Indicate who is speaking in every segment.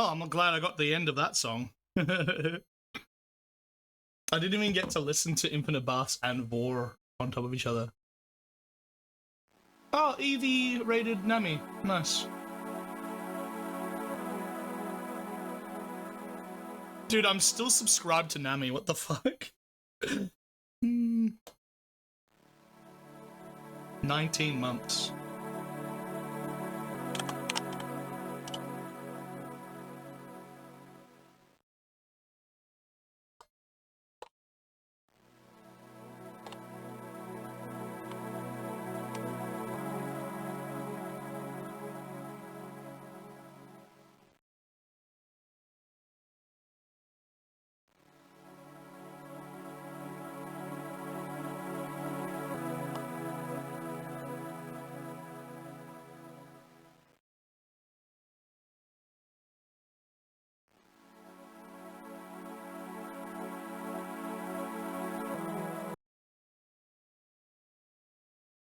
Speaker 1: Oh, I'm glad I got the end of that song. I didn't even get to listen to Infinite Bass and Vor on top of each other. Oh, Eevee rated Nami. Nice. Dude, I'm still subscribed to Nami. What the fuck? 19 months.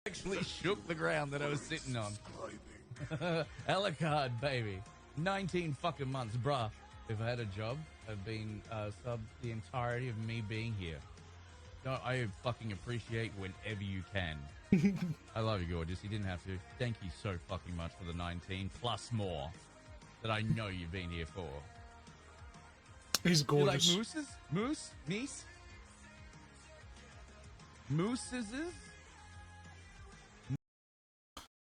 Speaker 2: Actually shook the ground that I was sitting on. Alucard, baby. 19 fucking months, bruh. If I had a job, I've been sub the entirety of me being here. I fucking appreciate whenever you can. I love you, gorgeous. You didn't have to. Thank you so fucking much for the 19 plus more that I know you've been here for.
Speaker 1: He's gorgeous.
Speaker 2: You like mooses? Moose? Niece? Mooses?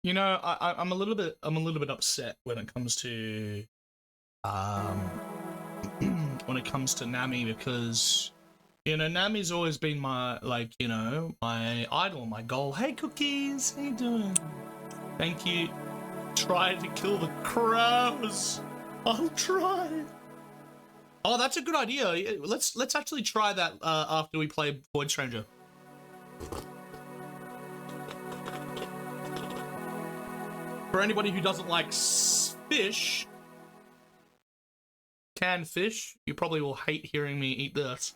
Speaker 1: You know, I'm a little bit upset when it comes to when it comes to Nami, because you know Nami's always been my, like, you know, my idol, my goal. Hey Cookies, how you doing? Thank you. Try to kill the crows. I'll try. Oh, that's a good idea. Let's actually try that after we play voidstranger. For anybody who doesn't like fish, canned fish, you probably will hate hearing me eat this.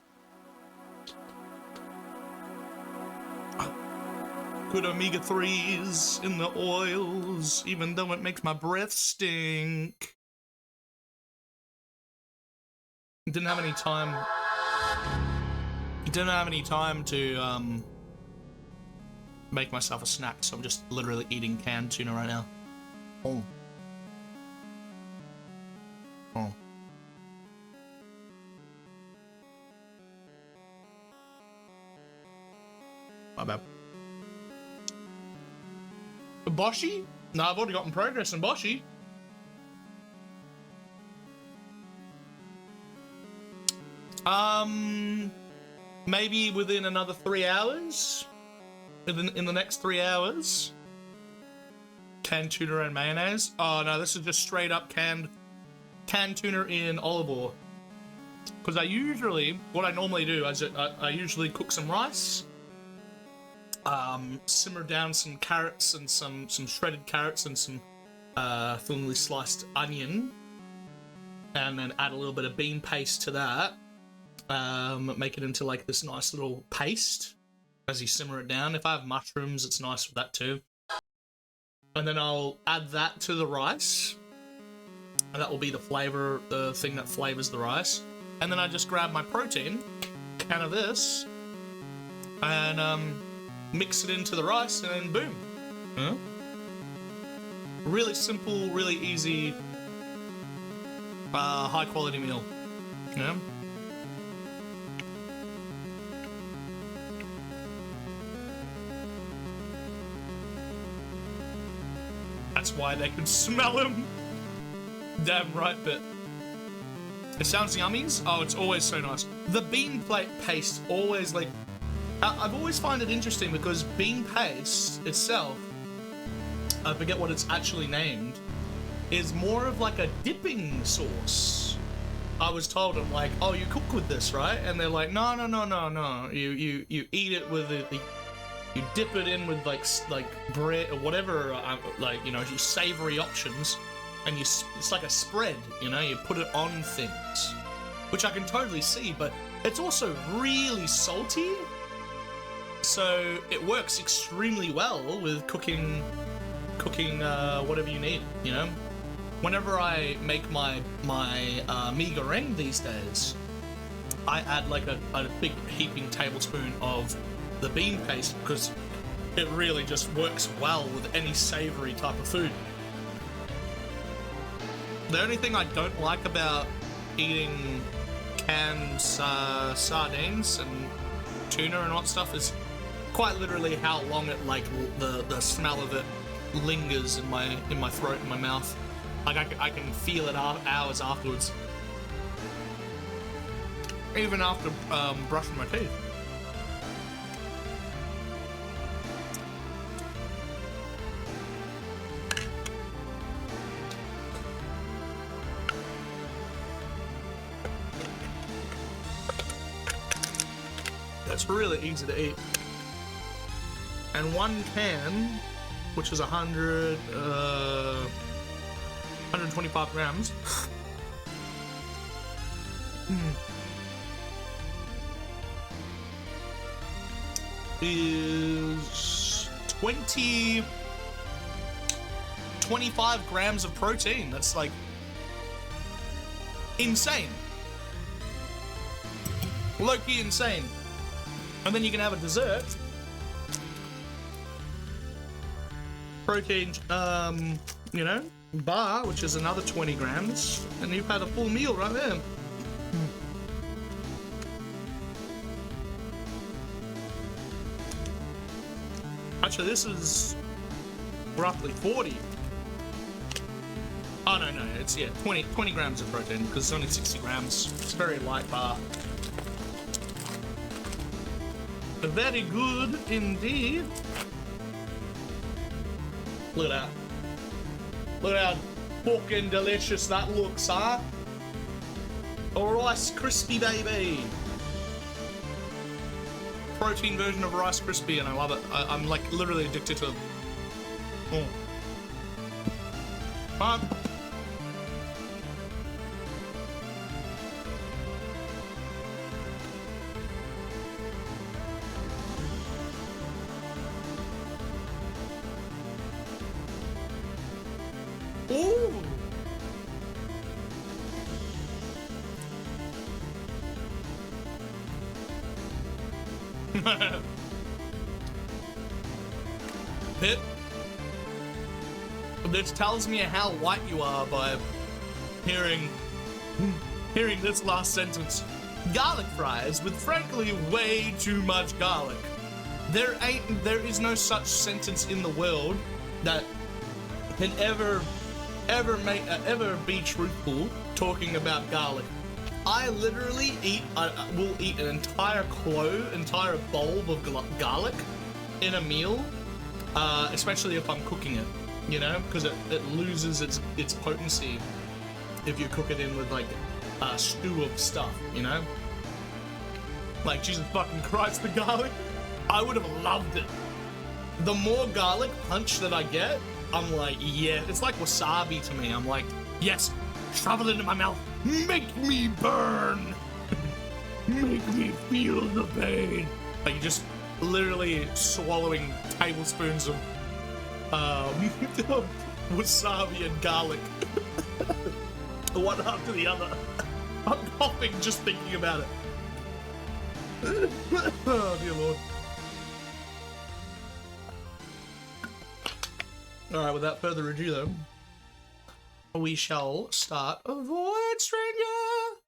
Speaker 1: Good omega-3s in the oils, even though it makes my breath stink. Didn't have any time. Didn't have any time to make myself a snack, so I'm just literally eating canned tuna right now. Oh. Oh. My bad. Boshi? No, I've already gotten progress in Boshi. Maybe within another 3 hours. In the next 3 hours. Canned tuna and mayonnaise. Oh no, this is just straight up canned tuna in olive oil. Because what I normally do is I usually cook some rice, simmer down some carrots and some shredded carrots and some thinly sliced onion, and then add a little bit of bean paste to that. Make it into like this nice little paste as you simmer it down. If I have mushrooms, it's nice with that too. And then I'll add that to the rice, and that will be the flavor, the thing that flavors the rice. And then I just grab my protein, can of this, and mix it into the rice, and then boom. Yeah. Really simple, really easy, high quality meal. Yeah. That's why they could smell him. Damn right, but it sounds yummies. Oh, it's always so nice. The bean paste always, like, I've always find it interesting because bean paste itself, I forget what it's actually named, is more of like a dipping sauce. I was told, I'm like, oh, you cook with this, right? And they're like, no. You eat it with you dip it in with like bread or whatever, like, you know, savory options, and it's like a spread, you know, you put it on things, which I can totally see, but it's also really salty, so it works extremely well with cooking whatever you need, you know. whenever I make my mee goreng these days, I add like a big heaping tablespoon of the bean paste because it really just works well with any savory type of food. The only thing I don't like about eating canned sardines and tuna and all that stuff is quite literally how long it, like, the smell of it lingers in my throat and my mouth. Like I can feel it hours afterwards, even after brushing my teeth. It's really easy to eat. And one can, which is 125 grams, is 25 grams of protein. That's like insane. Low-key insane. And then you can have a dessert. Protein, you know, bar, which is another 20 grams. And you've had a full meal right there. Actually, this is roughly 40. Oh, no, it's, yeah, 20 grams of protein, because it's only 60 grams. It's a very light bar. Very good indeed. Look at that. Look at how fucking delicious that looks, huh? A Rice Krispie, baby. Protein version of Rice Krispie, and I love it. I'm like literally addicted to it. Oh. Huh? Ooh. Pip, this tells me how white you are by hearing this last sentence. Garlic fries with frankly way too much garlic. There is no such sentence in the world that can ever be truthful talking about garlic. I literally will eat an entire bulb of garlic in a meal, especially if I'm cooking it, you know, because it loses its potency if you cook it in with like a stew of stuff, you know? Like, Jesus fucking Christ, the garlic, I would have loved it. The more garlic punch that I get, I'm like, yeah, it's like wasabi to me. I'm like, yes, shove it into my mouth. Make me burn. Make me feel the pain. Like, you're just literally swallowing tablespoons of wasabi and garlic. One after the other. I'm coughing just thinking about it. Oh, dear Lord. Alright, without further ado though, we shall start a voidstranger.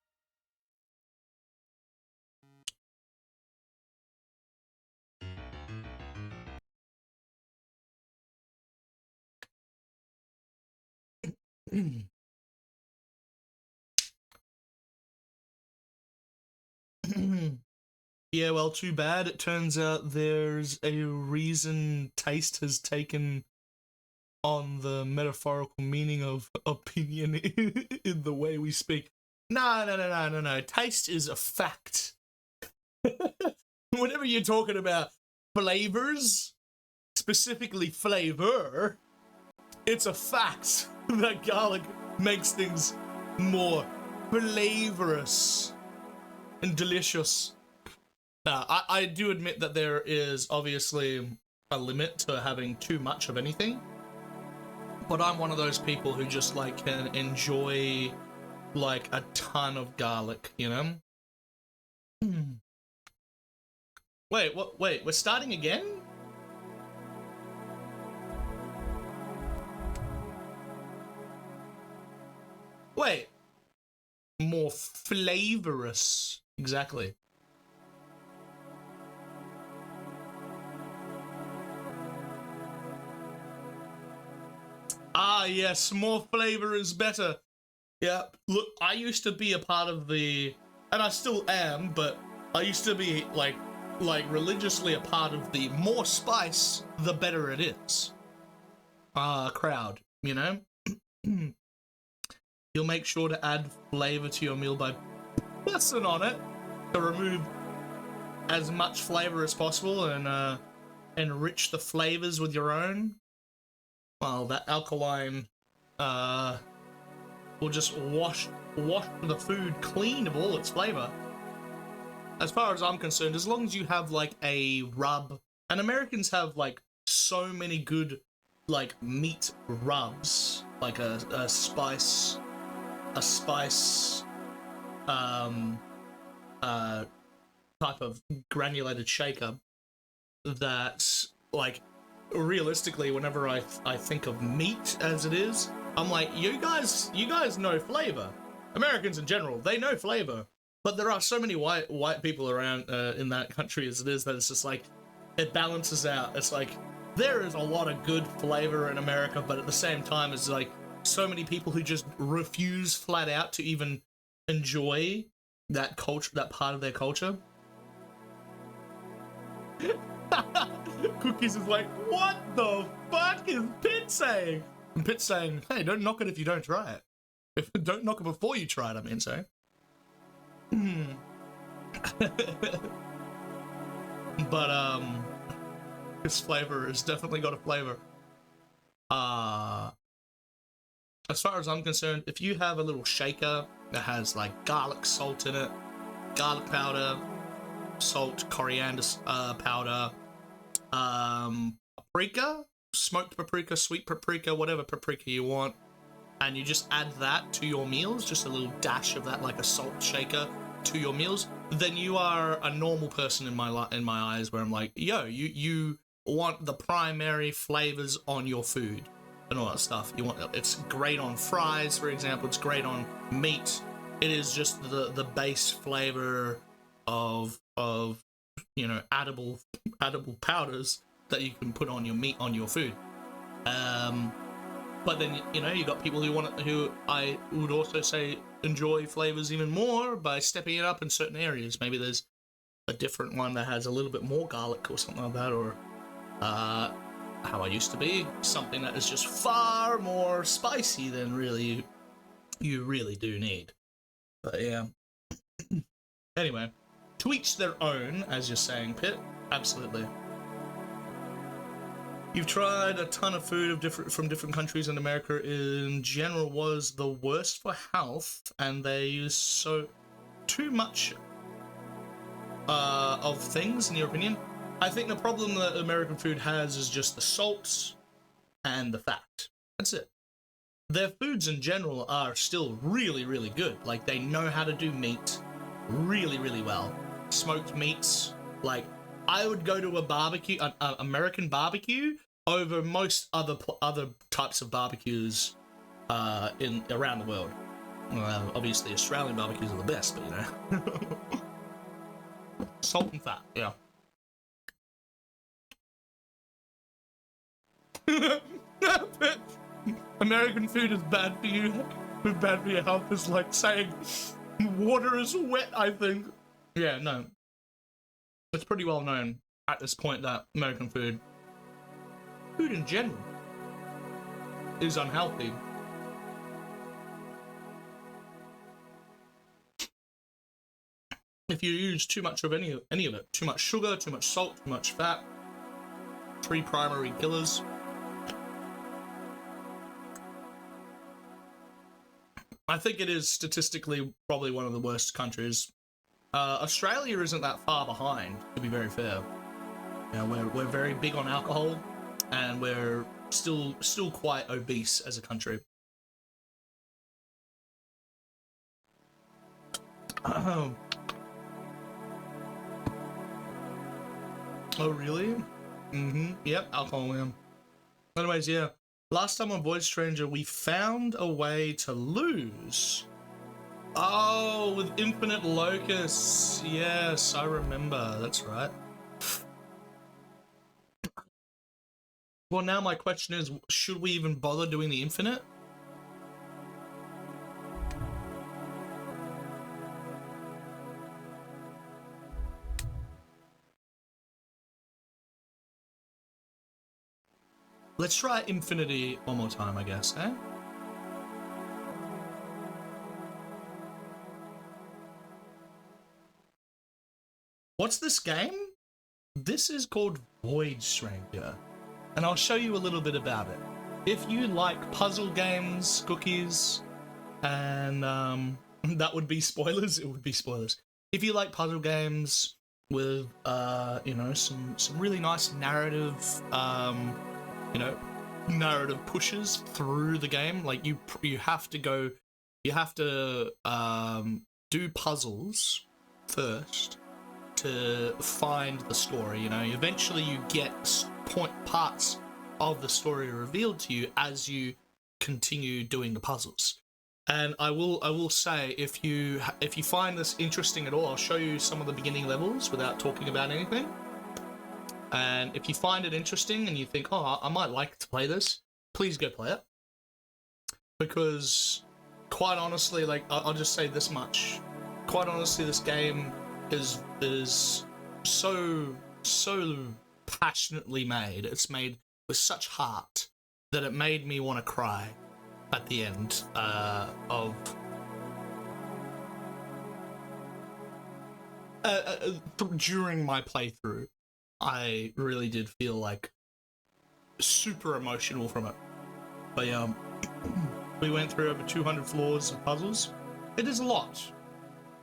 Speaker 1: Yeah, well, too bad. It turns out there's a reason taste has taken on the metaphorical meaning of opinion in the way we speak. No. Taste is a fact. Whenever you're talking about flavors, specifically flavor, it's a fact that garlic makes things more flavorous and delicious. Now, I do admit that there is obviously a limit to having too much of anything. But I'm one of those people who just like can enjoy like a ton of garlic, you know? Wait, what? Wait, we're starting again? Wait. More flavorous. Exactly. Ah, yes, more flavor is better. Yeah, look, I used to be a part of the, and I still am, but I used to be like religiously a part of the more spice, the better it is. Crowd, you know? You'll make sure to add flavor to your meal by pressing on it to remove as much flavor as possible and enrich the flavors with your own. Well, that alkaline will just wash the food clean of all its flavor. As far as I'm concerned, as long as you have like a rub, and Americans have like so many good like meat rubs, like a spice type of granulated shaker that like realistically whenever I think of meat as it is, I'm like, you guys know flavor. Americans in general, they know flavor, but there are so many white people around in that country as it is that it's just like it balances out. It's like there is a lot of good flavor in America, but at the same time it's like so many people who just refuse flat out to even enjoy that culture, that part of their culture. Cookies is like, what the fuck is Pitt saying? And Pitt's saying, hey, don't knock it if you don't try it. Don't knock it before you try it, I mean, so. But, this flavor has definitely got a flavor. As far as I'm concerned, if you have a little shaker that has, like, garlic salt in it, garlic powder, salt, coriander powder, paprika, smoked paprika, sweet paprika, whatever paprika you want, and you just add that to your meals, just a little dash of that, like a salt shaker to your meals, then you are a normal person in my eyes, where I'm like, yo, you want the primary flavors on your food and all that stuff. You want, it's great on fries, for example, it's great on meat. It is just the base flavor of you know, edible powders that you can put on your meat, on your food. But then, you know, you got people who I would also say enjoy flavors even more by stepping it up in certain areas. Maybe there's a different one that has a little bit more garlic or something like that, or how I used to be, something that is just far more spicy than really you really do need. But yeah. Anyway, to each their own, as you're saying, Pitt. Absolutely. You've tried a ton of food from different countries, and America in general was the worst for health, and they use too much of things, in your opinion? I think the problem that American food has is just the salts and the fat. That's it. Their foods in general are still really, really good. Like, they know how to do meat really, really well. Smoked meats, like, I would go to a barbecue, an American barbecue, over most other types of barbecues around the world. Obviously, Australian barbecues are the best, but you know. Salt and fat, yeah. American food is bad for you. Bad for your health is like saying water is wet, I think. Yeah, no. It's pretty well known at this point that American food in general is unhealthy. If you use too much of any of it, too much sugar, too much salt, too much fat, 3 primary killers. I think it is statistically probably one of the worst countries. Australia isn't that far behind, to be very fair. You know, we're very big on alcohol. and we're still quite obese as a country. Oh, really? Yep, alcohol. Anyways, yeah. Last time on voidstranger, we found a way to lose. Oh, with infinite locusts. Yes, I remember. That's right. Well, now my question is, should we even bother doing the infinite? Let's try infinity one more time, I guess, eh? What's this game? This is called Voidstranger, and I'll show you a little bit about it. If you like puzzle games, cookies, and that would be spoilers. It would be spoilers. If you like puzzle games with you know, some really nice narrative, you know, narrative pushes through the game, like you have to go, you have to do puzzles first to find the story. You know, eventually you get parts of the story revealed to you as you continue doing the puzzles. And I will say, if you find this interesting at all, I'll show you some of the beginning levels without talking about anything. And if you find it interesting and you think, oh, I might like to play this, please go play it. Because quite honestly, like, I'll just say this much. Quite honestly, this game is so passionately made. It's made with such heart that it made me want to cry at the end of during my playthrough. I really did feel like super emotional from it. But yeah, we went through over 200 floors of puzzles. It is a lot,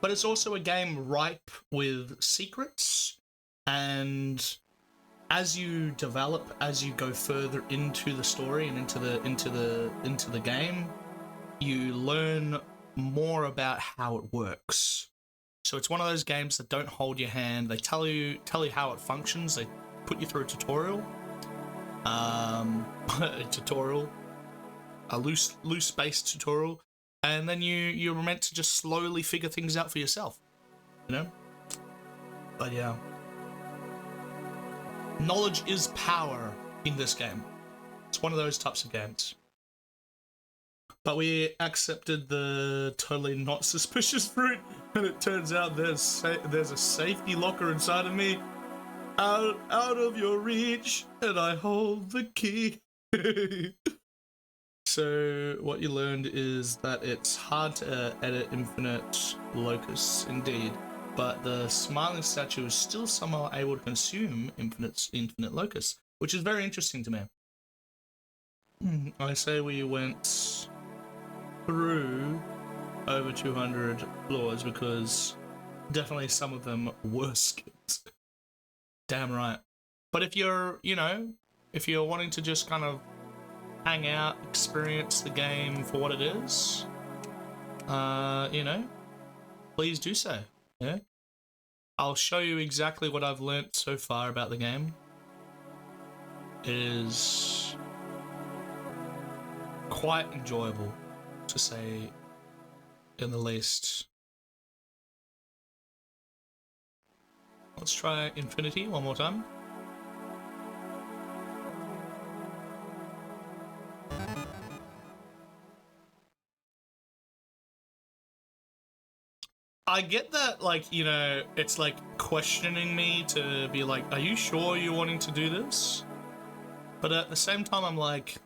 Speaker 1: but it's also a game ripe with secrets, and as you develop, as you go further into the story and into the game, you learn more about how it works. So it's one of those games that don't hold your hand. They tell you how it functions. They put you through a tutorial. A loose based tutorial, and then you're meant to just slowly figure things out for yourself. You know? But yeah. Knowledge is power in this game. It's one of those types of games. But we accepted the totally not suspicious fruit, and it turns out there's a safety locker inside of me. Out of your reach, and I hold the key. So what you learned is that it's hard to edit infinite locusts, indeed, but the smiling statue is still somehow able to consume infinite locusts, which is very interesting to me. I say we went through over 200 floors because definitely some of them were skins. Damn right. But if you're, you know, if you're wanting to just kind of hang out, experience the game for what it is, you know, please do so. Yeah, I'll show you exactly what I've learnt so far about the game. It is quite enjoyable, to say in the least. Let's try Infinity one more time. I get that, like, you know, it's like questioning me to be like, are you sure you're wanting to do this? But at the same time, I'm like,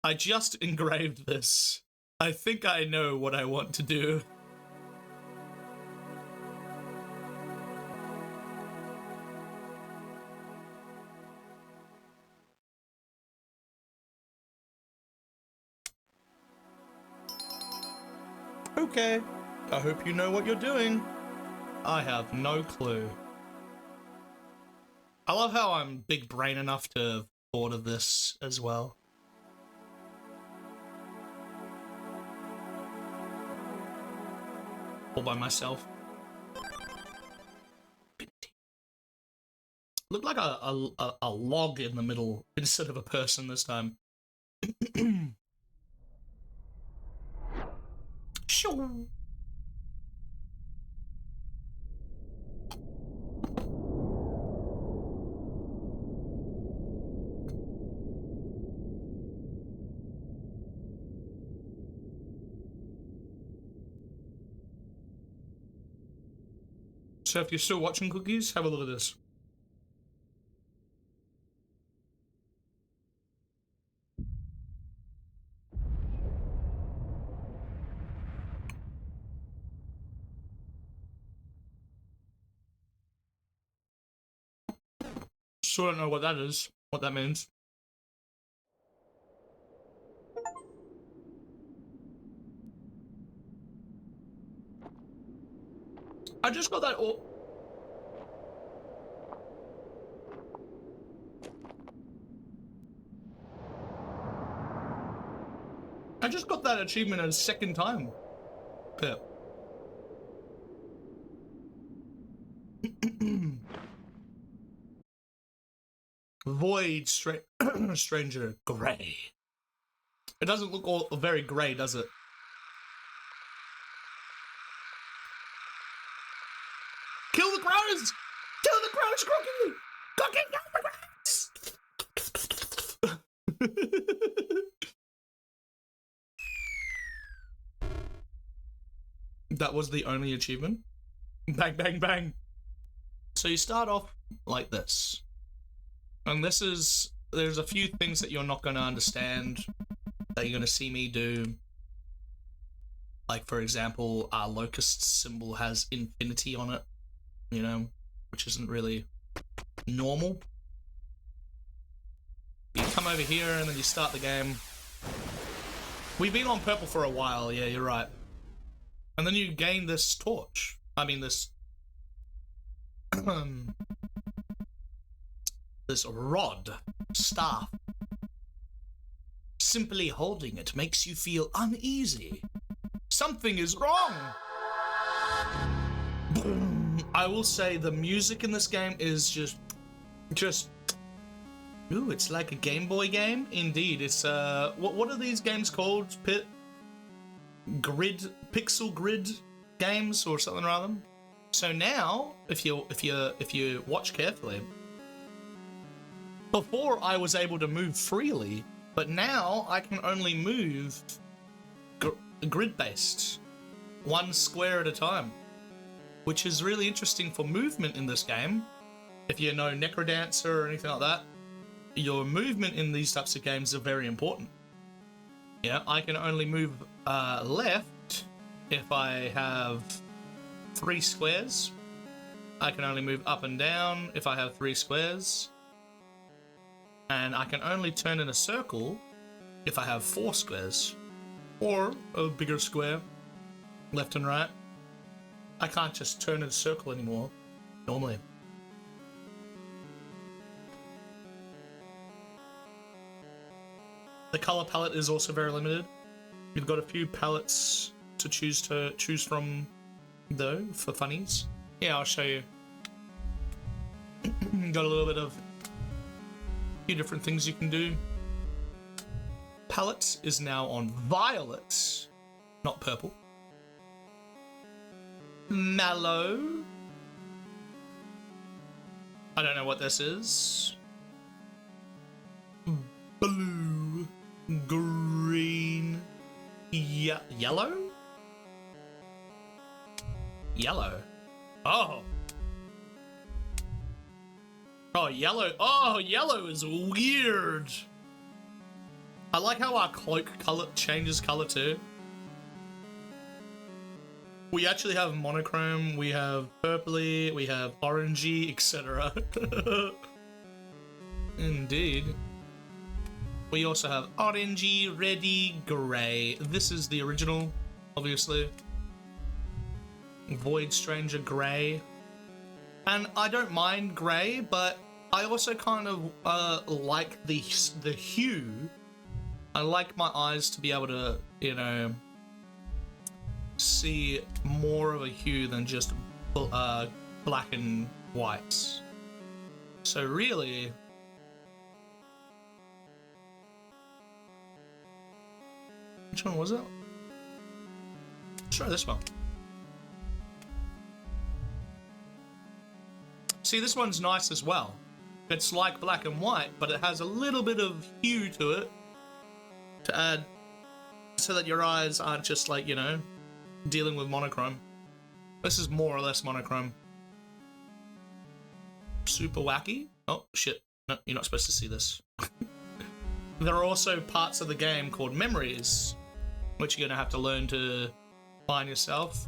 Speaker 1: I just engraved this. I think I know what I want to do. Okay, I hope you know what you're doing. I have no clue. I love how I'm big brain enough to thought of this as well. All by myself. Looked like a log in the middle instead of a person this time. Sure. So if you're still watching Cookies, have a look at this. Still don't know what that is, what that means. I just got that I just got that achievement a second time. Pip. Voidstranger Grey. It doesn't look all very grey, does it? Kill the crows! Kill the crows, Cookie! Cookie, kill the crows! That was the only achievement. Bang, bang, bang. So you start off like this. And this is... There's a few things that you're not going to understand that you're going to see me do. Like, for example, our locust symbol has infinity on it. You know, which isn't really normal. You come over here and then you start the game. We've been on purple for a while, yeah, you're right. And then you gain this torch. I mean, this... this rod, staff. Simply holding it makes you feel uneasy. Something is wrong! I will say the music in this game is just, ooh, it's like a Game Boy game. Indeed, it's what are these games called? Pixel grid games or something rather. So now, if you watch carefully, before I was able to move freely, but now I can only move grid based, one square at a time. Which is really interesting for movement in this game. If you know Necrodancer or anything like that, your movement in these types of games are very important. Yeah, I can only move left if I have 3 squares. I can only move up and down if I have 3 squares. And I can only turn in a circle if I have 4 squares. Or a bigger square, left and right. I can't just turn in a circle anymore, normally. The color palette is also very limited. You've got a few palettes to choose from, though, for funnies. Yeah, I'll show you. Got a little bit of a few different things you can do. Palette is now on violet, not purple. Mallow. I don't know what this is. Blue. Green. Yellow? Yellow. Oh. Oh, yellow. Oh, yellow is weird. I like how our cloak color changes color too. We actually have monochrome, we have purpley, we have orangey, etc. Indeed. We also have orangey, reddy, grey. This is the original, obviously. Voidstranger grey. And I don't mind grey, but I also kind of like the hue. I like my eyes to be able to, you know, see more of a hue than just black and white. So really, which one was it? Let's try this one. See, this one's nice as well. It's like black and white, but it has a little bit of hue to it to add so that your eyes aren't just like, you know, dealing with monochrome. This is more or less monochrome. Super wacky. Oh, shit. No, you're not supposed to see this. There are also parts of the game called memories, which you're going to have to learn to find yourself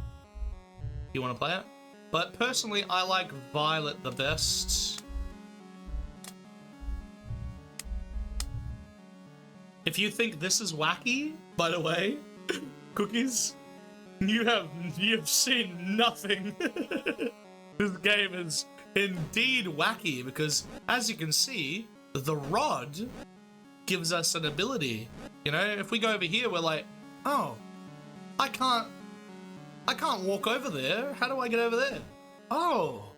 Speaker 1: if you want to play it. But personally, I like Violet the best. If you think this is wacky, by the way, Cookies, you have seen nothing. This game is indeed wacky because, as you can see, the rod gives us an ability. You know, if we go over here, we're like, oh, I can't walk over there. How do I get over there? Oh,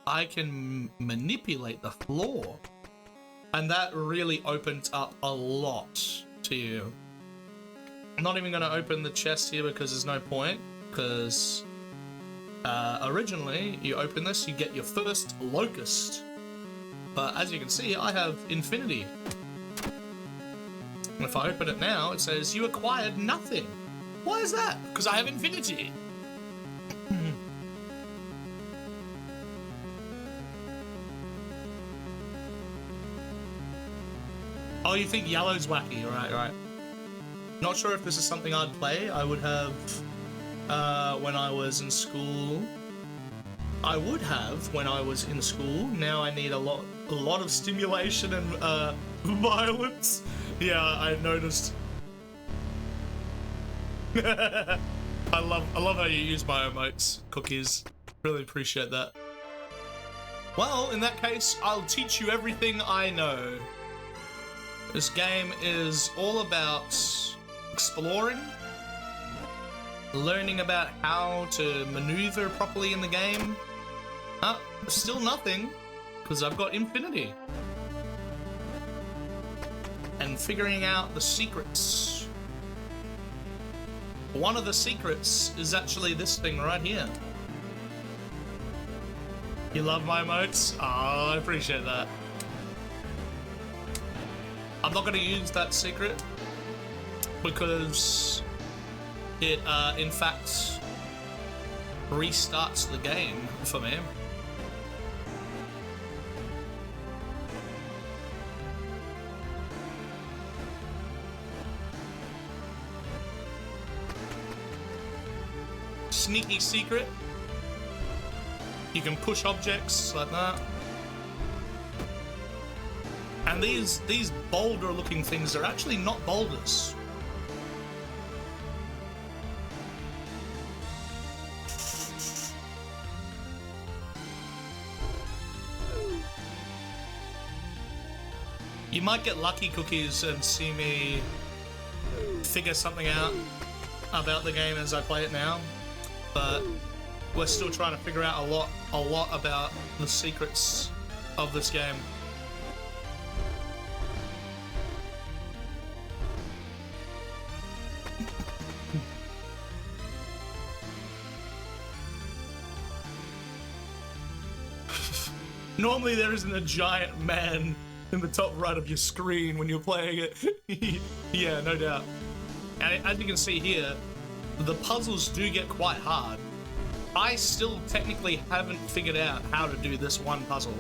Speaker 1: I can manipulate the floor. And that really opens up a lot to you. I'm not even going to open the chest here because there's no point. Because originally, you open this, you get your first locust. But as you can see, I have infinity. And if I open it now, it says, you acquired nothing. Why is that? Because I have infinity. Oh, you think yellow's wacky? Right. Not sure if this is something I'd play. I would have when I was in school. I would have when I was in school. Now I need a lot of stimulation and violence. Yeah, I noticed. I love how you use my emotes, Cookies. Really appreciate that. Well, in that case, I'll teach you everything I know. This game is all about exploring, learning about how to maneuver properly in the game. Still nothing, because I've got infinity. And figuring out the secrets. One of the secrets is actually this thing right here. You love my emotes? Oh, I appreciate that. I'm not going to use that secret because it, in fact, restarts the game for me. Sneaky secret. You can push objects like that. And these boulder looking things are actually not boulders. You might get lucky, Cookies, and see me figure something out about the game as I play it now, but we're still trying to figure out a lot about the secrets of this game. Normally there isn't a giant man in the top right of your screen when you're playing it. Yeah, no doubt. And as you can see here, the puzzles do get quite hard. I still technically haven't figured out how to do this one puzzle.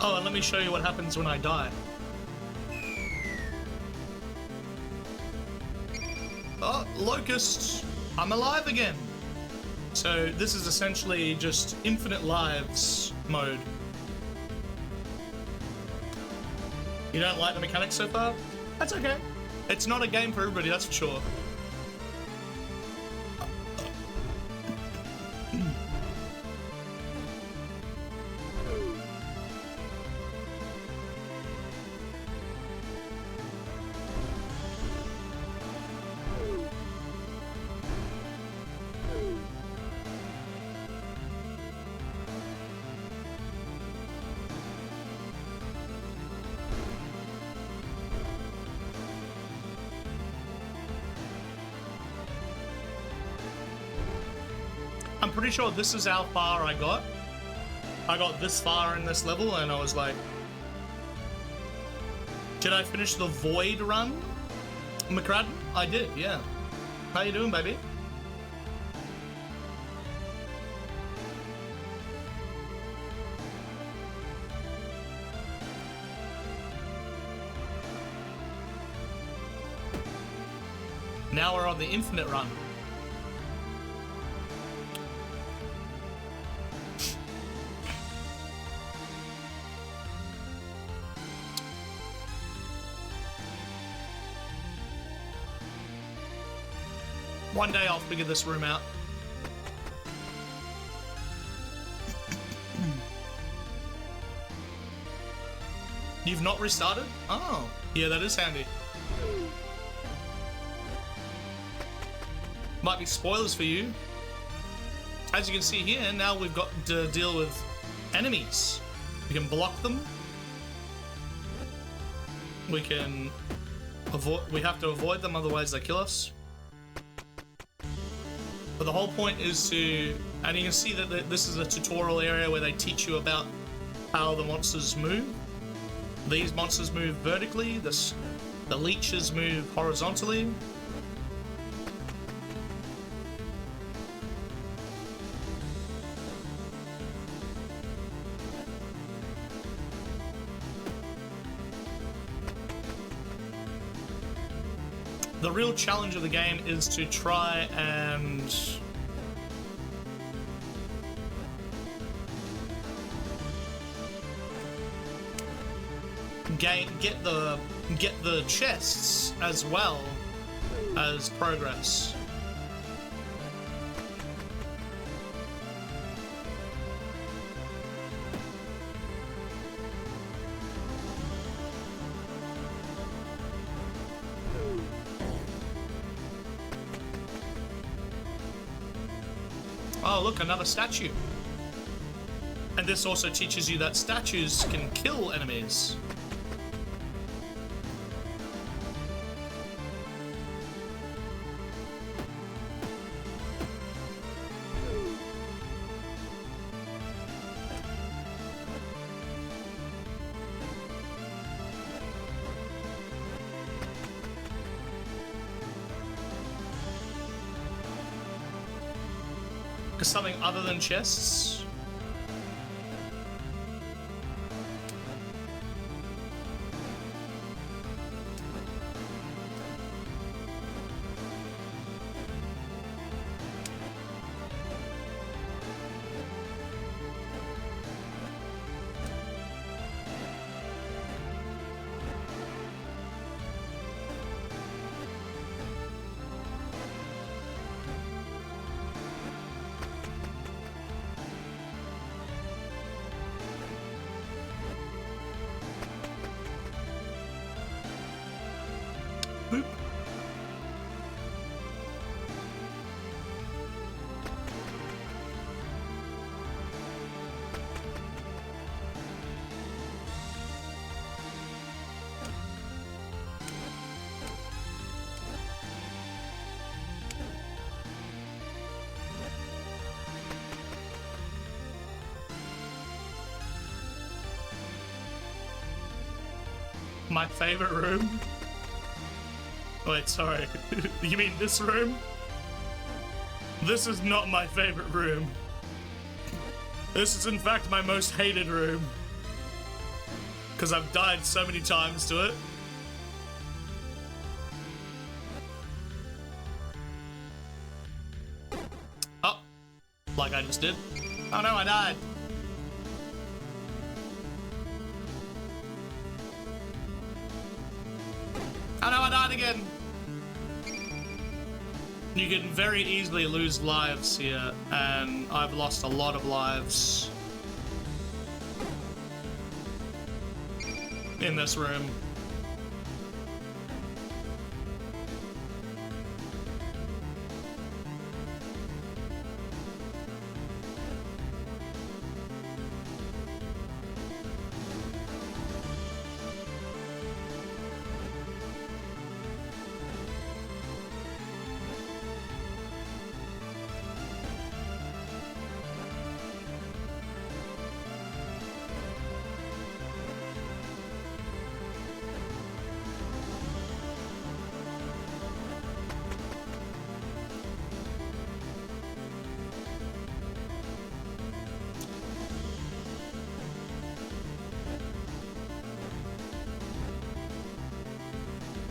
Speaker 1: Oh, and let me show you what happens when I die. Oh, locusts! I'm alive again! So this is essentially just infinite lives mode. You don't like the mechanics so far? That's okay. It's not a game for everybody, that's for sure. I'm pretty sure this is how far I got. I got this far in this level and I was like, did I finish the void run, McCradden? I did, yeah. How you doing, baby? Now we're on the infinite run. One day I'll figure this room out. You've not restarted? Oh, yeah, that is handy. Might be spoilers for you. As you can see here, now we've got to deal with enemies. We can block them. We can avoid. We have to avoid them, otherwise they kill us. But the whole point is to, and you can see that this is a tutorial area where they teach you about how the monsters move. These monsters move vertically. The leeches move horizontally. The real challenge of the game is to try and get the chests as well as progress. Oh, look, another statue. And this also teaches you that statues can kill enemies. Something other than chests. Boop. My favorite room? Wait, sorry. You mean this room? This is not my favorite room. This is in fact my most hated room. because I've died so many times to it. Oh, like I just did. Oh no, I died. Oh no, I died again. You can very easily lose lives here, and I've lost a lot of lives in this room.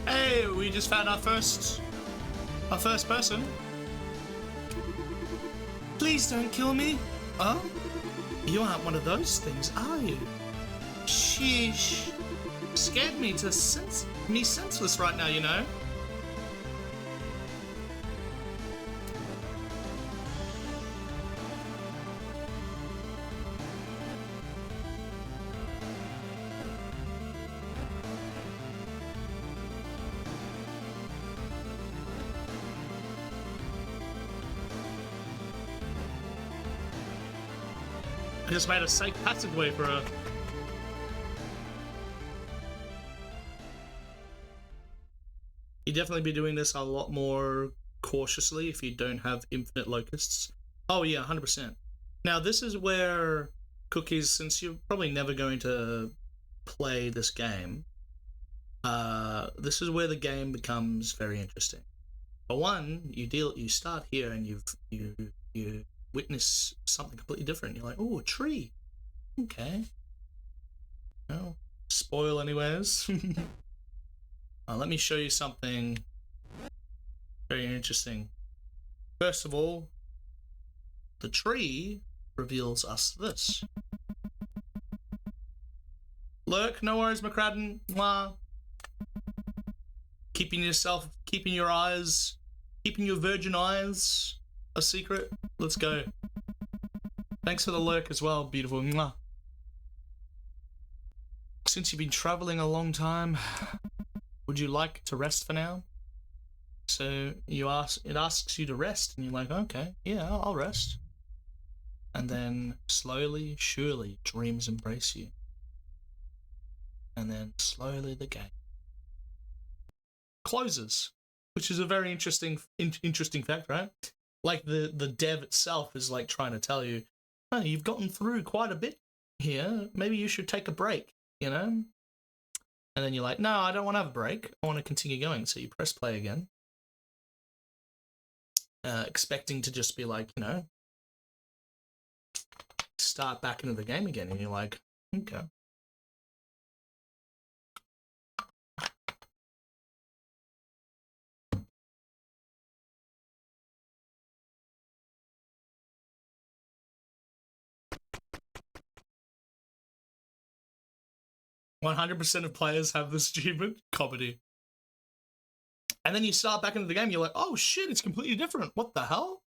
Speaker 1: Hey, we just found our first person. Please don't kill me. Oh? You aren't one of those things, are you? Sheesh. Scared me to senseless right now, you know? I just made a safe passageway for her. You'd definitely be doing this a lot more cautiously if you don't have infinite locusts. Oh yeah, 100%. Now this is where Cookies, since you're probably never going to play this game, this is where the game becomes very interesting. For one, you start here and you witness something completely different. You're like, oh, a tree. Okay. No. Spoil anyways. Let me show you something very interesting. First of all, the tree reveals us this. Lurk, no worries, McCradden. Mwah. Keeping your virgin eyes a secret. Let's go. Thanks for the lurk as well, beautiful. Mwah. Since you've been traveling a long time, would you like to rest for now? So it asks you to rest, and you're like, okay, yeah, I'll rest. And then slowly, surely, dreams embrace you. And then slowly the gate closes, which is a very interesting fact, right? Like the dev itself is like trying to tell you, oh, you've gotten through quite a bit here. Maybe you should take a break, you know? And then you're like, no, I don't want to have a break. I want to continue going. So you press play again, expecting to just be like, you know, start back into the game again. And you're like, okay. 100% of players have this stupid comedy. And then you start back into the game, you're like, oh shit, it's completely different. What the hell?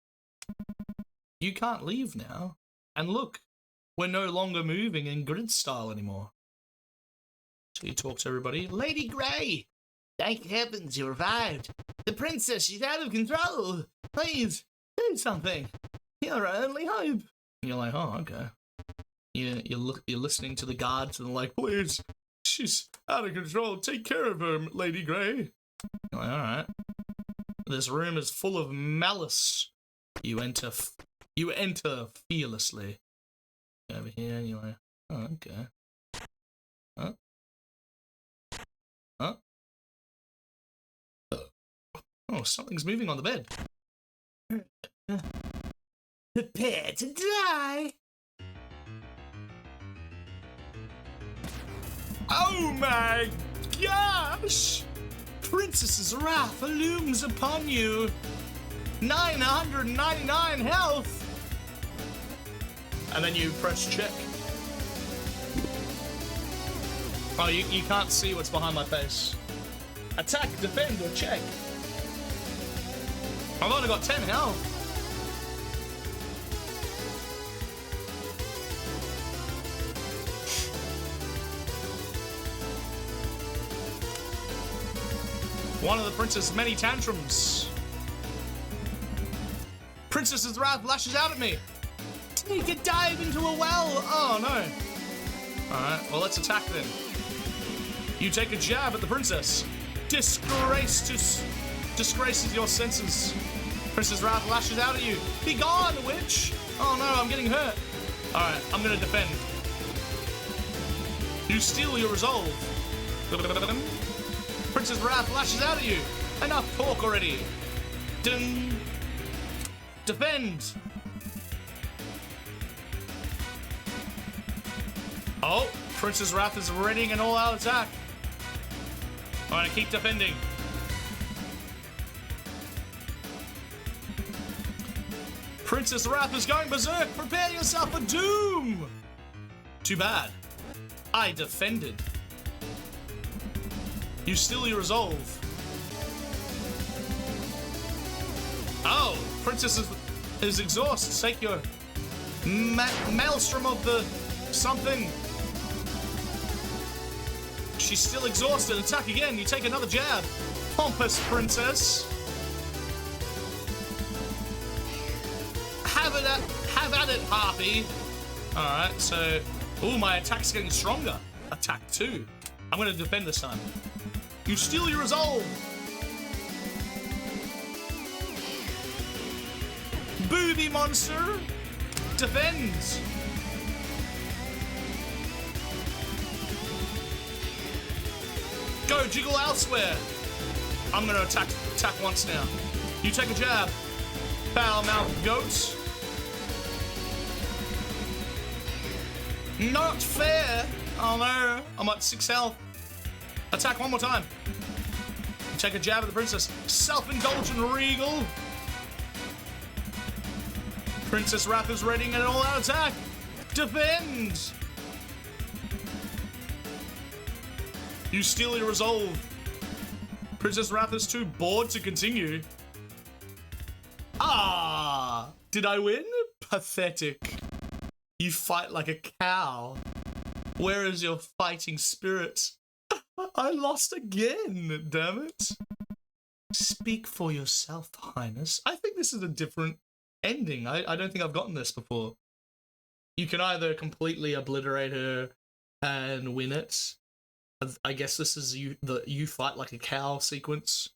Speaker 1: You can't leave now. And look, we're no longer moving in grid style anymore. So you talk to everybody. Lady Grey! Thank heavens you revived. The princess, she's out of control. Please, do something. You're our only hope. And you're like, oh, okay. You're listening to the guards and they're like, please, she's out of control. Take care of her, Lady Grey. You're like, all right. This room is full of malice. You enter fearlessly. Over here, and you're like, oh, okay. Huh? Huh? Oh, something's moving on the bed. Prepare to die. Oh my gosh! Princess's wrath looms upon you. 999 health. And then you press check. Oh, you can't see what's behind my face. Attack, defend, or check. I've only got 10 health. One of the princess's many tantrums. Princess's wrath lashes out at me. Take a dive into a well. Oh no. Alright, well let's attack then. You take a jab at the princess. Disgraces your senses. Princess Wrath lashes out at you. Be gone, witch! Oh no, I'm getting hurt. Alright, I'm gonna defend. You steal your resolve. Princess Wrath lashes out at you. Enough talk already. Ding. Defend. Oh, Princess Wrath is readying an all-out attack. I'm gonna keep defending. Princess Wrath is going berserk. Prepare yourself for doom. Too bad. I defended. You steal your resolve. Oh, Princess is exhausted. Take your maelstrom of the something. She's still exhausted. Attack again. You take another jab. Pompous princess. Have at it, Harpy. Alright, so... Ooh, my attack's getting stronger. Attack 2. I'm gonna defend this time. You steal your resolve. Booby monster. Defends. Go jiggle elsewhere. I'm gonna attack once now. You take a jab. Foul mouth goat. Not fair. Oh no. I'm at 6 health. Attack one more time. Take a jab at the princess. Self-indulgent regal. Princess Wrath is readying an all-out attack. Defend. You steal your resolve. Princess Wrath is too bored to continue. Ah! Did I win? Pathetic. You fight like a cow. Where is your fighting spirit? I lost again, damn it. Speak for yourself, Highness. I think this is a different ending. I don't think I've gotten this before. You can either completely obliterate her and win it. I guess this is you fight like a cow sequence.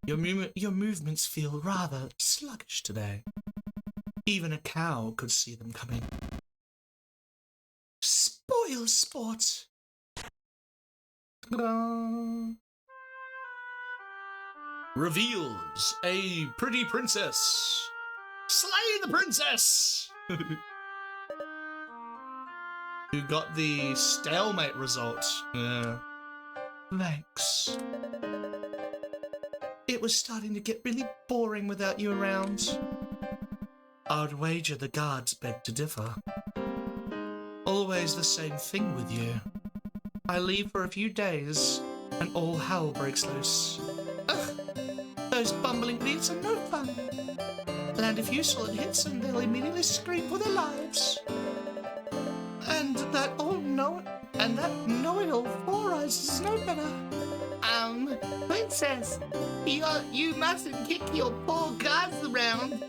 Speaker 1: Your movements feel rather sluggish today. Even a cow could see them coming. Spoil sport. Ta-da. Reveals a pretty princess. Slay the princess! Who got the stalemate result. Yeah. Thanks. It was starting to get really boring without you around. I'd wager the guards beg to differ. Always the same thing with you. I leave for a few days, and all hell breaks loose. Ugh, those bumbling beats are no fun. Land a few solid hits, and they'll immediately scream for their lives. And that know-it-all Four Eyes is no better.
Speaker 3: Princess, you mustn't kick your poor guards around.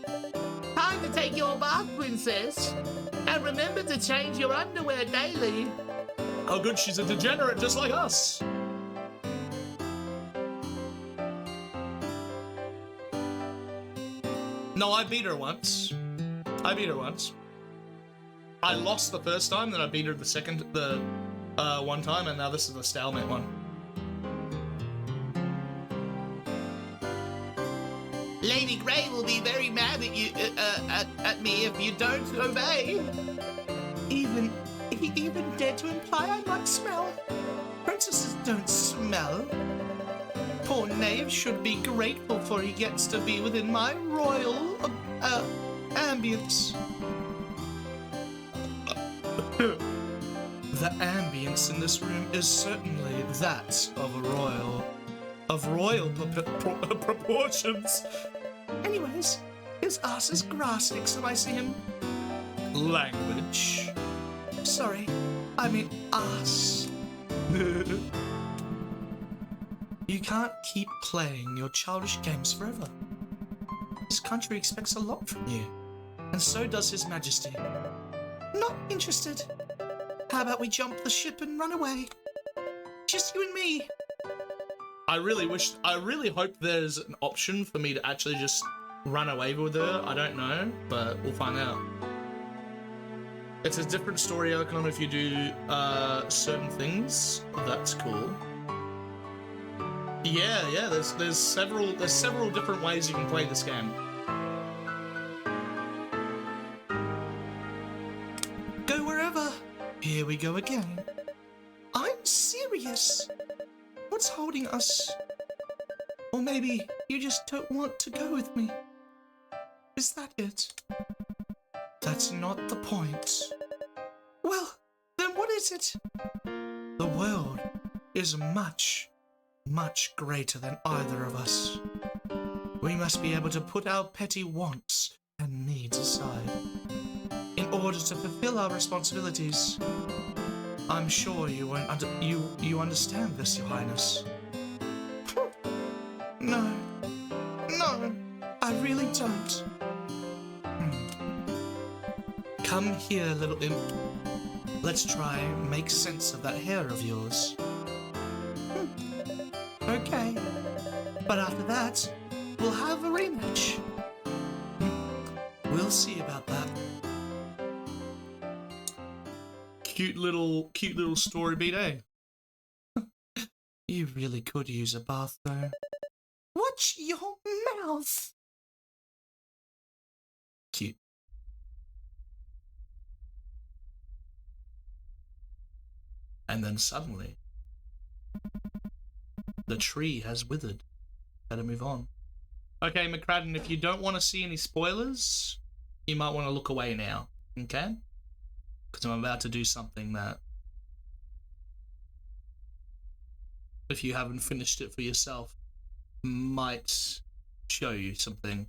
Speaker 3: Time to take your bath, princess. And remember to change your underwear daily.
Speaker 1: Oh good, she's a degenerate just like us. No, I beat her once. I lost the first time, then I beat her the one time, and now this is the stalemate one.
Speaker 3: Lady Grey will be very mad at you, at me if you don't obey. Even he even dared to imply I might smell? Princesses don't smell. Poor knave should be grateful for he gets to be within my royal ambience. The ambience in this room is certainly that of royal proportions. Anyways, his ass is grass next time I see him. Language. Sorry, I mean ass. You can't keep playing your childish games forever. This country expects a lot from you, and so does His Majesty. Not interested. How about we jump the ship and run away? Just you and me. I really hope there's an option for me to actually just run away with her. I don't know, but we'll find out. It's a different story icon if you do certain things. That's cool. Yeah, there's several different ways you can play this game. Go wherever. Here we go again. I'm serious. What's holding us? Or maybe you just don't want to go with me. Is that it? That's not the point. Well, then what is it? The world is much, much greater than either of us. We must be able to put our petty wants and needs aside in order to fulfill our responsibilities. I'm sure you understand this, Your Highness. No, I really don't. Come here, little imp. Let's try and make sense of that hair of yours. Okay, but after that, we'll have a rematch. We'll see about that. Cute little story beat, eh? You really could use a bath, though. Watch your mouth! Cute. And then suddenly, the tree has withered. Better move on. Okay, McCradden, if you don't want to see any spoilers, you might want to look away now, okay? Because I'm about to do something that, if you haven't finished it for yourself, might show you something.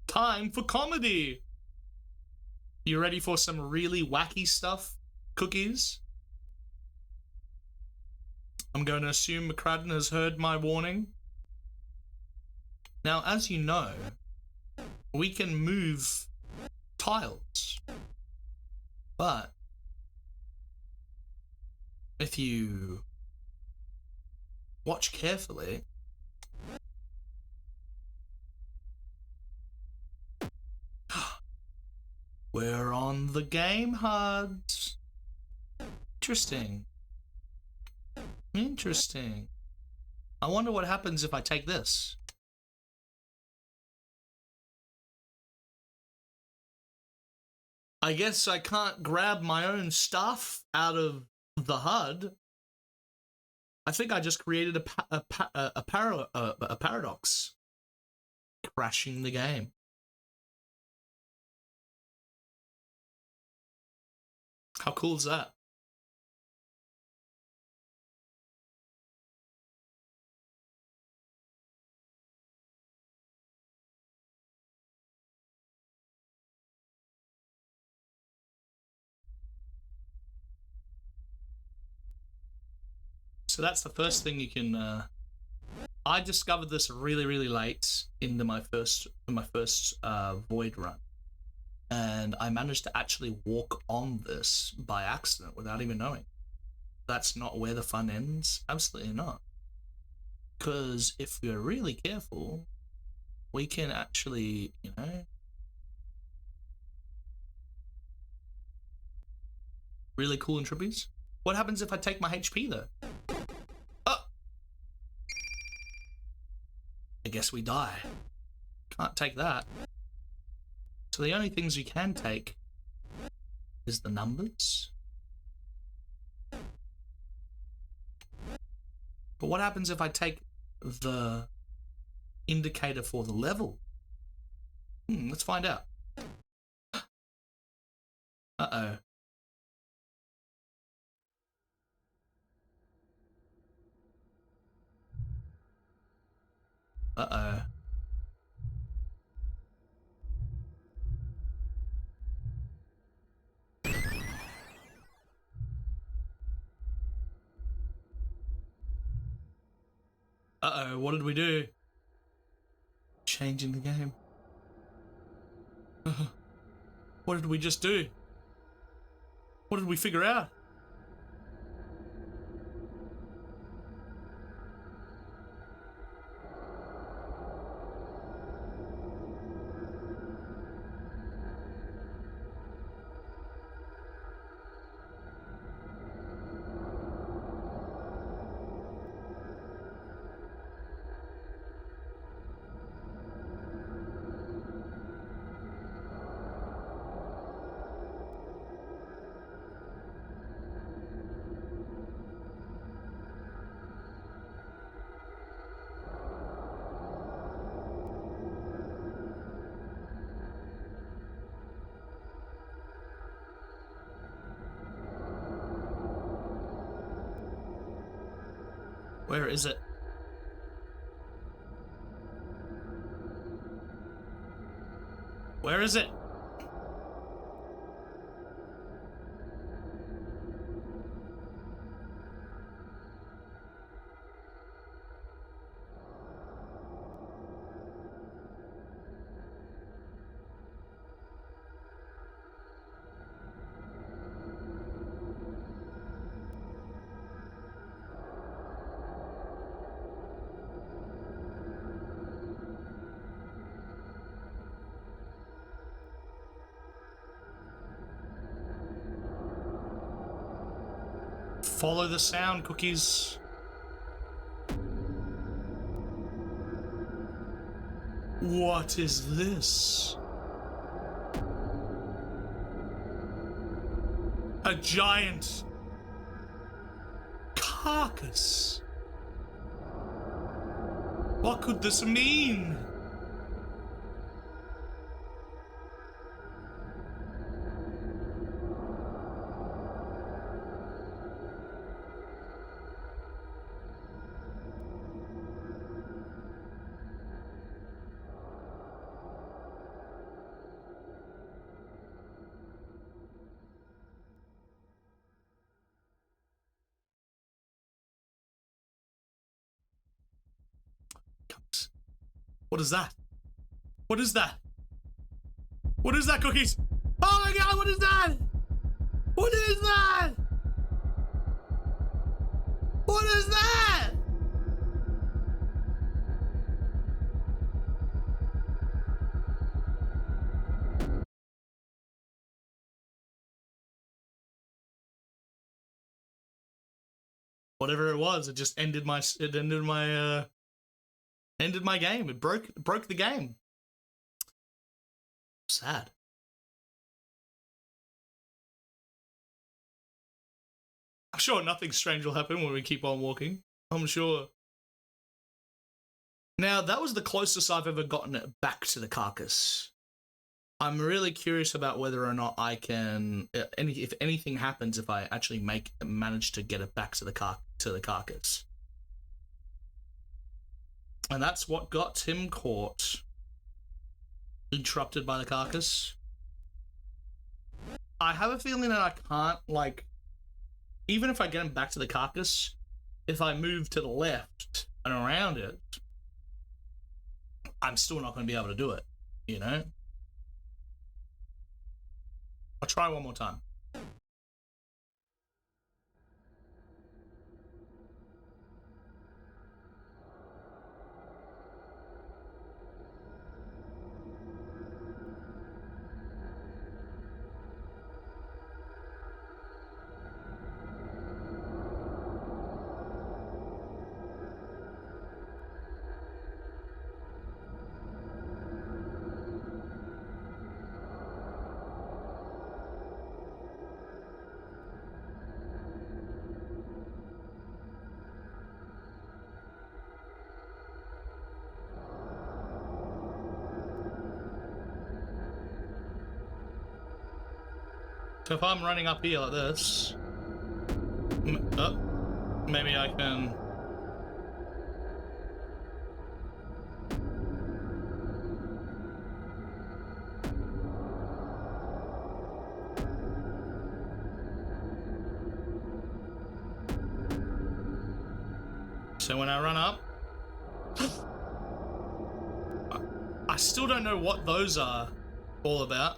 Speaker 3: Time for comedy! You ready for some really wacky stuff, cookies? I'm going to assume McCradden has heard my warning. Now, as you know, we can move tiles. But if you watch carefully, we're on the game HUD. Interesting. Interesting. I wonder what happens if I take this. I guess I can't grab my own stuff out of the HUD. I think I just created a paradox. Crashing the game. How cool is that? So that's the first thing you can. I discovered this really, really late into my first void run, and I managed to actually walk on this by accident without even knowing. That's not where the fun ends. Absolutely not. Because if you're really careful, we can actually, you know, really cool and trippies. What happens if I take my HP though? Oh! I guess we die. Can't take that. So the only things you can take is the numbers. But what happens if I take the indicator for the level? Let's find out. Uh-oh. Uh-oh. Uh-oh, what did we do? Changing the game. What did we just do? What did we figure out? Where is it? Where is it? Follow the sound, Cookies. What is this? A giant carcass. What could this mean? What is that? What is that? What is that, Cookies? Oh my god, what is that? What is that? What is that? Whatever it was, it just ended my ended my game. It broke the game. Sad. I'm sure nothing strange will happen when we keep on walking. I'm sure. Now, that was the closest I've ever gotten it back to the carcass. I'm really curious about whether or not I can, if anything happens, if I actually manage to get it back to the carcass. And that's what got him caught. Interrupted by the carcass. I have a feeling that I can't, like, even if I get him back to the carcass, if I move to the left and around it, I'm still not going to be able to do it, you know? I'll try one more time.
Speaker 1: So if I'm running up here like this, maybe I can. So when I run up, I still don't know what those are all about.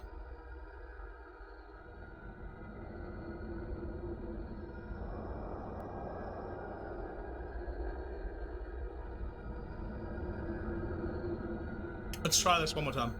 Speaker 1: Let's try this one more time.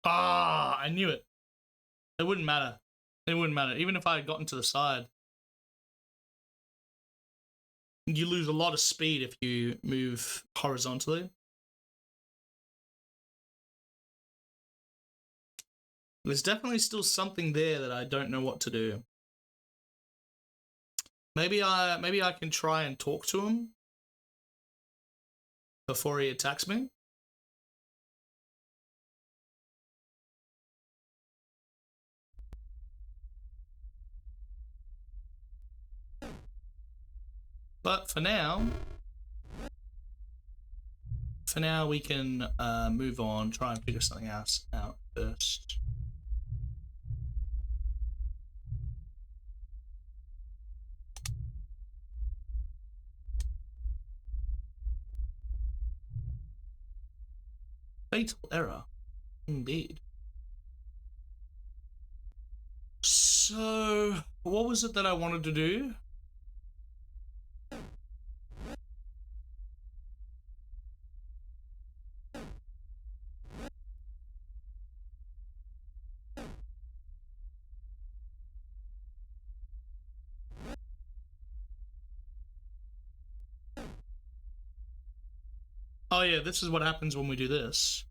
Speaker 1: Ah, I knew it. It wouldn't matter. It wouldn't matter. Even if I had gotten to the side. You lose a lot of speed if you move horizontally. There's definitely still something there that I don't know what to do. Maybe I can try and talk to him before he attacks me. But for now we can move on, try and figure something else out first. Fatal error, indeed. So, what was it that I wanted to do? Oh yeah, this is what happens when we do this.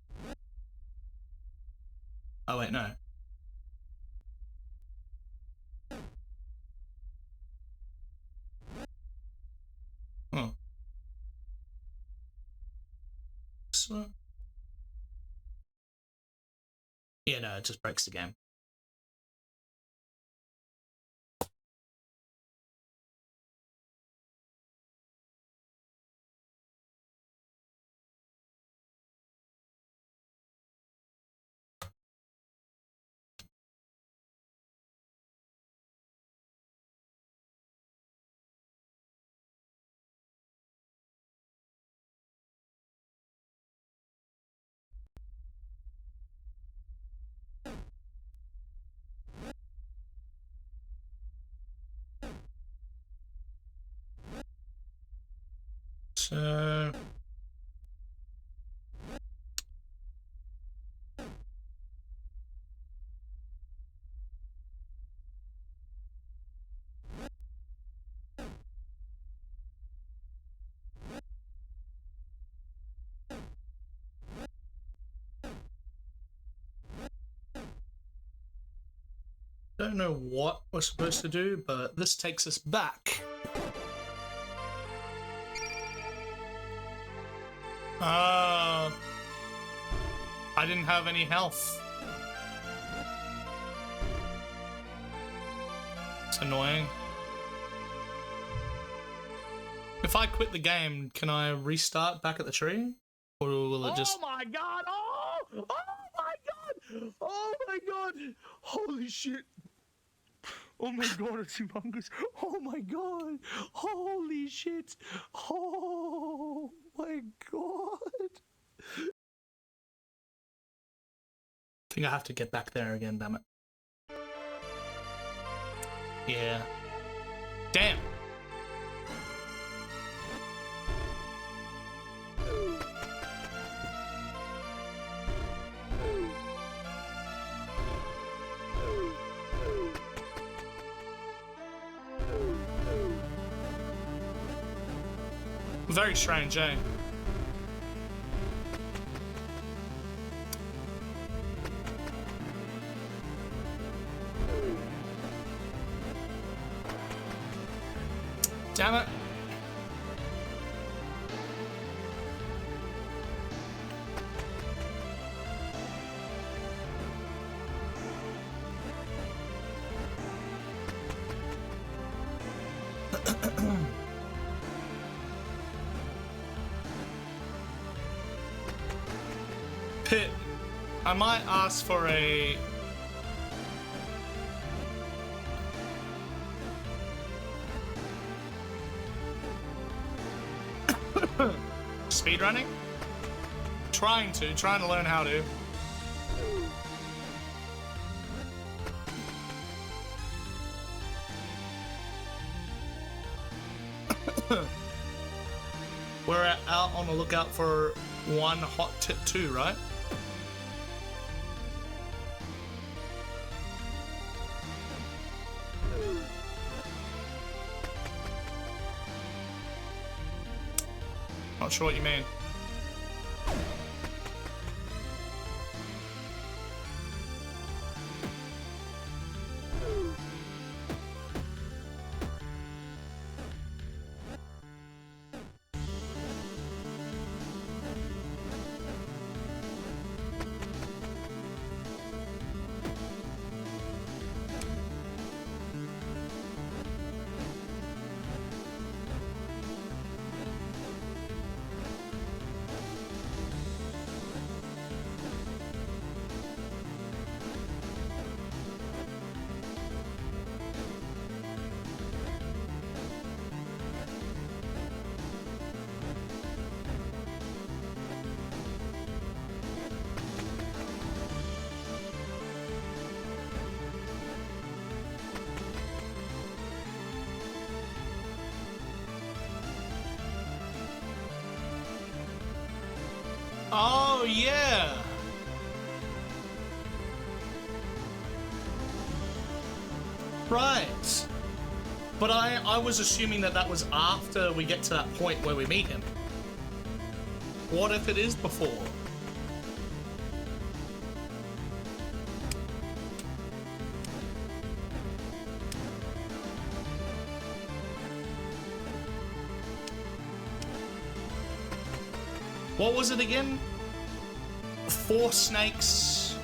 Speaker 1: Oh wait, no. Oh. So... yeah, no, it just breaks the game. So... don't know what we're supposed to do, but this takes us back. I didn't have any health. It's annoying. If I quit the game, can I restart back at the tree? Or will it just...
Speaker 2: Oh my god! Oh! Oh my god! Oh my god! Holy shit! Oh my god, it's humongous! Oh my god! Holy shit! Oh! my god.
Speaker 1: I think I have to get back there again, damn it. Yeah. Damn. Very strange, eh? Damn it. Pit, I might ask for a... speedrunning? Trying to learn how to. We're out on the lookout for one hot tip 2, right? Not sure what you mean. Oh, yeah. Right. But I was assuming that was after we get to that point where we meet him. What if it is before? What was it again? 4 snakes.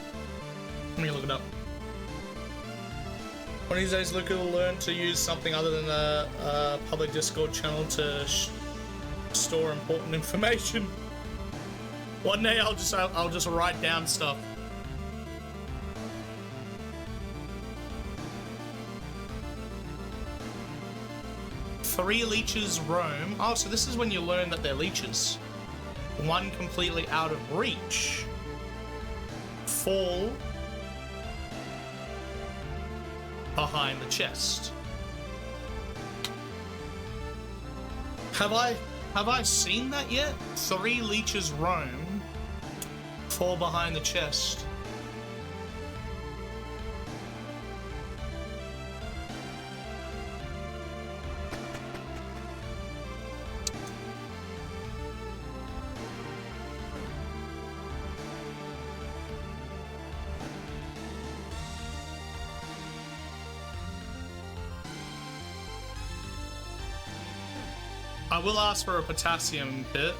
Speaker 1: Let me look it up. One of these days, Luca will learn to use something other than a public Discord channel to store important information. One day, I'll just write down stuff. Three leeches roam. Oh, so this is when you learn that they're leeches. One completely out of reach. Fall behind the chest. Have I seen that yet? 3 leeches roam, fall behind the chest. I will ask for a potassium pit.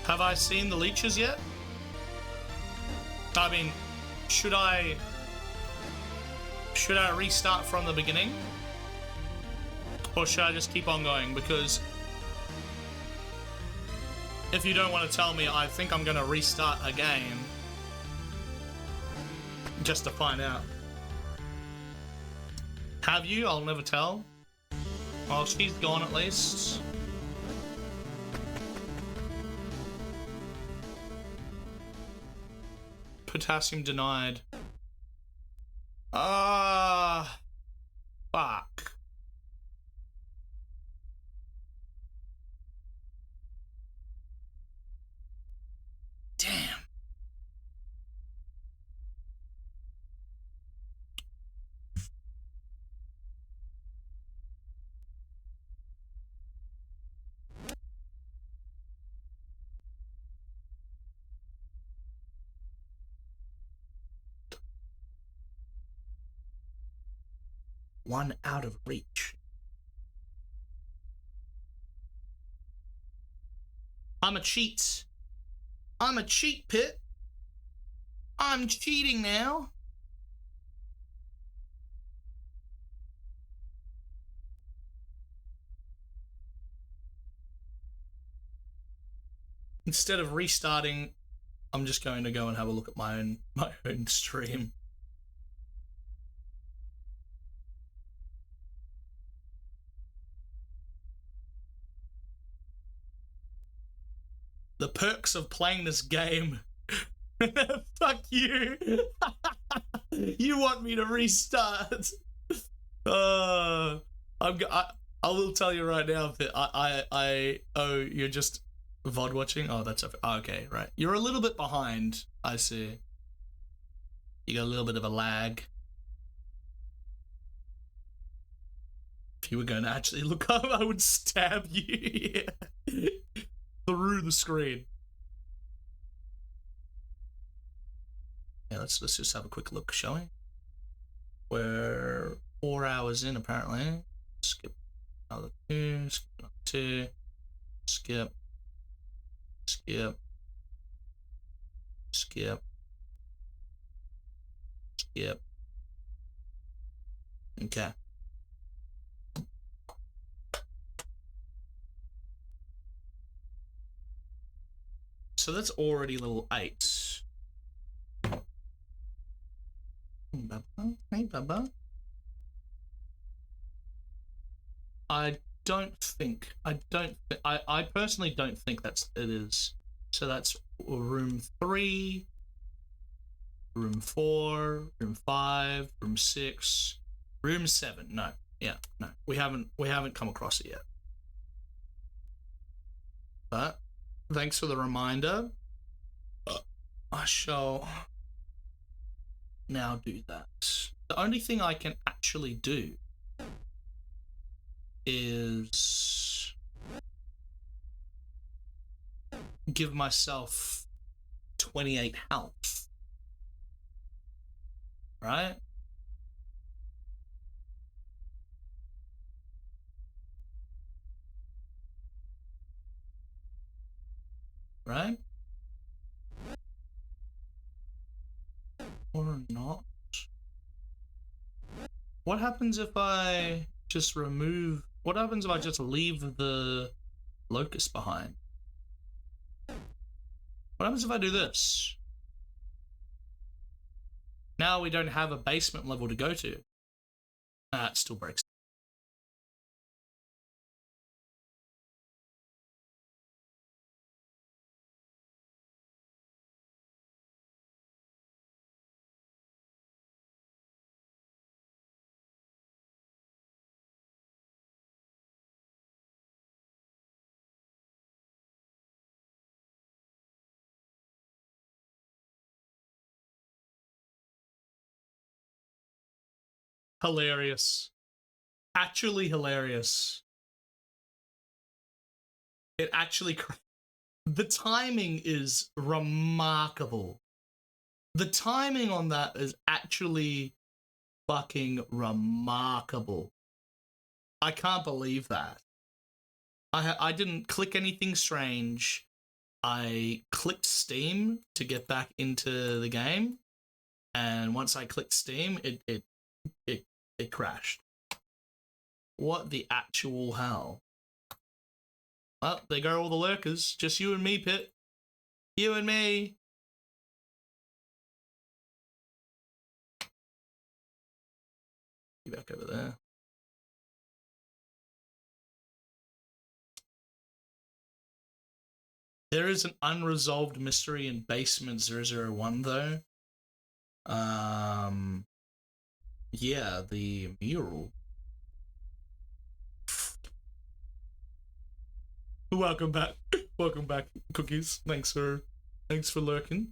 Speaker 1: Have I seen the leeches yet? I mean, should I restart from the beginning? Or should I just keep on going? Because if you don't want to tell me, I think I'm gonna restart a game just to find out. Have you? I'll never tell. Oh, she's gone at least. Potassium denied. Ah, fuck. Damn. One out of reach. I'm a cheat. I'm a cheat, Pit. I'm cheating now. Instead of restarting, I'm just going to go and have a look at my own stream. The perks of playing this game. Fuck you. You want me to restart? I will tell you right now that oh, you're just VOD watching? Oh, that's okay, right. You're a little bit behind, I see. You got a little bit of a lag. If you were going to actually look up, I would stab you through the screen. Yeah, let's just have a quick look, shall we? We're 4 hours in, apparently. Skip another 2, skip another 2, skip, skip, skip, skip. Okay. So that's already level 8. Hey, Bubba. I personally don't think it is. So that's room 3, room 4, room 5, room 6, room 7. No, yeah, no, we haven't come across it yet. But thanks for the reminder. I shall now do that. The only thing I can actually do is give myself 28 health. Right? Right? Or not? What happens if I just remove... What happens if I just leave the locust behind? What happens if I do this? Now we don't have a basement level to go to. It still breaks. Hilarious. Actually hilarious. It actually... The timing is remarkable. The timing on that is actually fucking remarkable. I can't believe that. I didn't click anything strange. I clicked Steam to get back into the game, and once I clicked Steam, it crashed. What the actual hell? Well, there go all the lurkers. Just you and me, Pit. You and me. Be back over there. There is an unresolved mystery in basement 001 though. Yeah, the mural. Welcome back. Welcome back, Cookies. Thanks for lurking.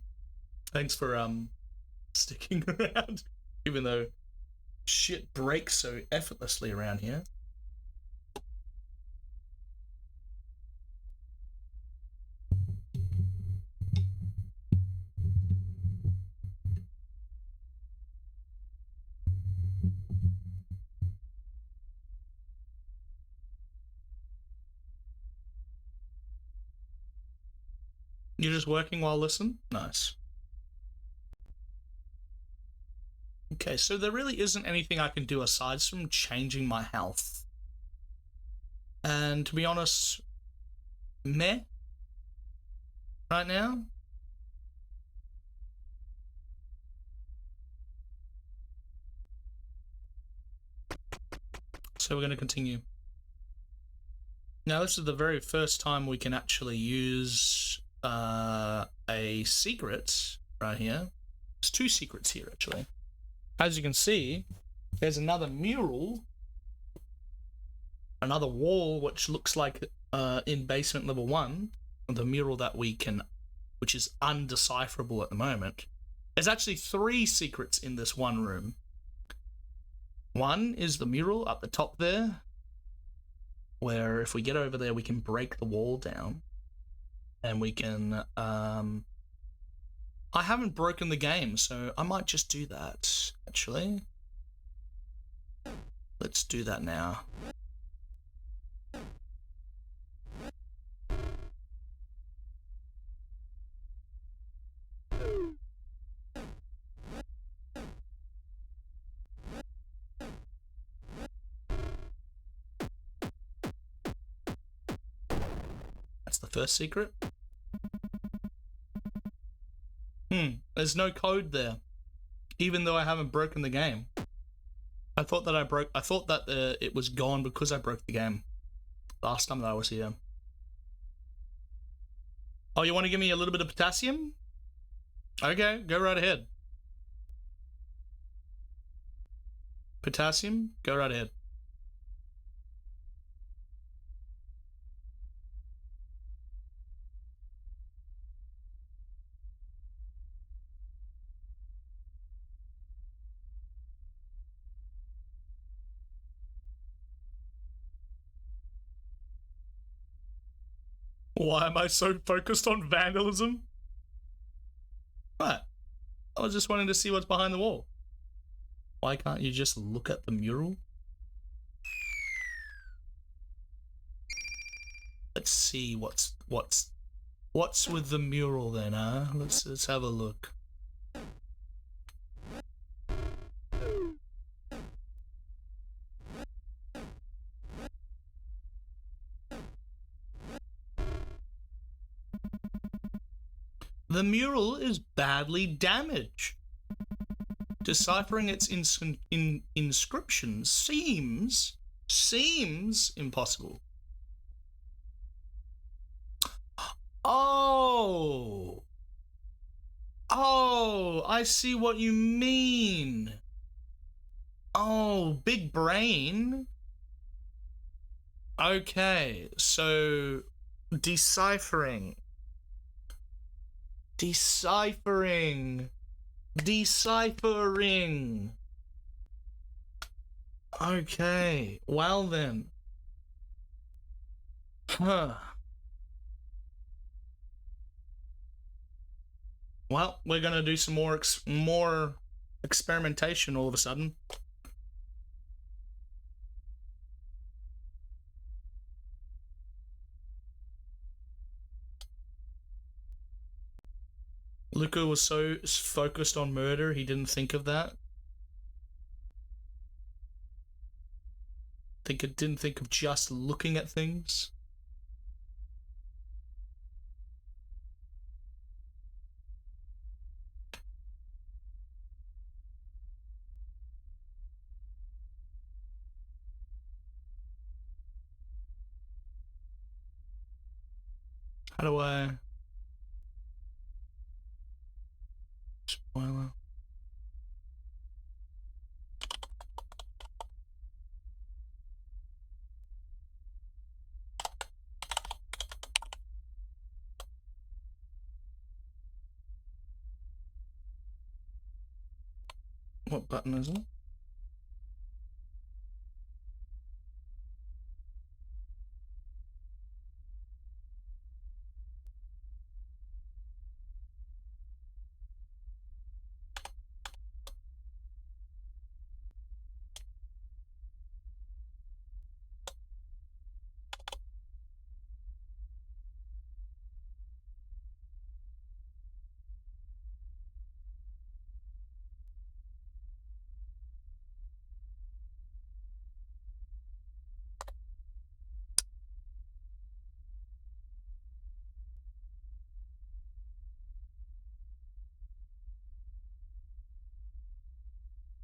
Speaker 1: Thanks for sticking around. Even though shit breaks so effortlessly around here. You're just working while listening? Nice. Okay, so there really isn't anything I can do aside from changing my health. And to be honest, meh right now. So we're going to continue. Now, this is the very first time we can actually use a secret right here. There's two secrets here, actually. As you can see, there's another mural, another wall, which looks like in basement level 1, the mural that we can, which is undecipherable at the moment. There's actually 3 secrets in this one room. One is the mural up the top there, where if we get over there, we can break the wall down. And we can, I haven't broken the game, so I might just do that, actually. Let's do that now. That's the first secret. There's no code there, even though I haven't broken the game. I thought that it was gone because I broke the game last time that I was here. Oh, you want to give me a little bit of potassium? Okay, go right ahead. Potassium, go right ahead. Why am I so focused on vandalism? Right. I was just wanting to see what's behind the wall. Why can't you just look at the mural? Let's see what's with the mural then, huh? Let's have a look. The mural is badly damaged. Deciphering its inscription seems impossible. Oh, I see what you mean. Oh, big brain. Okay, so deciphering. Okay, well then. Huh. Well, we're gonna do some more experimentation all of a sudden. Luca was so focused on murder, he didn't think of that. Didn't think of just looking at things. How do I... Spoiler. What button is it?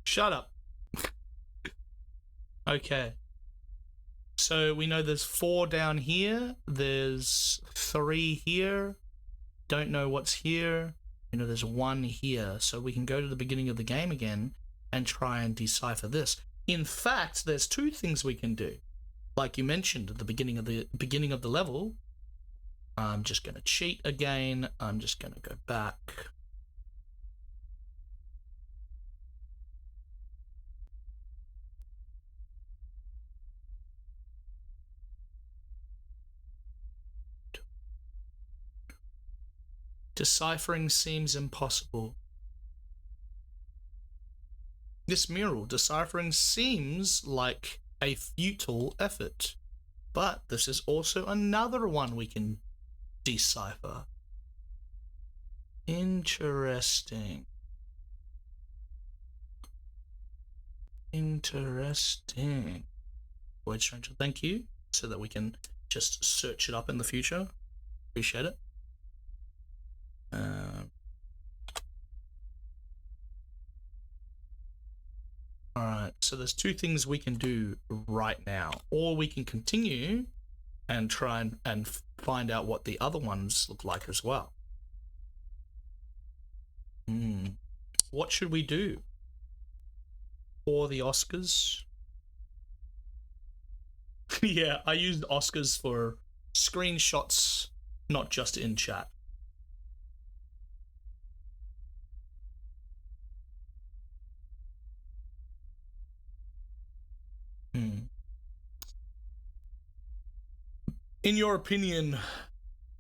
Speaker 1: Shut up. Okay. So we know there's 4 down here. There's 3 here. Don't know what's here. You know, there's 1 here. So we can go to the beginning of the game again and try and decipher this. In fact, there's 2 things we can do. Like you mentioned at the beginning of the level. I'm just going to cheat again. I'm just going to go back. Deciphering seems impossible. This mural, deciphering seems like a futile effort. But this is also another one we can decipher. Interesting. Interesting. Voidstranger, thank you. So that we can just search it up in the future. Appreciate it. Alright, so there's 2 things we can do right now. Or we can continue and try and find out what the other ones look like as well. What should we do for the Oscars? Yeah, I used Oscars for screenshots, not just in chat. In your opinion,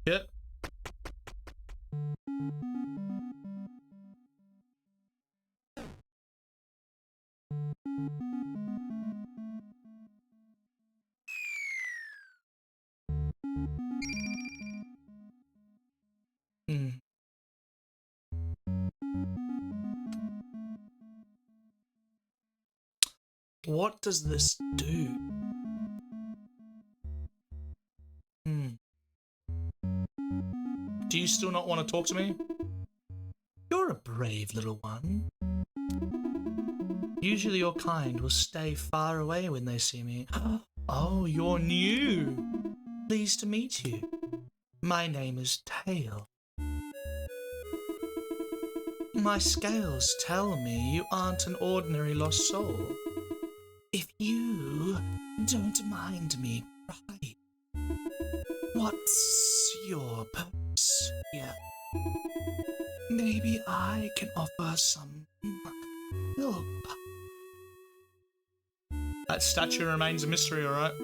Speaker 1: yeah. What does this do? Do you still not want to talk to me? You're a brave little one. Usually your kind will stay far away when they see me. Oh, you're new. Pleased to meet you. My name is Tail. My scales tell me you aren't an ordinary lost soul. If you don't mind me prying, what's your purpose here? Maybe I can offer some help. That statue remains a mystery, alright?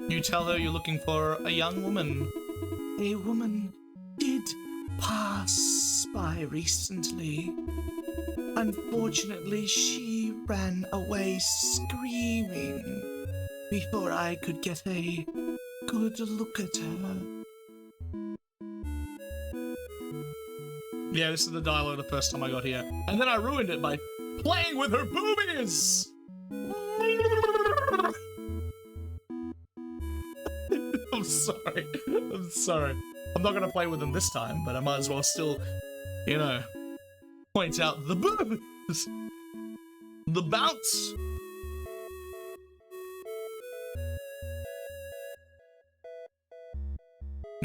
Speaker 1: You tell her you're looking for a young woman. A woman did pass by recently. Unfortunately, she ran away screaming before I could get a good look at her. Yeah, this is the dialogue the first time I got here. And then I ruined it by playing with her boobies! I'm sorry. I'm sorry. I'm not going to play with them this time, but I might as well still, you know, point out the boobies. The bounce.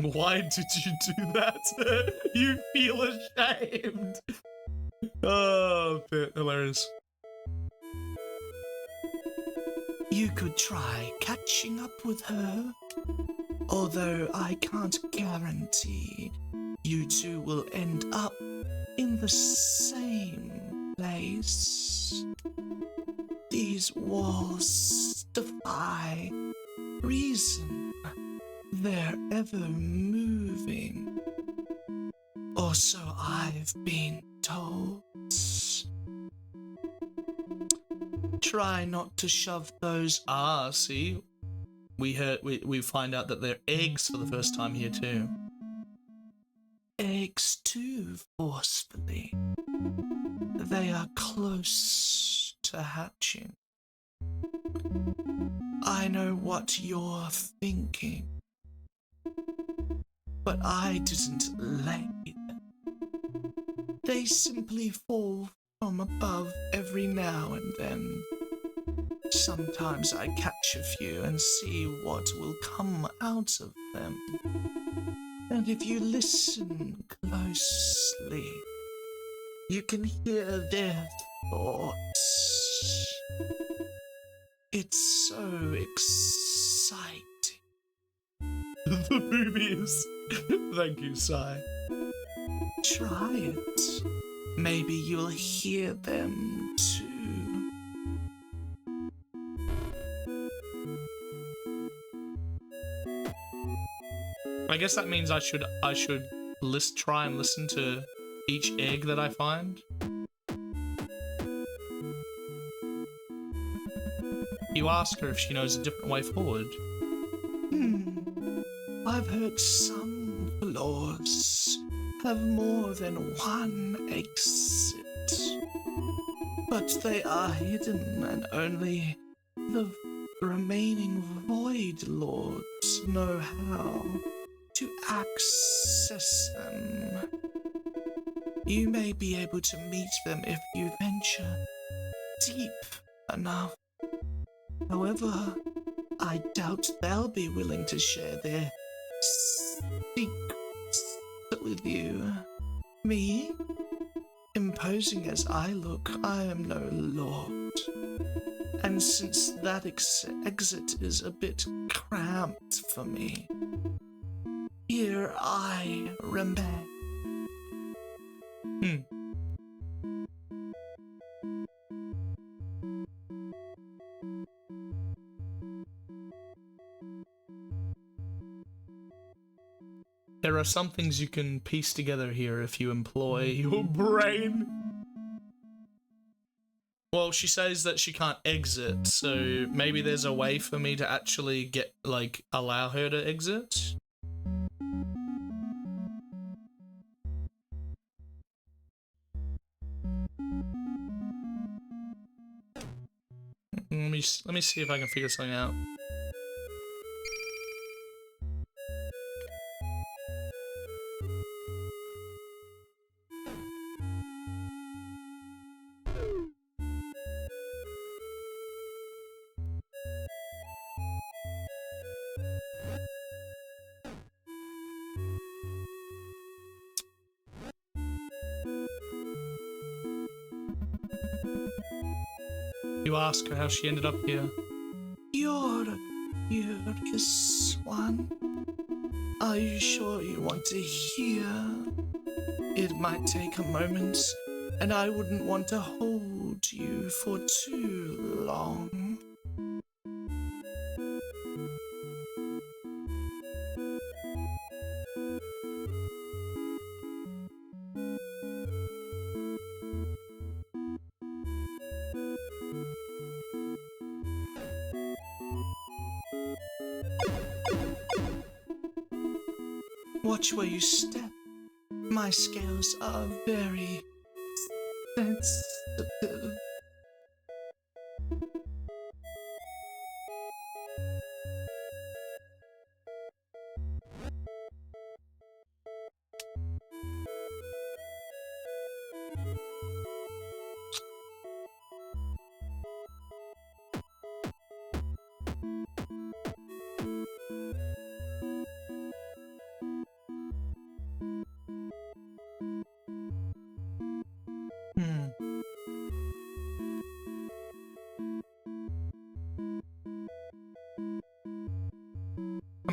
Speaker 1: Why did you do that? You feel ashamed. Oh, bit hilarious.
Speaker 3: You could try catching up with her, although I can't guarantee you two will end up in the same place. These walls defy reason. They're ever moving. Or so I've been told. Try not to shove those.
Speaker 1: Ah, see? We find out that they're eggs for the first time here too.
Speaker 3: Eggs too forcefully. They are close to hatching. I know what you're thinking, but I didn't lay them. They simply fall from above every now and then. Sometimes I catch a few and see what will come out of them. And if you listen closely, you can hear their thoughts. It's so exciting.
Speaker 1: The boobies. Thank you, Sai.
Speaker 3: Try it. Maybe you'll hear them too.
Speaker 1: I guess that means I should try and listen to each egg that I find. You ask her if she knows a different way forward.
Speaker 3: I've heard some floors have more than one exit, but they are hidden and only the remaining Void Lords know how to access them. You may be able to meet them if you venture deep enough. However, I doubt they'll be willing to share their secrets with you. Me? Imposing as I look, I am no lord. And since that exit is a bit cramped for me, here I remain.
Speaker 1: There are some things you can piece together here if you employ your brain. Well, she says that she can't exit, so maybe there's a way for me to actually allow her to exit. Let me see if I can figure something out. You ask her how she ended up here.
Speaker 3: You're a curious one. Are you sure you want to hear? It might take a moment, and I wouldn't want to hold you for too long. Watch where you step. My scales are very sensitive.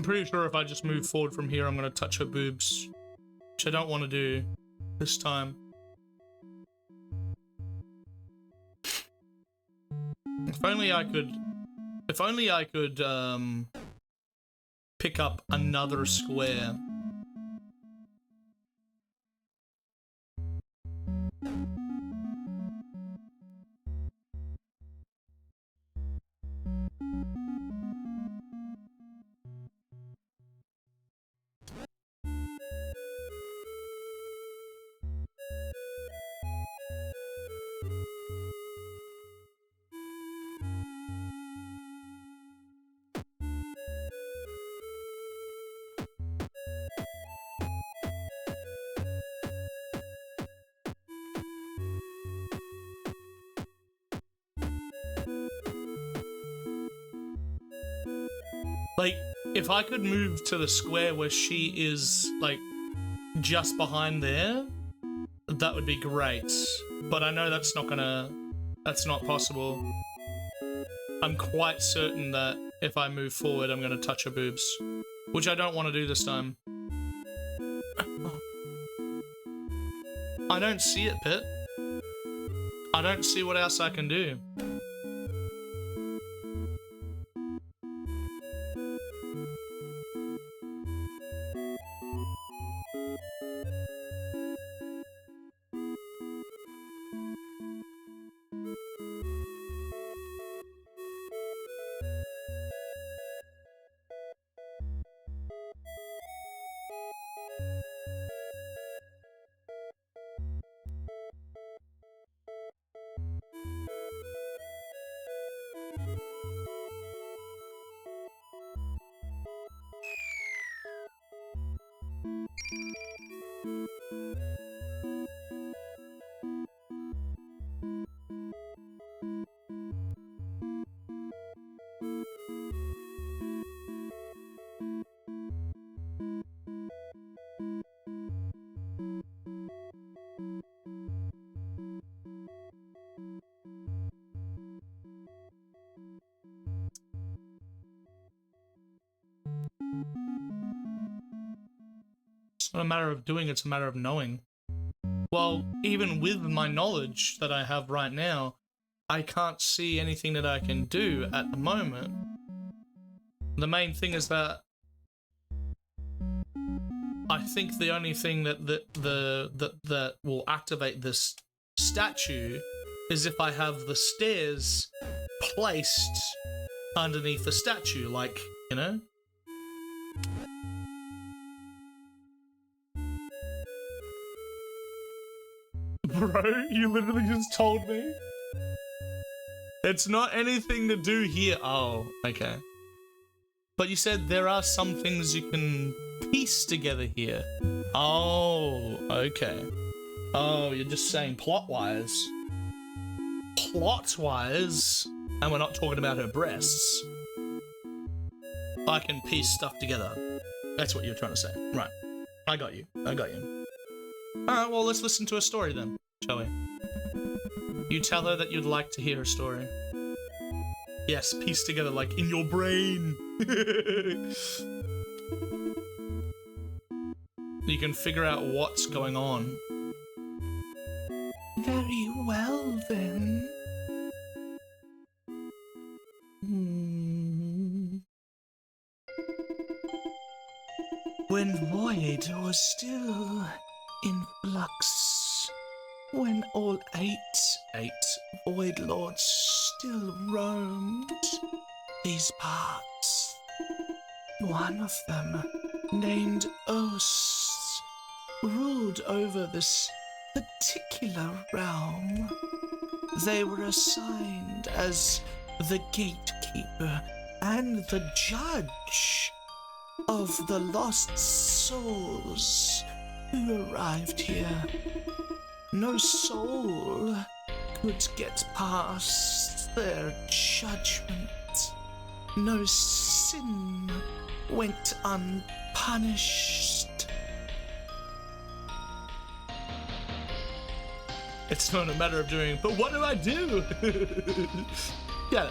Speaker 1: I'm pretty sure if I just move forward from here, I'm gonna touch her boobs, which I don't want to do this time. If only I could. If only I could pick up another square. Like, if I could move to the square where she is, like, just behind there, that would be great. But I know that's not possible. I'm quite certain that if I move forward, I'm gonna touch her boobs. Which I don't want to do this time. I don't see it, Pit. I don't see what else I can do. It's not a matter of doing, it's a matter of knowing. Well, even with my knowledge that I have right now, I can't see anything that I can do at the moment. The main thing is that I think the only thing that will activate this statue is if I have the stairs placed underneath the statue, like, you know? Bro, you literally just told me. It's not anything to do here. Oh, okay. But you said there are some things you can piece together here. Oh, okay. Oh, you're just saying plot-wise. Plot-wise? And we're not talking about her breasts. I can piece stuff together. That's what you're trying to say. Right. I got you. I got you. Alright, well, let's listen to a story then, shall we? You tell her that you'd like to hear her story. Yes, piece together, like, in your brain. You can figure out what's going on.
Speaker 3: Very well, then. When Void was still in flux, when all eight Void Lords still roamed these parts, one of them, named Os, ruled over this particular realm. They were assigned as the gatekeeper and the judge of the lost souls who arrived here. No soul could get past their judgment. No sin went unpunished.
Speaker 1: It's not a matter of doing, but what do I do? Yeah.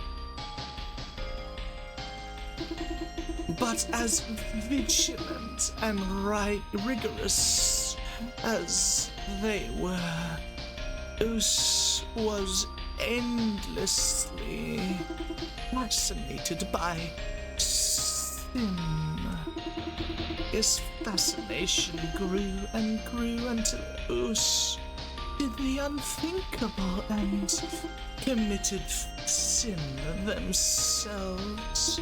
Speaker 3: But as vigilant and rigorous as they were, Us was endlessly fascinated by sin. His fascination grew and grew until Us did the unthinkable and committed sin themselves.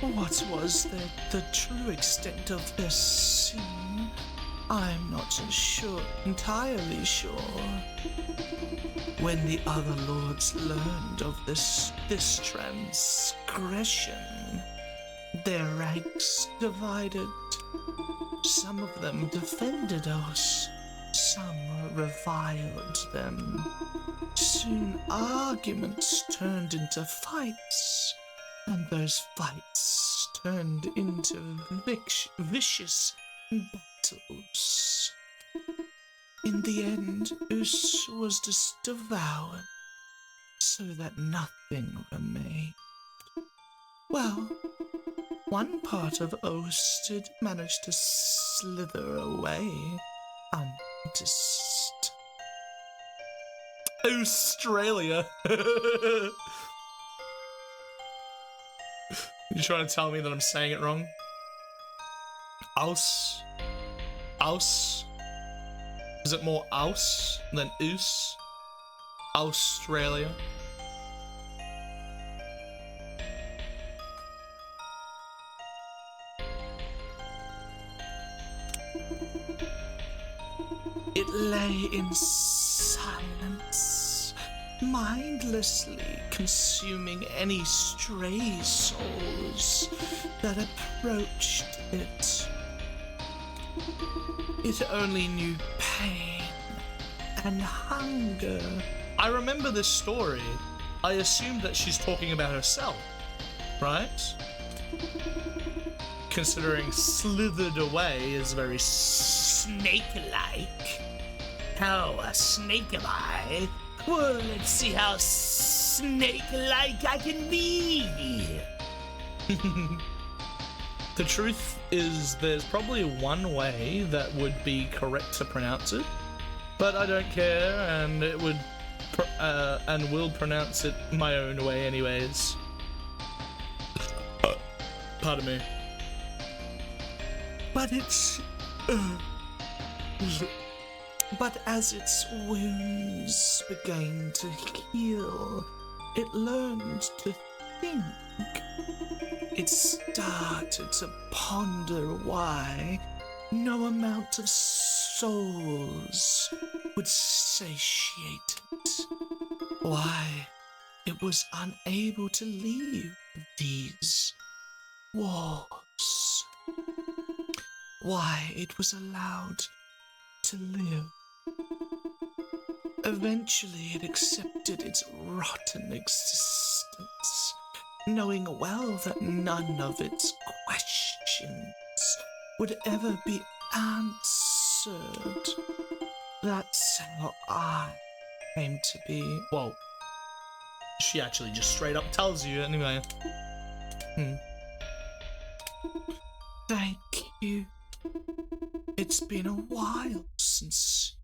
Speaker 3: What was the true extent of their sin? I'm not entirely sure. When the other lords learned of this transgression, their ranks divided. Some of them defended us, some reviled them. Soon arguments turned into fights, and those fights turned into vicious battles. In the end, Us was just devoured, so that nothing remained. Well, one part of Us did manage to slither away unnoticed.
Speaker 1: Australia. You trying to tell me that I'm saying it wrong? Aus. Is it more aus than us? Australia.
Speaker 3: It lay in silence, mindlessly consuming any stray souls that approached it. It only knew pain and hunger.
Speaker 1: I remember this story. I assumed that she's talking about herself, right? Considering slithered away is very snake-like. How a snake am I? Well, let's see how snake-like I can be. The truth is, there's probably one way that would be correct to pronounce it, but I don't care, and it would, and will pronounce it my own way, anyways. Pardon me.
Speaker 3: But but as its wounds began to heal, it learned to think. It started to ponder why no amount of souls would satiate it. Why it was unable to leave these walls. Why it was allowed to live. Eventually it accepted its rotten existence, knowing well that none of its questions would ever be answered. That's how I came to be.
Speaker 1: Well, she actually just straight up tells you anyway.
Speaker 3: Thank you. It's been a while since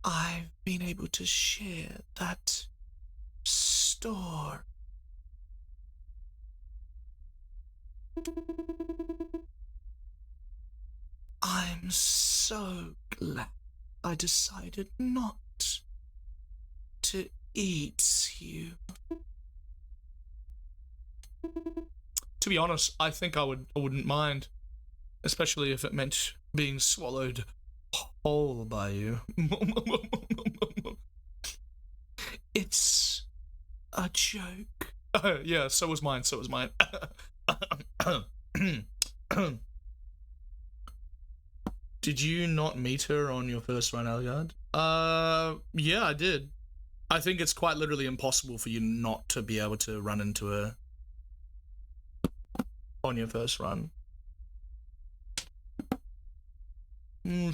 Speaker 3: I've been able to share that story. I'm so glad I decided not to eat you.
Speaker 1: To be honest, I think I wouldn't mind, especially if it meant being swallowed whole by you.
Speaker 3: It's a joke.
Speaker 1: Yeah, so was mine. Did you not meet her on your first run, Algard? Yeah, I did. I think it's quite literally impossible for you not to be able to run into her on your first run.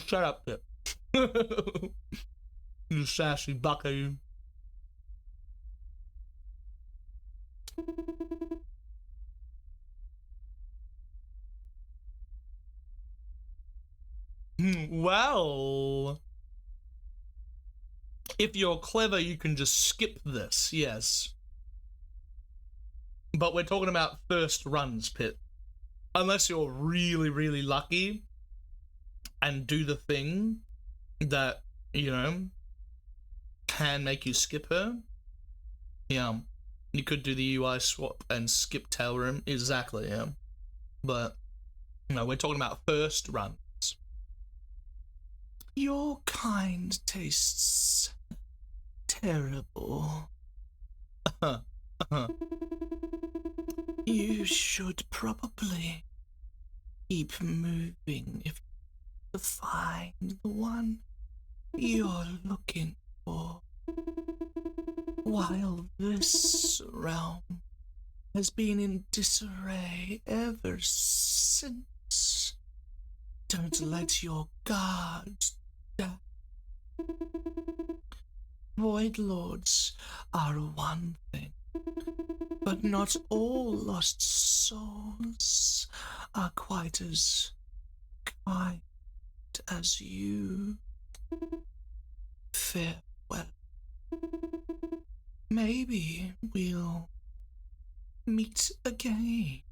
Speaker 1: Shut up, Pip. You sassy bucko, you. Well, if you're clever, you can just skip this, yes. But we're talking about first runs, Pit. Unless you're really, really lucky and do the thing that, you know, can make you skip her. Yeah. You could do the UI swap and skip tail room. Exactly, yeah. But, no, we're talking about first runs.
Speaker 3: Your kind tastes terrible. You should probably keep moving if you find the one you're looking for. While this realm has been in disarray ever since, don't let your guard down. Void Lords are one thing, but not all lost souls are quite as kind as you. Farewell. Maybe we'll meet again.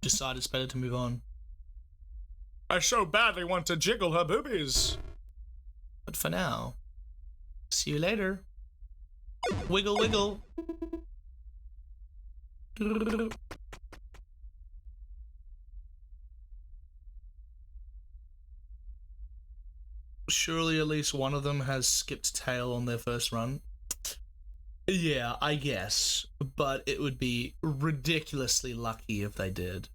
Speaker 1: Decide it's better to move on. I so badly want to jiggle her boobies. But for now, see you later. Wiggle, wiggle. Surely at least one of them has skipped tail on their first run. Yeah, I guess. But it would be ridiculously lucky if they did.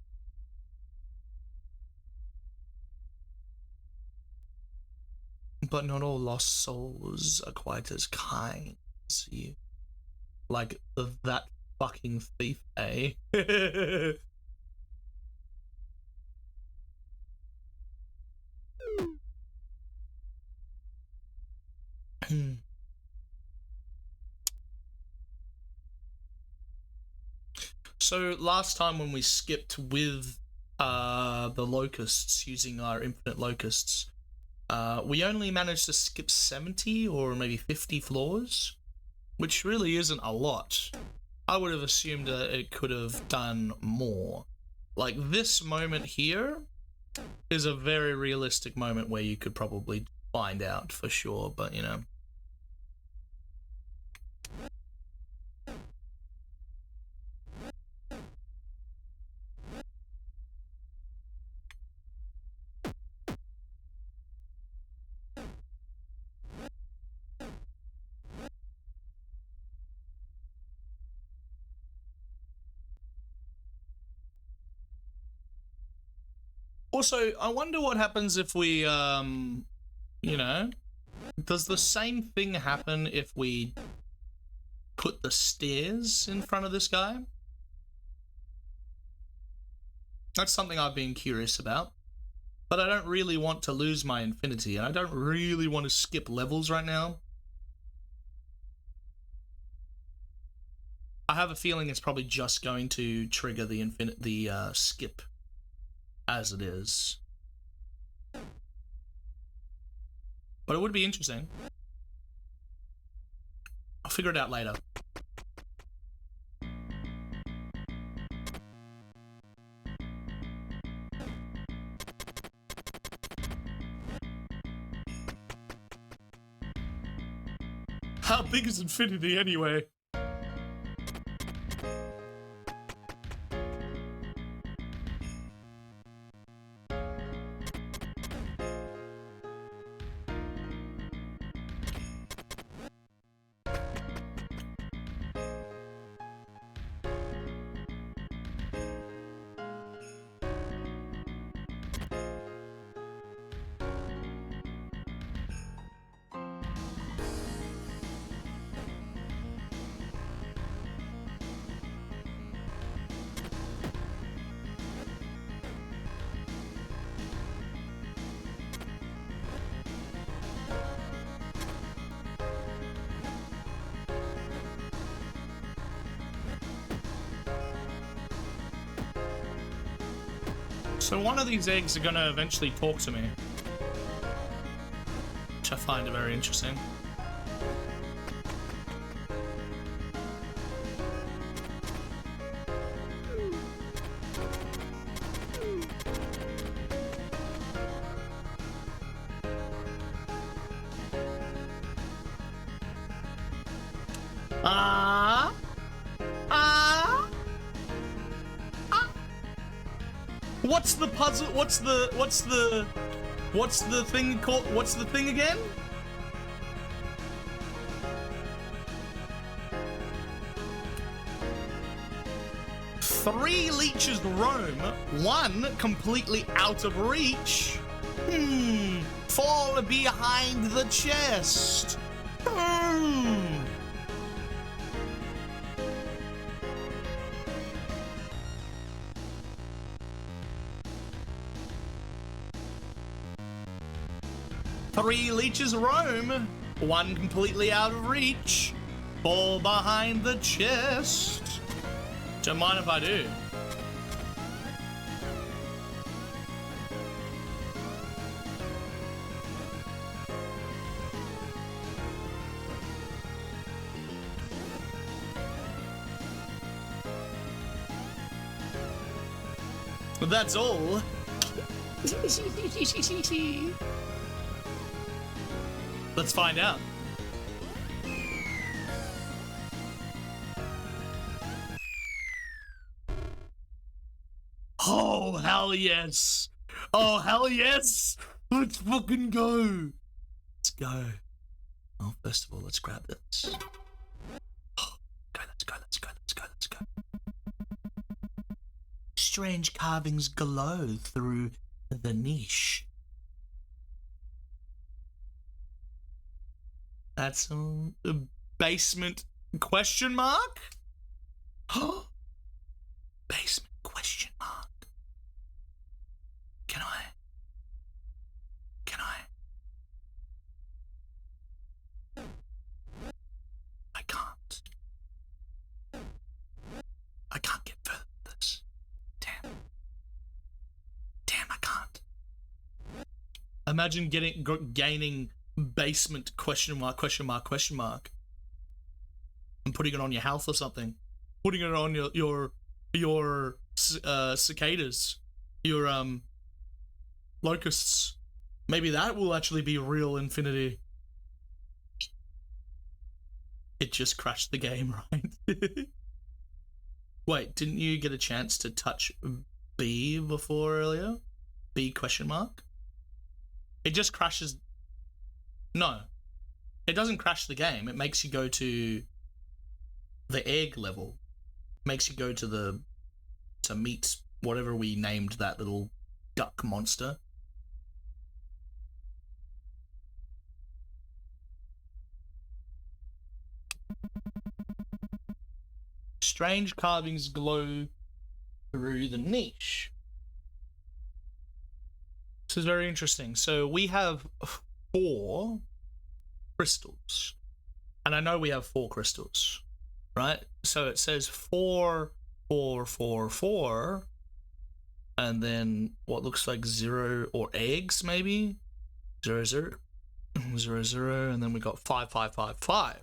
Speaker 1: But not all lost souls are quite as kind as you. Like that fucking thief, eh? So last time when we skipped with the locusts using our infinite locusts, we only managed to skip 70 or maybe 50 floors, which really isn't a lot. I would have assumed that it could have done more. Like this moment here is a very realistic moment where you could probably find out for sure, but you know. Also, I wonder what happens if we, you know, does the same thing happen if we put the stairs in front of this guy? That's something I've been curious about. But I don't really want to lose my infinity, and I don't really want to skip levels right now. I have a feeling it's probably just going to trigger the skip as it is. But it would be interesting. I'll figure it out later. How big is infinity anyway? So one of these eggs are gonna eventually talk to me, which I find very interesting. What's the puzzle? What's the thing called? What's the thing again? Three leeches roam, one completely out of reach. Fall behind the chest. Three leeches roam, one completely out of reach. Fall behind the chest. Don't mind if I do. But that's all. Let's find out. Oh, hell yes. Oh, hell yes. Let's fucking go. Let's go. Oh, first of all, let's grab this. Let's go. Strange carvings glow through the niche. That's a basement question mark? Basement question mark. Can I? I can't. I can't get further than this. Damn, I can't. Imagine gaining basement question mark and putting it on your health or something. Putting it on your cicadas, your locusts. Maybe that will actually be real infinity. It just crashed the game, right? Wait, didn't you get a chance to touch B before earlier? B question mark? It just crashes. No, it doesn't crash the game. It makes you go to the egg level. It makes you go to meet whatever we named that little duck monster. Strange carvings glow through the niche. This is very interesting. So we have 4 crystals. And I know we have 4 crystals, right? So it says 4, 4, 4, 4. And then what looks like 0 or eggs, maybe? 0, 0, 0, 0. And then we got 5, 5, 5, 5.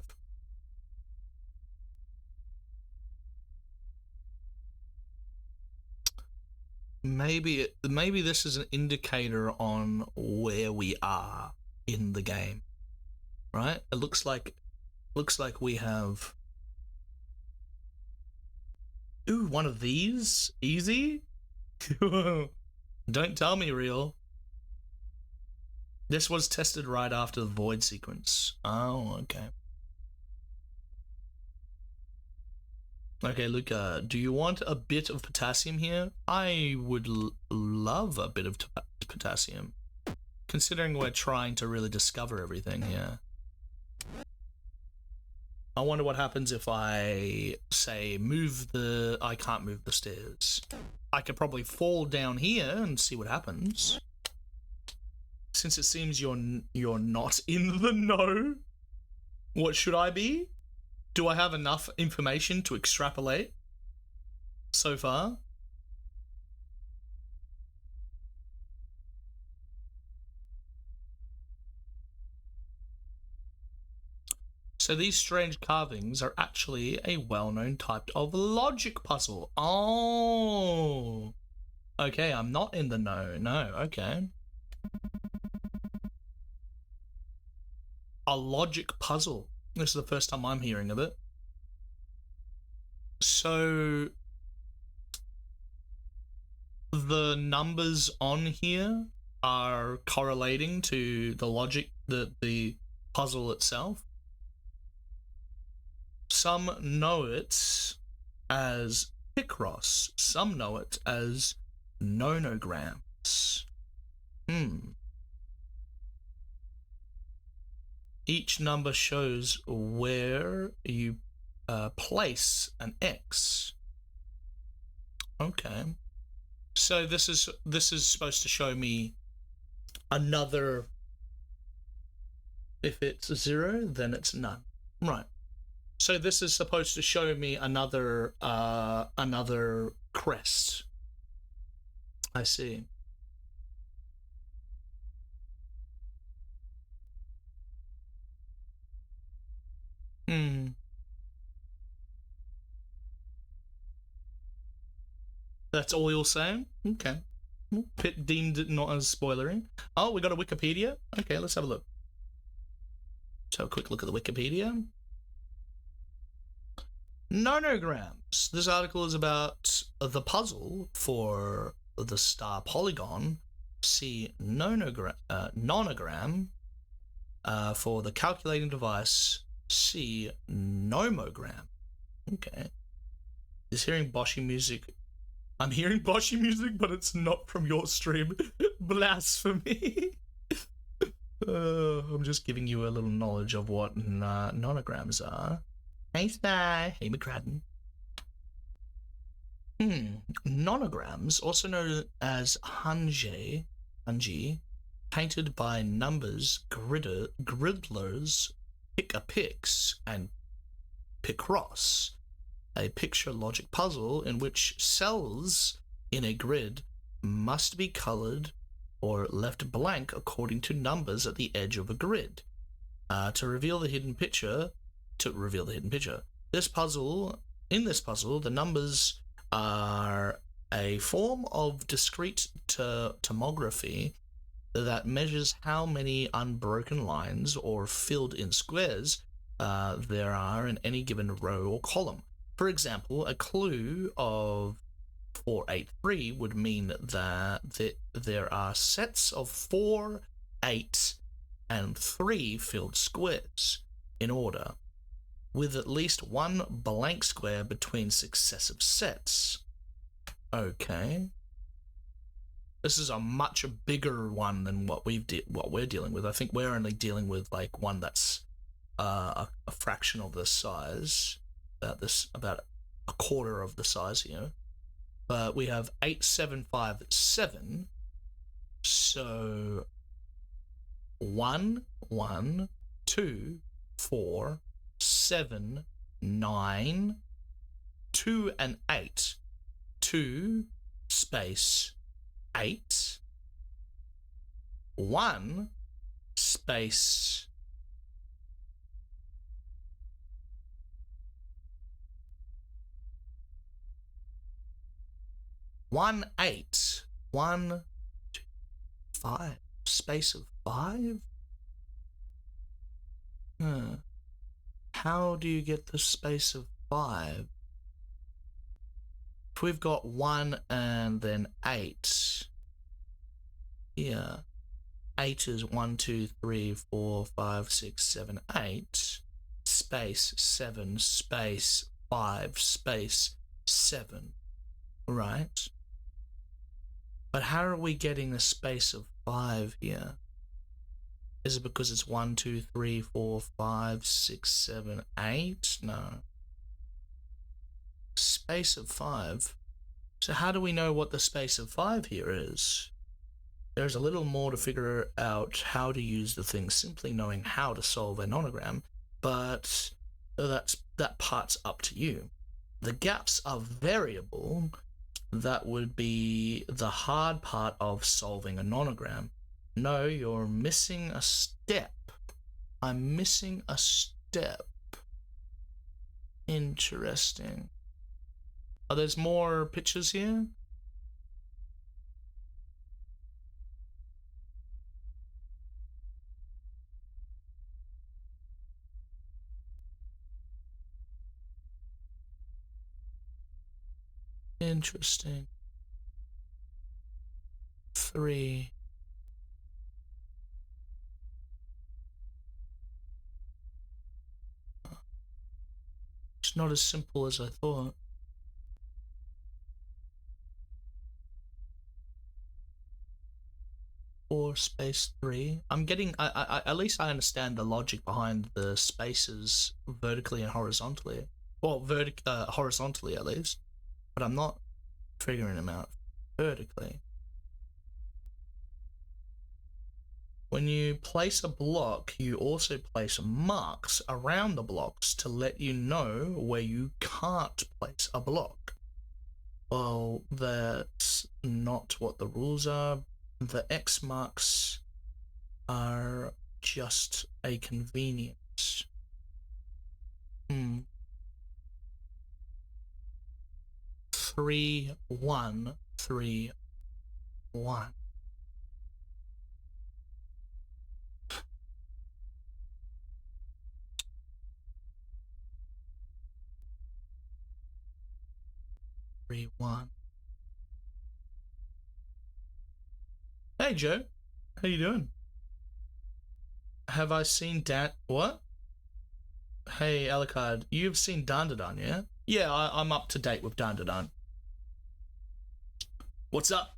Speaker 1: Maybe this is an indicator on where we are in the game, right? It looks like we have. Ooh, one of these, easy. Don't tell me, real. This was tested right after the void sequence. Oh, okay. Okay, Luca, do you want a bit of potassium here? I would love a bit of potassium, considering we're trying to really discover everything here. I wonder what happens if I say I can't move the stairs. I could probably fall down here and see what happens. Since it seems you're not in the know, what should I be? Do I have enough information to extrapolate so far? So these strange carvings are actually a well-known type of logic puzzle. Oh. Okay, I'm not in the know. No, okay. A logic puzzle. This is the first time I'm hearing of it. So the numbers on here are correlating to the logic, the puzzle itself. Some know it as Picross. Some know it as nonograms. Each number shows where you place an X. Okay. So this is supposed to show me another. If it's 0, then it's none. Right. So this is supposed to show me another crest. I see. That's all you're saying? Okay. Pit deemed it not as spoilery. Oh, we got a Wikipedia? Okay, let's have a look. So a quick look at the Wikipedia. Nonograms. This article is about the puzzle for the star polygon. See nonogram. For the calculating device, see nomogram. Okay. Is hearing Boshy music. I'm hearing Boshy music, but it's not from your stream. Blasphemy. I'm just giving you a little knowledge of what nonograms are. Hey, Sty. Hey, McCradden. Nonograms, also known as hanji, painted by numbers, griddlers, pick-a-picks, and Picross. A picture logic puzzle in which cells in a grid must be colored or left blank according to numbers at the edge of a grid. To reveal the hidden picture, this puzzle, the numbers are a form of discrete tomography that measures how many unbroken lines or filled-in squares there are in any given row or column. For example, a clue of 483 would mean that there are sets of 4, 8, and 3 filled squares in order, with at least one blank square between successive sets. Okay. This is a much bigger one than what we're dealing with. I think we're only dealing with like one that's a fraction of the size. About a quarter of the size here, but we have 8757. So 1, 1, 2, 4, 7, 9, 2, and 8. 2 space 8. 1 space 1, 8. 1, 2, 5. Space of 5? How do you get the space of 5? If we've got 1 and then 8. Here. 8 is 1, 2, 3, 4, 5, 6, 7, 8. Space 7, space 5, space 7. Right? But how are we getting the space of 5 here? Is it because it's 1, 2, 3, 4, 5, 6, 7, 8? No. Space of 5. So how do we know what the space of 5 here is? There's a little more to figure out how to use the thing, simply knowing how to solve a nonogram, but that part's up to you. The gaps are variable. That would be the hard part of solving a nonogram. No, you're missing a step. I'm missing a step. Interesting. Oh, there's more pictures here? Interesting. 3. It's not as simple as I thought. 4 space 3. I'm getting. I at least I understand the logic behind the spaces vertically and horizontally. Well, horizontally at least, but I'm not figuring them out vertically. When you place a block, you also place marks around the blocks to let you know where you can't place a block. Well, that's not what the rules are. The X marks are just a convenience. 3, 1, 3, 1. Three, 1. Hey Joe, how you doing? Have I seen what? Hey Alucard, you've seen Dandadan, yeah? Yeah, I'm up to date with Dandadan. What's up?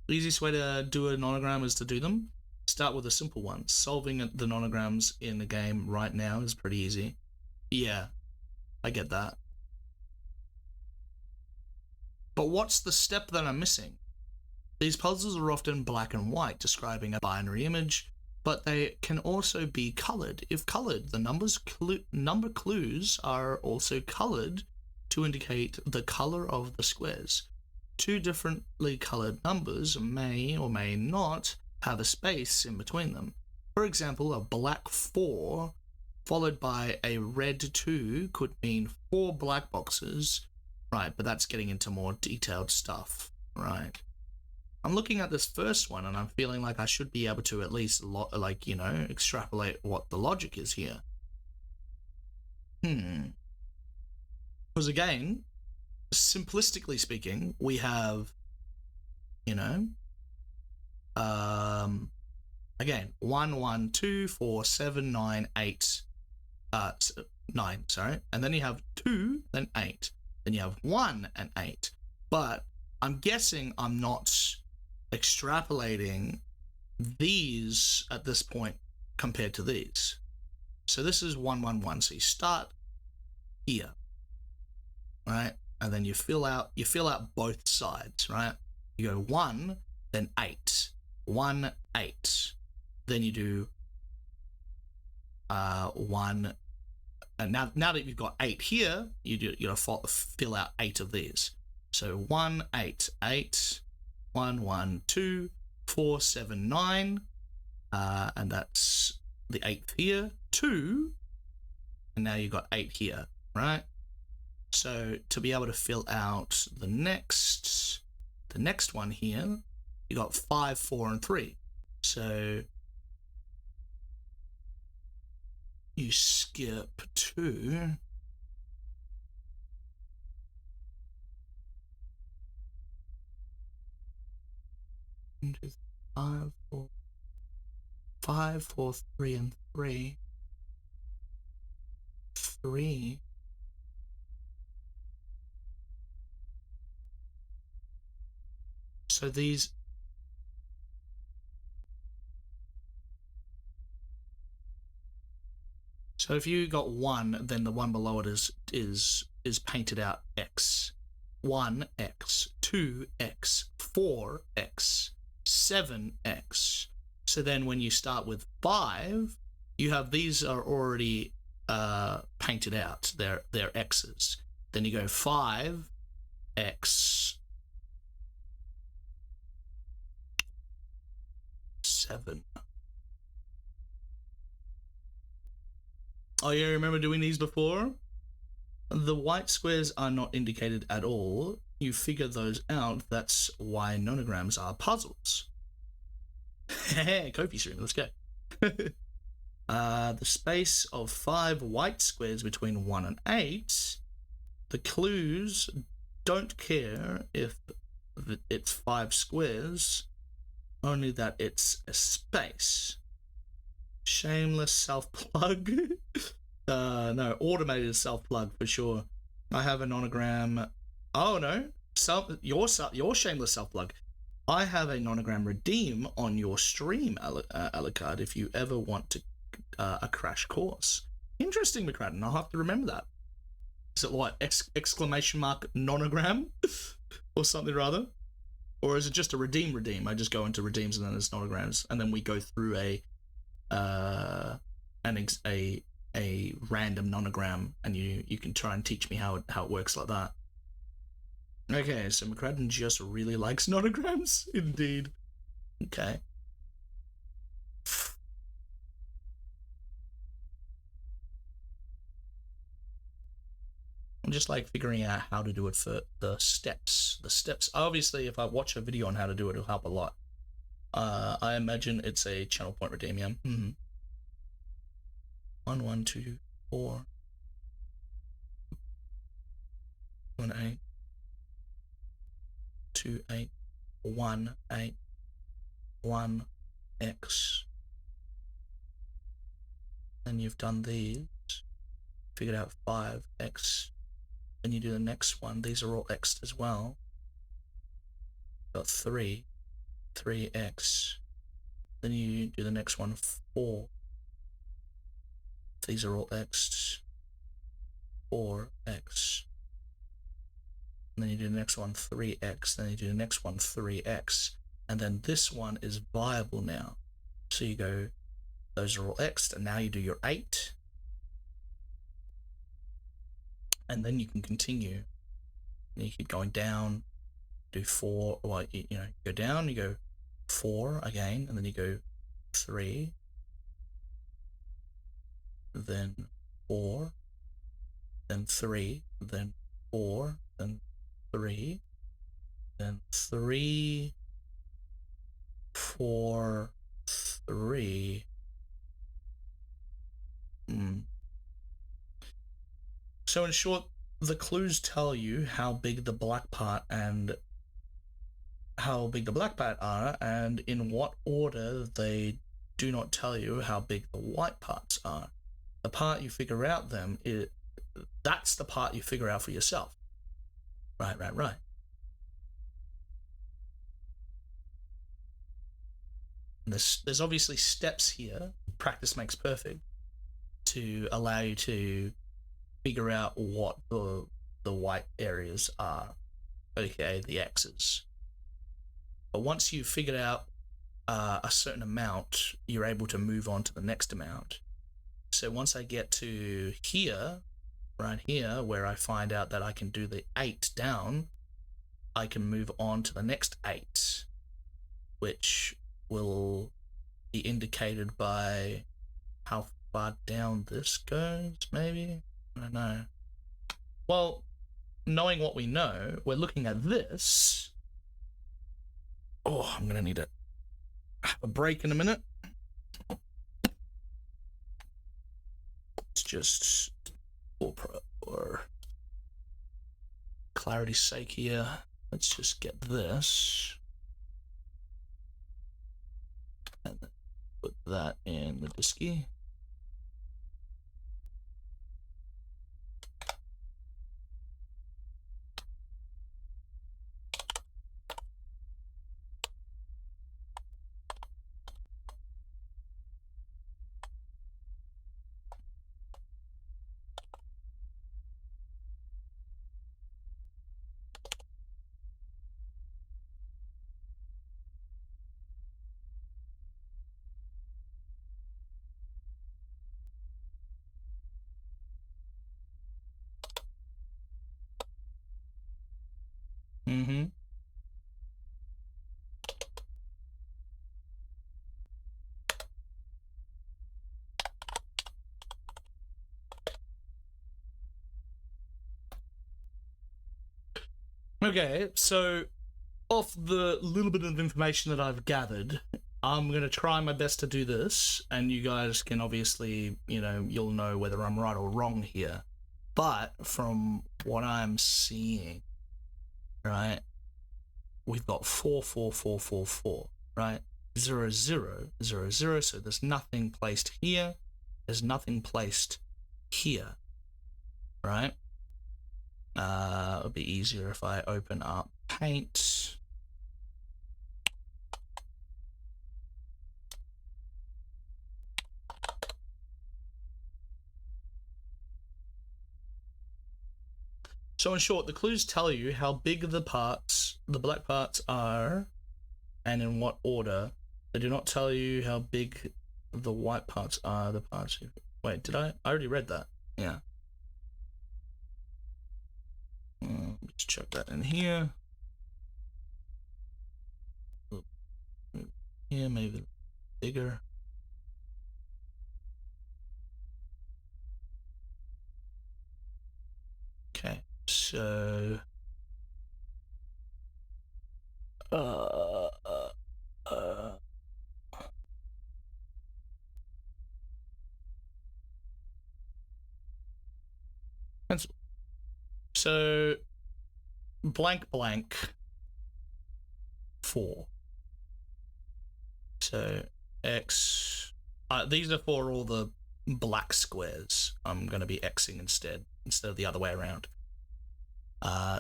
Speaker 1: The easiest way to do a nonogram is to do them. Start with a simple one. Solving the nonograms in the game right now is pretty easy. Yeah, I get that. But what's the step that I'm missing? These puzzles are often black and white, describing a binary image, but they can also be colored. If colored, the number clues are also colored to indicate the color of the squares. Two differently colored numbers may or may not have a space in between them. For example, a black 4 followed by a red 2 could mean 4 black boxes, right? But that's getting into more detailed stuff, right? I'm looking at this first one and I'm feeling like I should be able to at least extrapolate what the logic is here. Because again, simplistically speaking, we have, again, 1, 1, 2, 4, 7, 9, 8, 9, sorry. And then you have 2, then 8. Then you have 1 and 8. But I'm guessing I'm not extrapolating these at this point compared to these. So this is 1, 1, 1. So you start here, right? And then you fill out both sides, right? You go 1, then 8, 1, 8. Then you do 1. And now that you've got 8 here, you gotta fill out 8 of these. So 1, 8, 8, 1, 1, 2, 4, 7, 9, and that's the 8th here. 2, and now you've got 8 here, right? So to be able to fill out the next one here, you got 5, 4, and 3. So you skip 2. Into 5, 4, 5, 4, 3, and 3. 3. So these. So if you got 1, then the one below it is painted out X. 1x, 2x, 4x, 7x. So then when you start with 5, you have these are already painted out. They're x's. Then you go 5x
Speaker 3: 7. Oh yeah, remember doing these before? The white squares are not indicated at all. You figure those out. That's why nonograms are puzzles. Kofi stream, let's go. The space of 5 white squares between 1 and 8. The clues don't care if it's 5 squares, only that it's a space. Shameless self-plug. No, automated self-plug for sure. I have a nonogram. Oh no, your shameless self-plug. I have a nonogram redeem on your stream, Alucard, if you ever want to a crash course. Interesting, McCradden. I'll have to remember that. Is it what, exclamation mark nonogram or something rather? Or is it just a redeem? I just go into redeems and then there's nonograms, and then we go through a random nonogram, and you can try and teach me how it works like that. Okay, so McCradden just really likes nonograms, indeed. Okay. I'm just like figuring out how to do it for the steps. The steps, obviously, if I watch a video on how to do it, it'll help a lot. I imagine it's a channel point redeem, yeah. 1, 1, 2, 4, 1, 8, 2, 8, 1, 8, 1, X. Then you've done these, figured out 5X. Then you do the next one. These are all X'd as well. Got 3X. Then you do the next one, 4. These are all X'd. 4X. And then you do the next one, 3X. Then you do the next one, 3X. And then this one is viable now. So you go, those are all X'd, and now you do your 8. And then you can continue. And you keep going down, do 4, well, you go down, you go 4 again, and then you go 3, then 4, then 3, then 4, then 3, then 3, 4, 3. So in short, the clues tell you how big the black part and how big the black part are, and in what order. They do not tell you how big the white parts are. The part you figure out that's the part you figure out for yourself. Right. And there's obviously steps here. Practice makes perfect, to allow you to figure out what the white areas are, aka the X's. But once you've figured out a certain amount, you're able to move on to the next amount. So once I get to here, right here, where I find out that I can do the 8 down, I can move on to the next 8, which will be indicated by how far down this goes, maybe? I don't know. Well, knowing what we know, we're looking at this. Oh, I'm going to need to have a break in a minute. It's just for clarity's sake here. Let's just get this. And then put that in the disky.
Speaker 1: Okay, so off the little bit of information that I've gathered, I'm going to try my best to do this, and you guys can obviously, you'll know whether I'm right or wrong here. But from what I'm seeing, right, we've got 4, 4, 4, 4, 4, right? 0, 0, 0, 0, so there's nothing placed here. There's nothing placed here, right? It'll be easier if I open up Paint. So in short, the clues tell you how big the black parts are, and in what order. They do not tell you how big the white parts are. The parts. Wait, did I already read that? Yeah. Let's chuck that in here. Yeah, maybe bigger. Okay, so that's so blank 4. So X. These are for all the black squares. I'm going to be Xing instead of the other way around.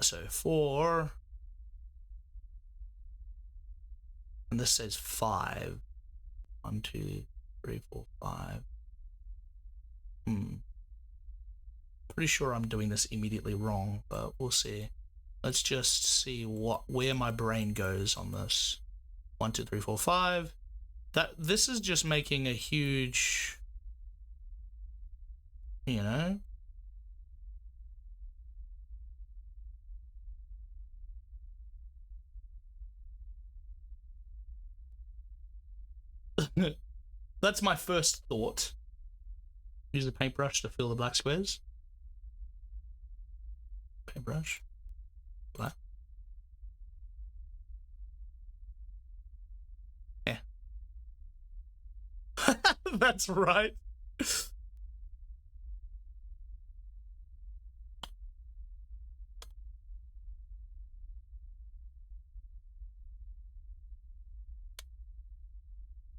Speaker 1: So 4. And this says 5. 1, 2, 3, 4, 5. Pretty sure I'm doing this immediately wrong, but we'll see. Let's just see where my brain goes on this. 1, 2, 3, 4, 5. This is just making a huge, That's my first thought. Use a paintbrush to fill the black squares. Paintbrush. Black. Yeah. That's right.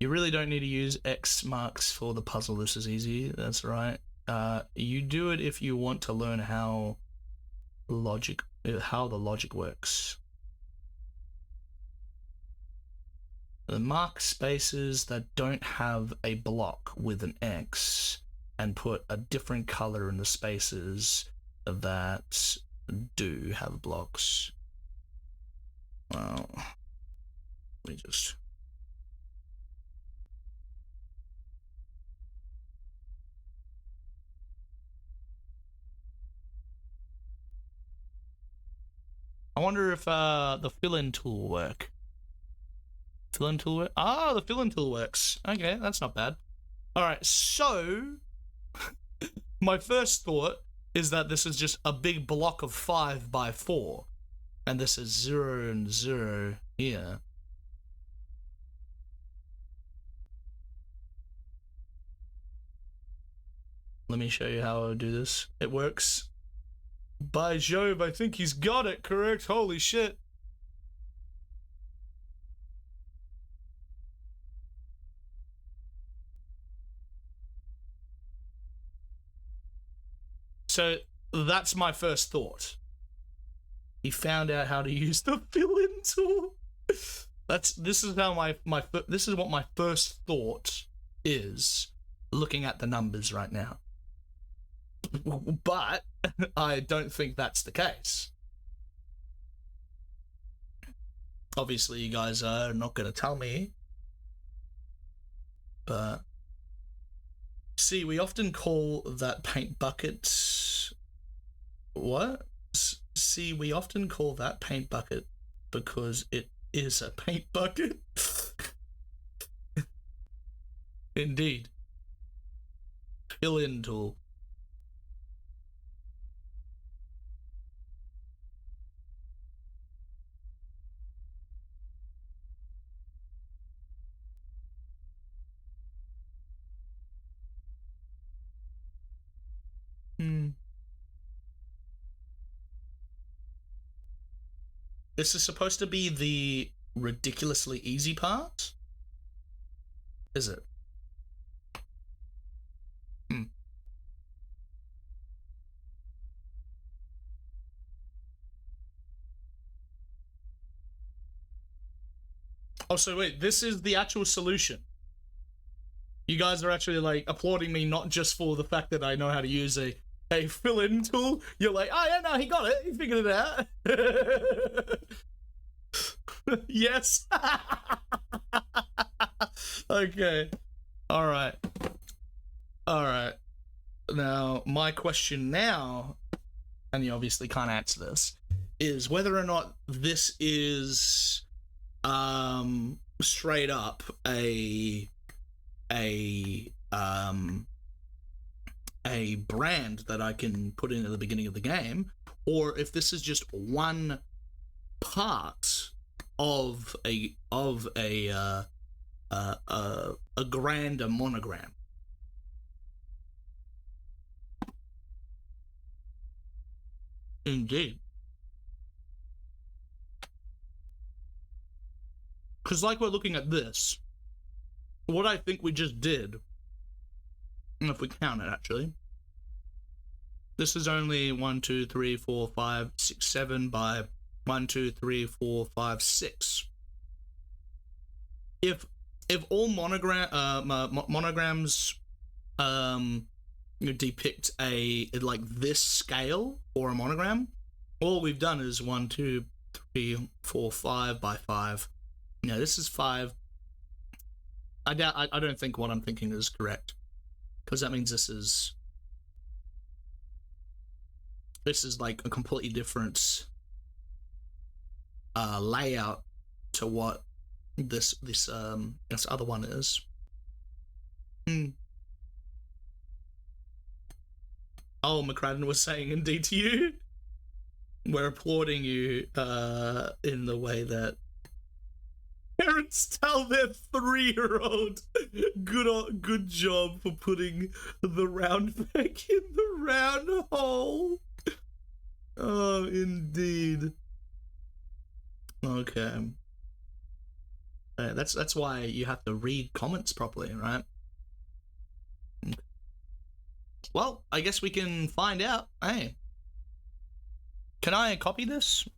Speaker 1: You really don't need to use X marks for the puzzle. This is easy. That's right. You do it if you want to learn how the logic works. The mark spaces that don't have a block with an X and put a different color in the spaces that do have blocks. Well, let me just... I wonder if the fill-in tool will work. Fill-in tool work? Ah, the fill-in tool works. Okay, that's not bad. Alright, so... my first thought is that this is just a big block of 5 by 4. And this is 0 and 0 here. Let me show you how I would do this. It works. By Jove, I think he's got it correct. Holy shit. So that's my first thought. He found out how to use the fill-in tool. This is what my first thought is looking at the numbers right now. But I don't think that's the case. Obviously, you guys are not going to tell me. But see, we often call that paint bucket... What? See, we often call that paint bucket because it is a paint bucket. Indeed. Fill-in tool. This is supposed to be the ridiculously easy part? Is it? Oh, so wait, this is the actual solution. You guys are actually like applauding me not just for the fact that I know how to use a fill-in tool. You're like, oh yeah, no, he got it. He figured it out. Yes. Okay. All right. All right. Now, my question now, and you obviously can't answer this, is whether or not this is straight up a brand that I can put in at the beginning of the game, or if this is just one part of a grander monogram. Indeed. Because like we're looking at this, what I think we just did, and if we count it actually, this is only 1, 2, 3, 4, 5, 6, 7 by 1, 2, 3, 4, 5, 6. If all monograms depict a like this scale or a monogram, all we've done is 1, 2, 3, 4, 5 by 5. No, this is 5. I don't think what I'm thinking is correct, because that means this is like a completely different layout to what this other one is. Oh, McCradden was saying indeed to you. We're applauding you in the way that parents tell their 3-year-old. Good job for putting the round peg in the round hole. Oh, indeed. Okay. That's why you have to read comments properly, right? Well, I guess we can find out. Hey, can I copy this?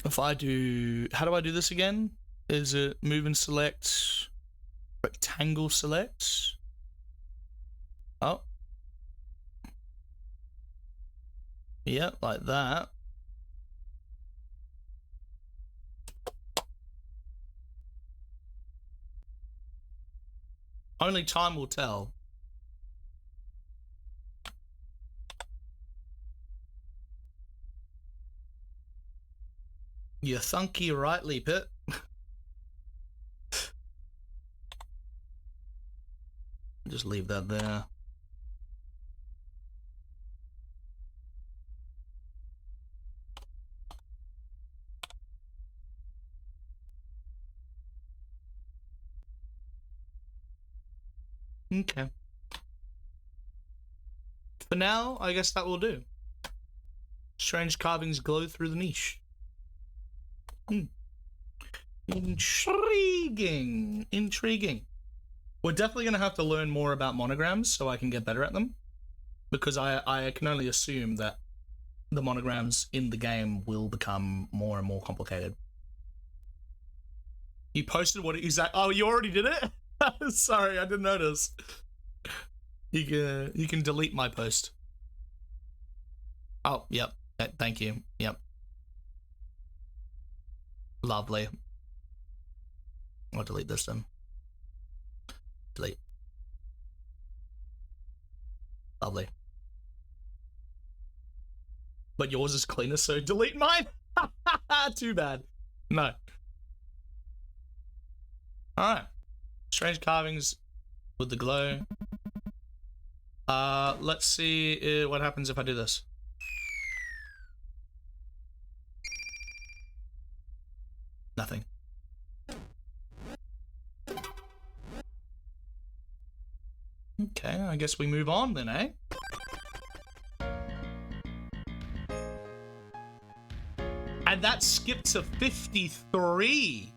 Speaker 1: If I do, how do I do this again? Is it move and select, rectangle select? Oh. Yeah, like that. Only time will tell. You thunk you rightly, Pit. Just leave that there. Okay. For now, I guess that will do. Strange carvings glow through the niche. Intriguing. Intriguing. We're definitely going to have to learn more about monograms so I can get better at them. Because I can only assume that the monograms in the game will become more and more complicated. You posted what exactly? Oh, you already did it? Sorry, I didn't notice. You can delete my post. Oh, yep. Thank you. Yep. Lovely. I'll delete this then. Delete. Lovely. But yours is cleaner, so delete mine. Too bad. No. Alright. Strange carvings with the glow. Let's see what happens if I do this. Nothing. Okay, I guess we move on then, eh? And that skipped to 53.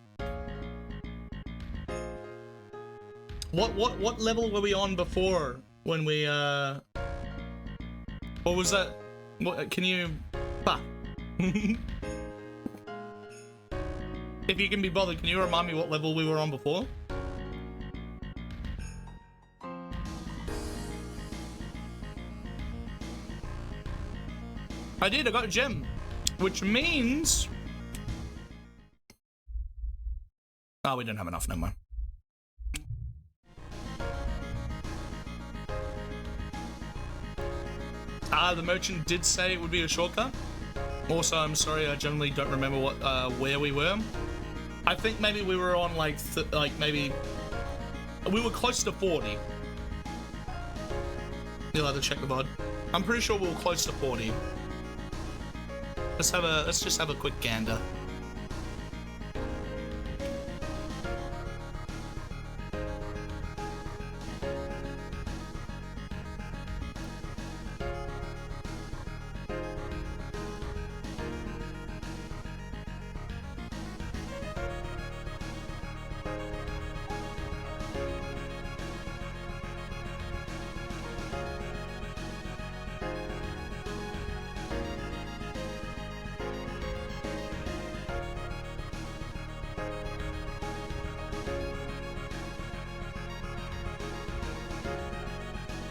Speaker 1: What level were we on before when we what was that? What can you If you can be bothered, can you remind me what level we were on before? I did, I got a gem. Which means... Oh, we don't have enough, no more. The merchant did say it would be a shortcut. Also, I'm sorry, I generally don't remember what where we were. I think maybe we were on like maybe we were close to 40. You'll have to check the VOD. I'm pretty sure we were close to 40. Let's just have a quick gander.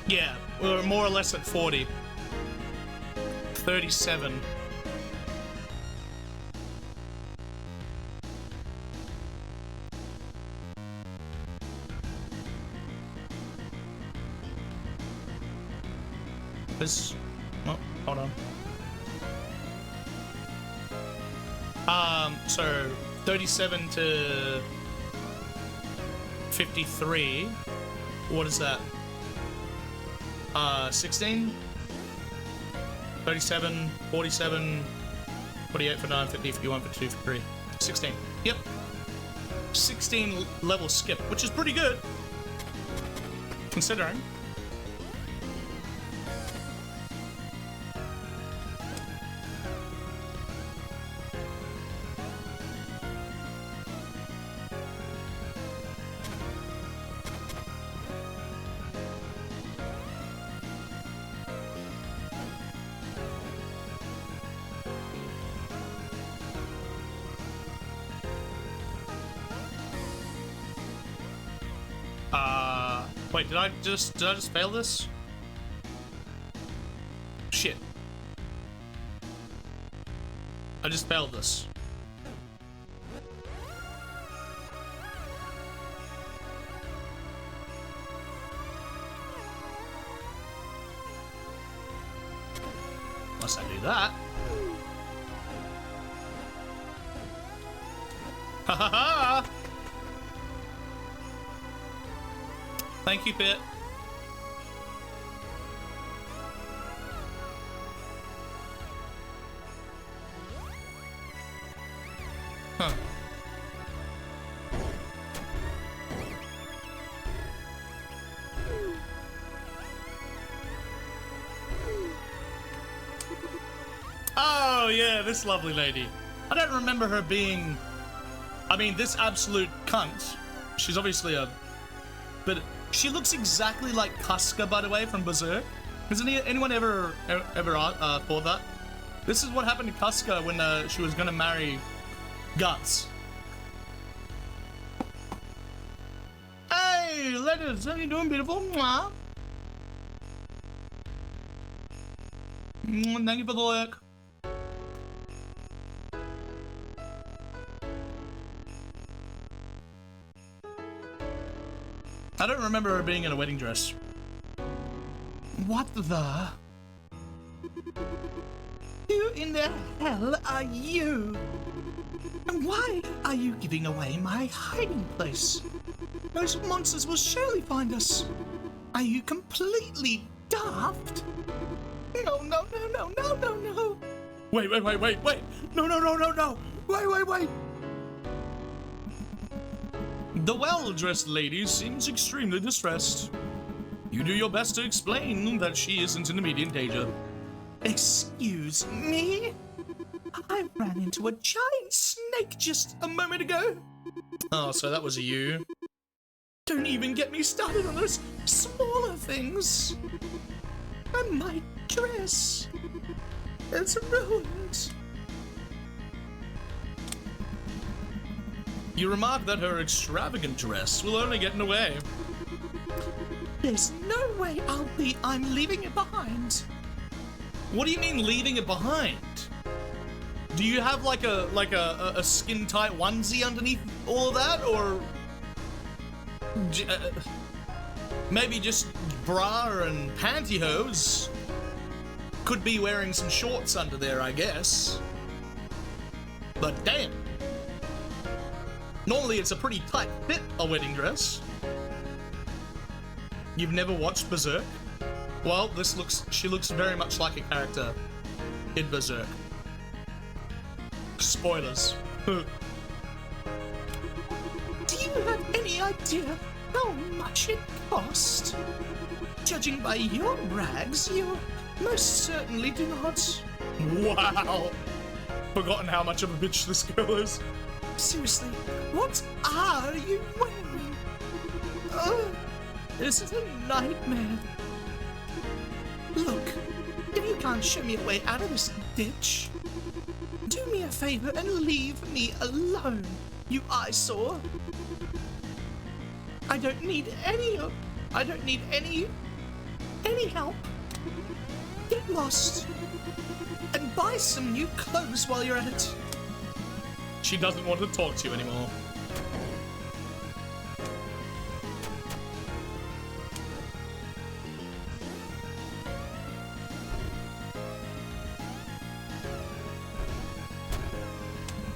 Speaker 1: Yeah, we were more or less at 40. 37. This... Oh, hold on. So 37 to 53. What is that? 16, 37, 47, 48 for 9, 50, 51 for 2, for 3, 16. Yep. 16 level skip, which is pretty good, considering. Wait, did I just fail this? Shit. I just failed this. Unless I do that. Ha ha ha! Thank you, Pit. Huh. Oh, yeah, this lovely lady. I don't remember her being... I mean, this absolute cunt. She's obviously a... But... She looks exactly like Casca, by the way, from Berserk. Has anyone ever thought that? This is what happened to Casca when she was gonna marry Guts. Hey, ladies, how you doing, beautiful? Mwah. Thank you for the look. I don't remember her being in a wedding dress. What the? Who in the hell are you? And why are you giving away my hiding place? Those monsters will surely find us. Are you completely daft? No, no, no, no, no, no, no. Wait. No. Wait. The well-dressed lady seems extremely distressed. You do your best to explain that she isn't in immediate danger.
Speaker 3: Excuse me? I ran into a giant snake just a moment ago.
Speaker 1: Oh, so that was you.
Speaker 3: Don't even get me started on those smaller things. And my dress. It's ruined.
Speaker 1: You remark that her extravagant dress will only get in the way.
Speaker 3: There's no way I'm leaving it behind.
Speaker 1: What do you mean leaving it behind? Do you have like a skin tight onesie underneath all of that, or maybe just bra and pantyhose? Could be wearing some shorts under there, I guess. But damn. Normally it's a pretty tight fit, a wedding dress. You've never watched Berserk? Well, she looks very much like a character in Berserk. Spoilers.
Speaker 3: Do you have any idea how much it cost? Judging by your rags, you most certainly do not.
Speaker 1: Wow. Forgotten how much of a bitch this girl is.
Speaker 3: Seriously, what are you wearing? Oh, this is a nightmare. Look, if you can't show me a way out of this ditch, do me a favor and leave me alone, you eyesore. I don't need any help. Get lost and buy some new clothes while you're at it.
Speaker 1: She doesn't want to talk to you anymore.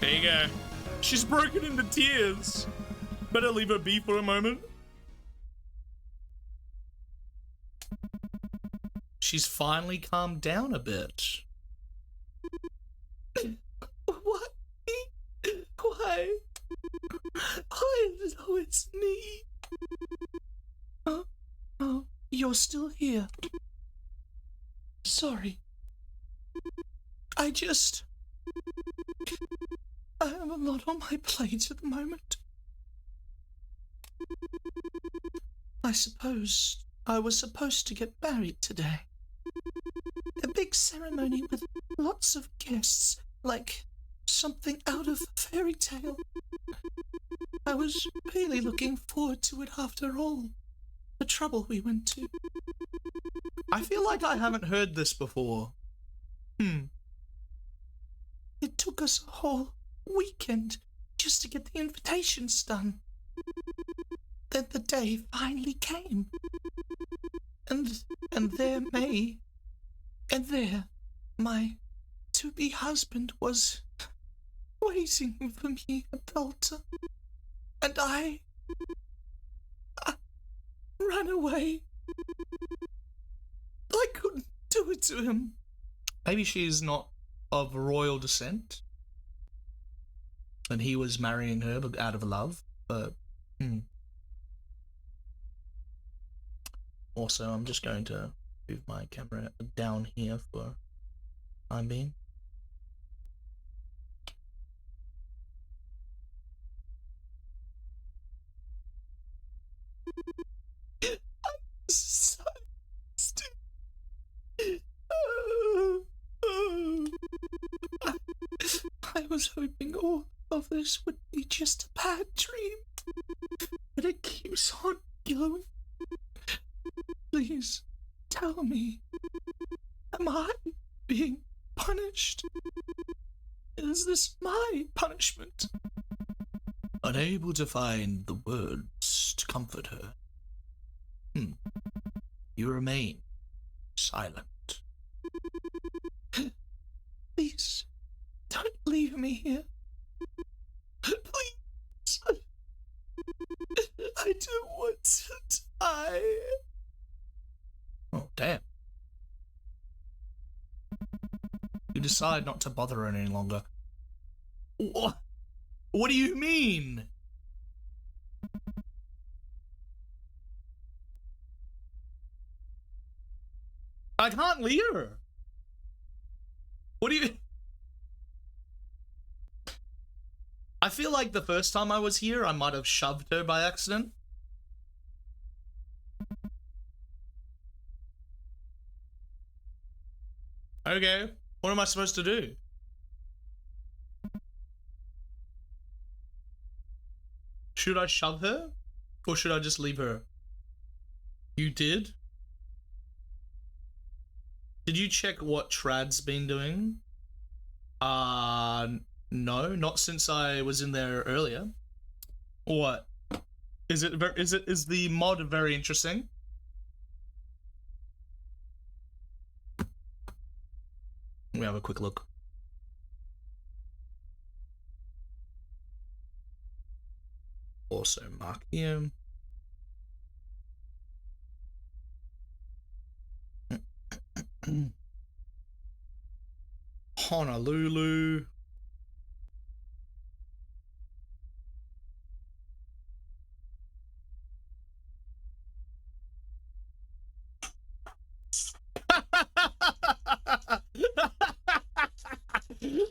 Speaker 1: There you go. She's broken into tears. Better leave her be for a moment. She's finally calmed down a bit.
Speaker 3: What? Why? Oh, it's me. Oh, you're still here. Sorry. I have a lot on my plate at the moment. I suppose I was supposed to get married today. A big ceremony with lots of guests, like something out of a fairy tale. I was really looking forward to it after all the trouble we went to.
Speaker 1: I feel like I haven't heard this before.
Speaker 3: It took us a whole weekend just to get the invitations done. Then the day finally came. And there my to-be husband was waiting for me at the altar. And I ran away. I couldn't do it to him.
Speaker 1: Maybe she's not of royal descent, and he was marrying her out of love, but Also, I'm just going to move my camera down here for time being.
Speaker 3: So stupid. I was hoping all of this would be just a bad dream, but it keeps on going. Please tell me, am I being punished? Is this my punishment?
Speaker 1: Unable to find the words to comfort her, you remain silent.
Speaker 3: Please, don't leave me here. Please. I don't want to die.
Speaker 1: Oh, damn. You decide not to bother her any longer. What? What do you mean? I can't leave her. What do you... I feel like the first time I was here, I might have shoved her by accident. Okay, what am I supposed to do? Should I shove her? Or should I just leave her? You did? Did you check what Trad's been doing? No, not since I was in there earlier. What? Is the mod very interesting? Let me have a quick look. Also mark him. Honolulu.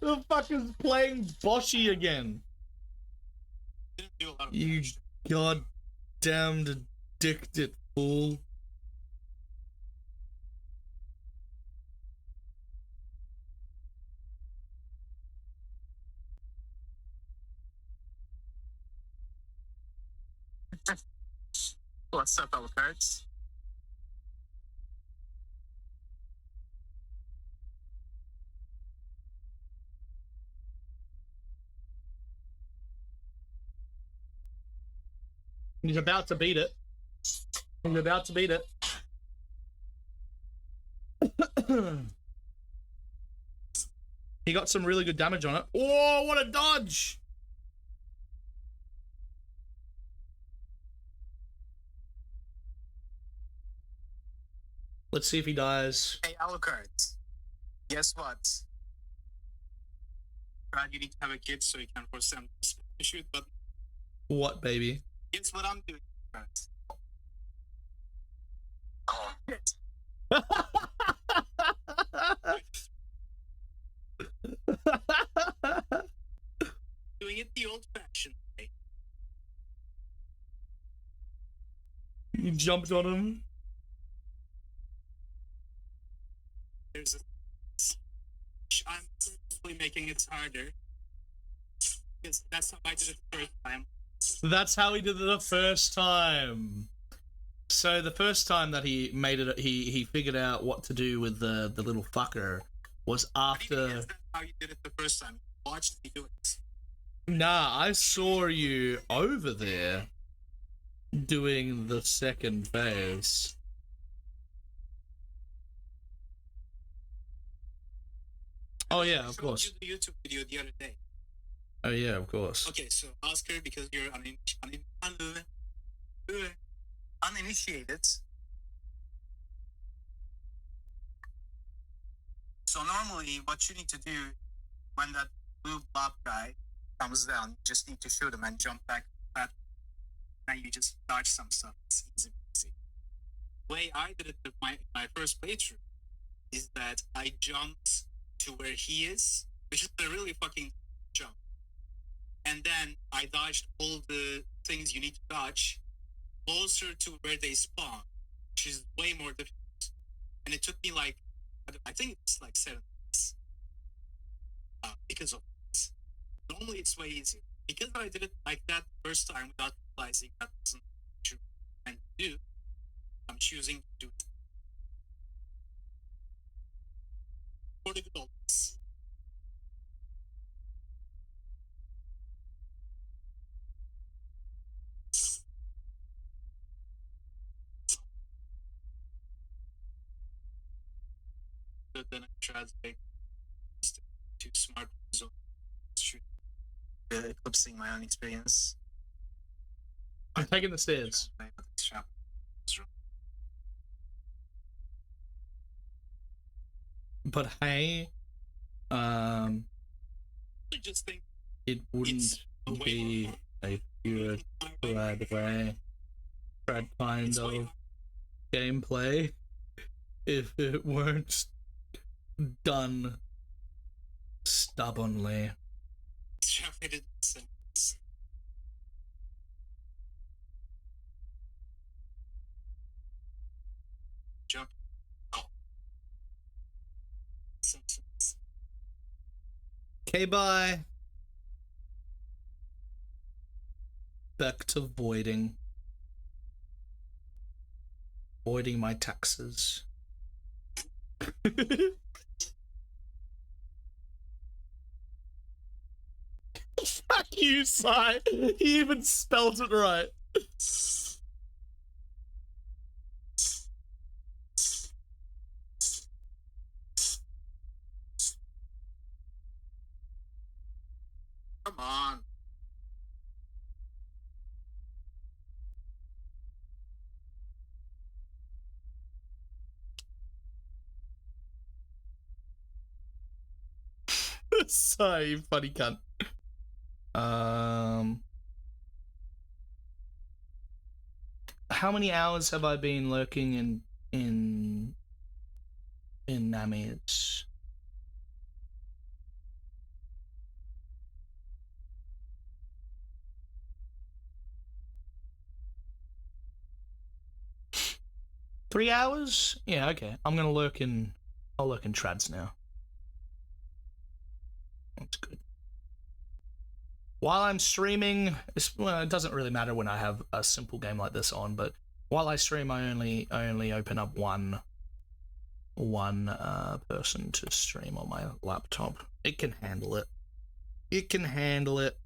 Speaker 1: The fuck is playing Boshy again? You goddamned addicted fool.
Speaker 4: What's up, Alucards?
Speaker 1: He's about to beat it. He's about to beat it. He got some really good damage on it. Oh, what a dodge! Let's see if he dies.
Speaker 4: Hey, Alucards. Guess what? Brad, you need to have a kid so you can force them to shoot, but
Speaker 1: What, baby?
Speaker 4: guess what I'm doing, Brad? Oh, shit. Doing it the old-fashioned way.
Speaker 1: You jumped on him.
Speaker 4: There's a... I'm purposely making it harder. Because that's how I did it the first time.
Speaker 1: That's how he did it the first time. So the first time that he made it, he figured out what to do with the little fucker was after.
Speaker 4: That's how you did it the first time. You watched me do it.
Speaker 1: Nah, I saw you over there doing the second phase. Oh yeah, of course.
Speaker 4: I showed you the YouTube video the other day.
Speaker 1: Oh yeah, of course.
Speaker 4: Okay, so Oscar, because you're uninitiated. So normally, what you need to do when that blue blob guy comes down, you just need to shoot him and jump back. And you just dodge some stuff. It's easy. The way I did it with my first playthrough is that I jumped to where he is, which is a really fucking jump. And then I dodged all the things you need to dodge closer to where they spawn, which is way more difficult. And it took me like, I think it's like 7 minutes. Because of this. Normally it's way easier. Because I did it like that first time without realizing that wasn't true and to do, I'm choosing to do it. For the good old days. But then I tried to make too smart so eclipsing my own experience.
Speaker 1: I'm taking the stairs. But hey,
Speaker 4: I just think
Speaker 1: it wouldn't be a pure Brad way, Brad kind of gameplay. if it weren't done stubbornly.
Speaker 4: Show me the sentence. Jump. Oh. Sentence.
Speaker 1: Okay, bye. Back to voiding. Voiding my taxes. Fuck you, Sai. He even spelled it right.
Speaker 4: Come on.
Speaker 1: Sai, you funny cunt. How many hours have I been lurking in Nami's? Three hours? Yeah, okay. I'm gonna lurk in. I'll lurk in trads now. That's good. While I'm streaming, well, it doesn't really matter when I have a simple game like this on, but while I stream, I only open up one person to stream on my laptop. It can handle it. It can handle it.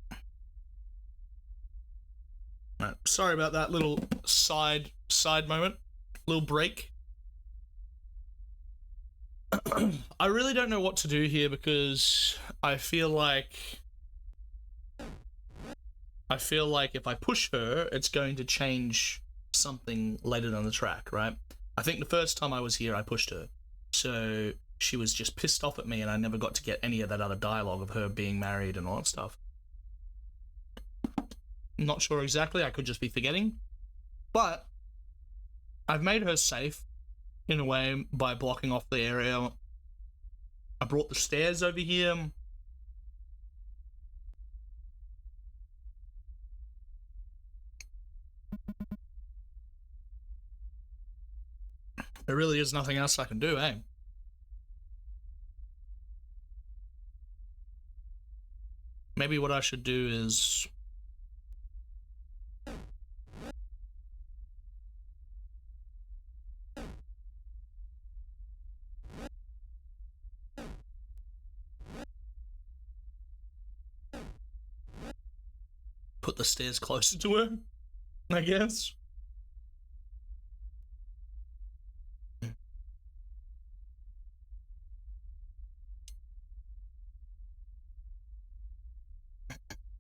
Speaker 1: Right, sorry about that little side moment, little break. I really don't know what to do here because I feel like if I push her, it's going to change something later down the track, right? I think the first time I was here, I pushed her. So she was just pissed off at me and I never got to get any of that other dialogue of her being married and all that stuff. I'm not sure exactly, I could just be forgetting. But I've made her safe in a way by blocking off the area. I brought the stairs over here. There really is nothing else I can do, eh? Maybe what I should do is put the stairs closer to her, I guess.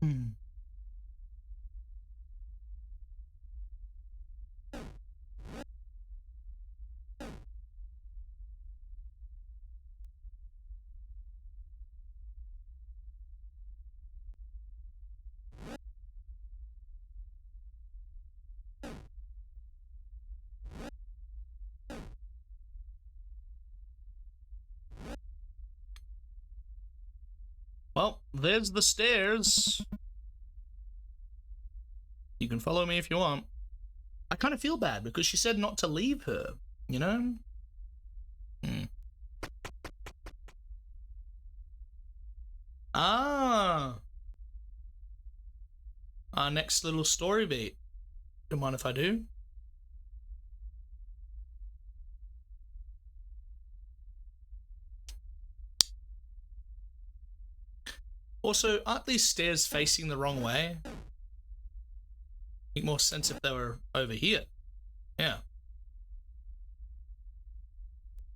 Speaker 1: Hmm. Well, there's the stairs. You can follow me if you want. I kind of feel bad because she said not to leave her, you know? Ah. Our next little story beat. Don't mind if I do. Also, aren't these stairs facing the wrong way? Make more sense if they were over here. Yeah.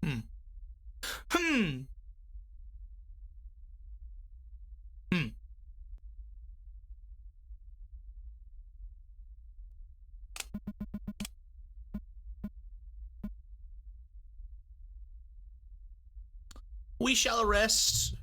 Speaker 1: Hmm. Hmm. Hmm. We shall arrest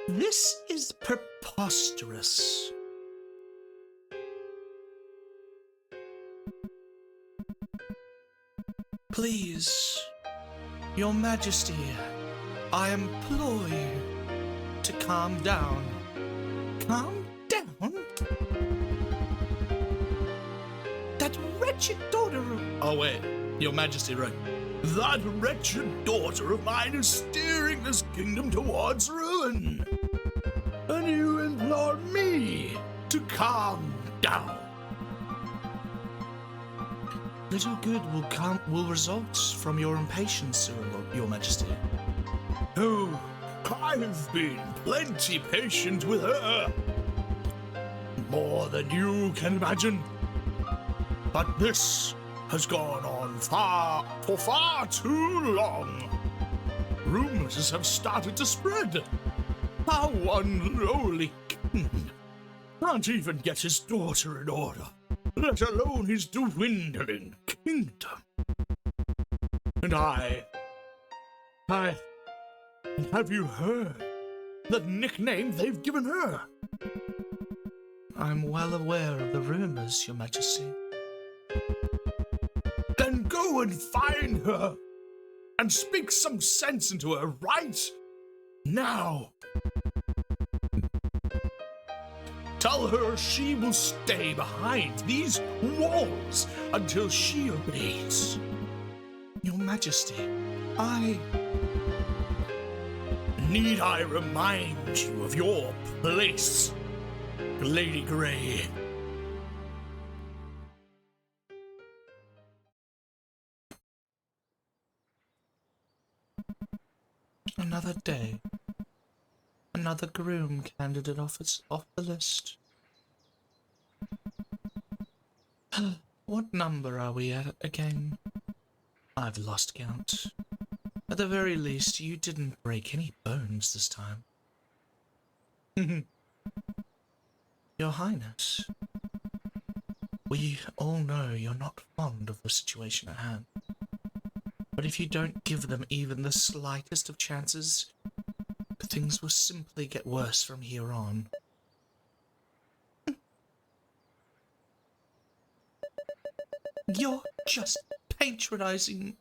Speaker 3: This is preposterous. Please, Your Majesty, I implore you to calm down. Calm down? That wretched daughter of... Oh wait, Your Majesty, right. That wretched daughter of mine is steering this kingdom towards ruin. And you implore me to calm down. Little good will result from your impatience, Your Majesty. Oh, I've been plenty patient with her. More than you can imagine. But this has gone on for far too long. Rumors have started to spread. How one lowly king can't even get his daughter in order, let alone his dwindling kingdom. And have you heard the nickname they've given her? I'm well aware of the rumors, Your Majesty. Then go and find her and speak some sense into her right now. Tell her she will stay behind these walls until she obeys. Your Majesty, Need I remind you of your place, Lady Grey? Another day. Another groom candidate off the list. What number are we at again? I've lost count. At the very least, you didn't break any bones this time. Your Highness, we all know you're not fond of the situation at hand. But if you don't give them even the slightest of chances, things will simply get worse from here on. You're just patronizing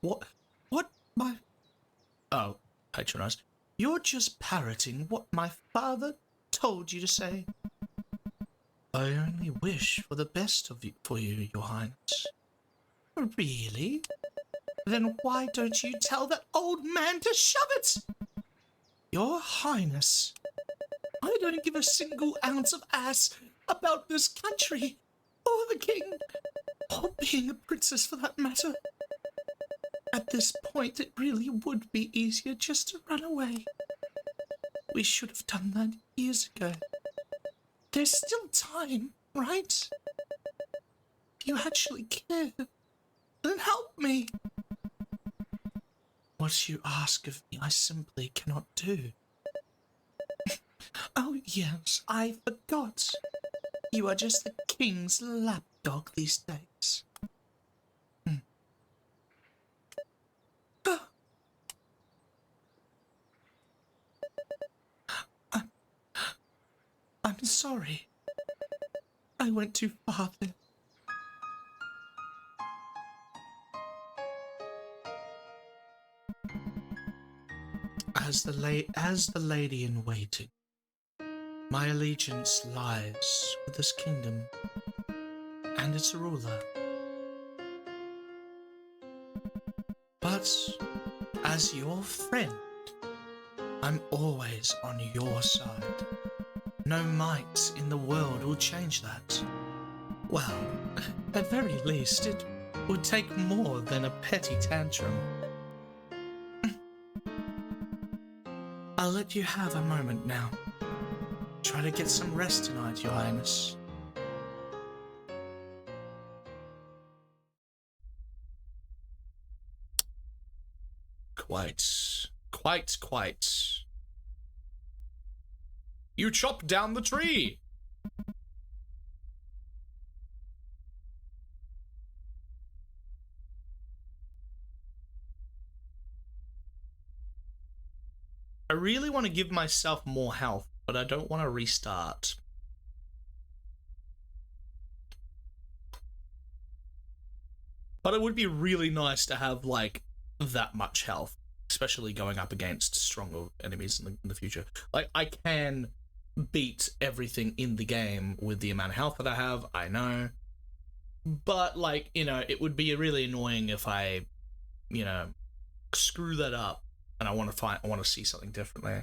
Speaker 3: patronize. You're just parroting what my father told you to say. I only wish for the best for you, Your Highness. Really? Then why don't you tell that old man to shove it? Your Highness, I don't give a single ounce of ass about this country, or the king, or being a princess for that matter. At this point, it really would be easier just to run away. We should have done that years ago. There's still time, right? If you actually care, then help me. What you ask of me, I simply cannot do. Oh yes, I forgot. You are just the king's lapdog these days. I'm sorry. I went too far there. As the lady in waiting, my allegiance lies with this kingdom and its ruler. But as your friend, I'm always on your side. No might in the world will change that. Well, at very least, it would take more than a petty tantrum. I'll let you have a moment now. Try to get some rest tonight, Your Highness. Quite. You chopped down the tree.
Speaker 1: really want to give myself more health, but I don't want to restart. But it would be really nice to have, like, that much health, especially going up against stronger enemies in the future. Like, I can beat everything in the game with the amount of health that I have, I know. But, like, you know, it would be really annoying if I, you know, screw that up and I want to see something differently.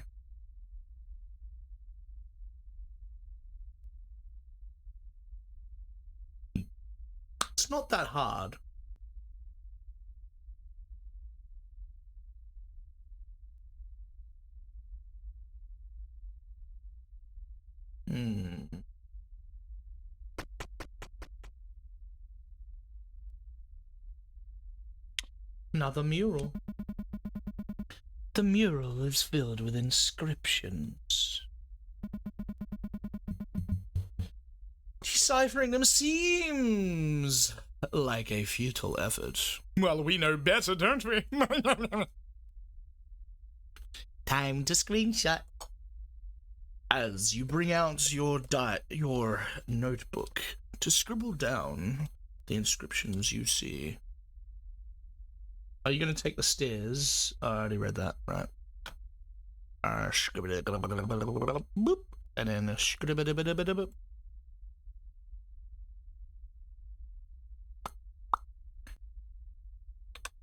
Speaker 1: It's not that hard. Another mural. The mural is filled with inscriptions. Deciphering them seems like a futile effort. Well, we know better, don't we? Time to screenshot. As you bring out your notebook to scribble down the inscriptions you see. Are you going to take the stairs? I already read that, right? Boop, and then boop.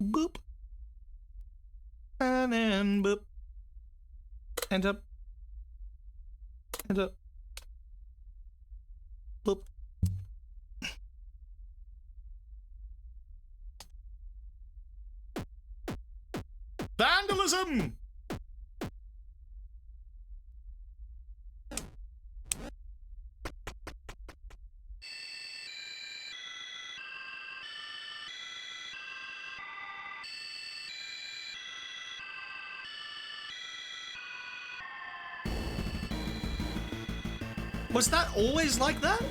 Speaker 1: Boop. And then boop. And up. And up. Boop. Vandalism! Was that always like that?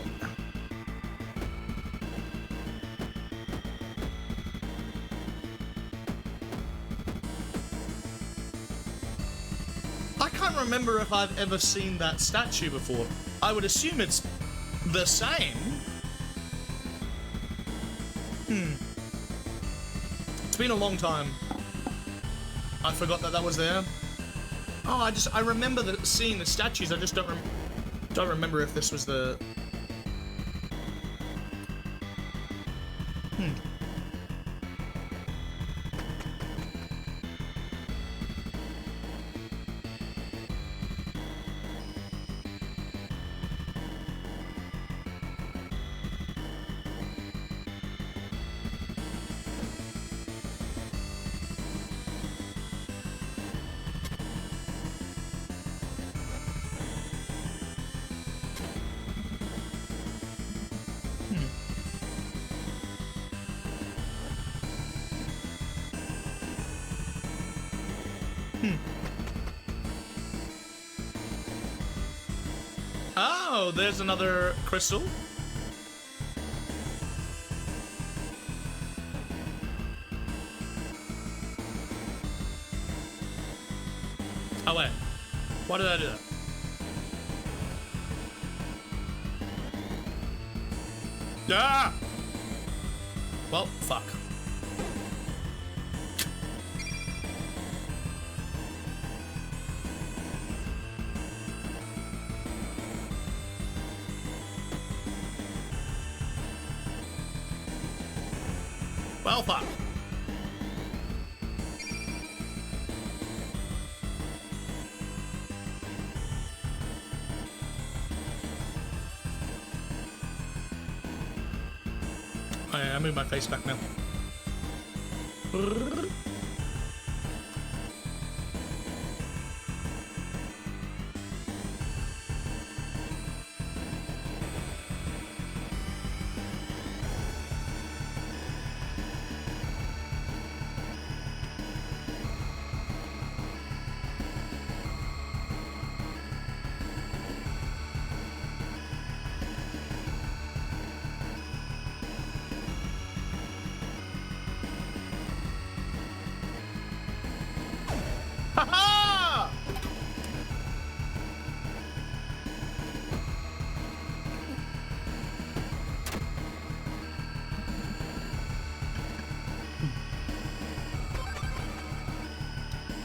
Speaker 1: I can't remember if I've ever seen that statue before. I would assume it's the same. It's been a long time. I forgot that was there. Oh, I remember seeing the statues. I just don't remember if this was the... Oh, there's another crystal. Oh wait, why did I do that? Ah! Well, fuck. Well, fuck. Oh, yeah, I move my face back now.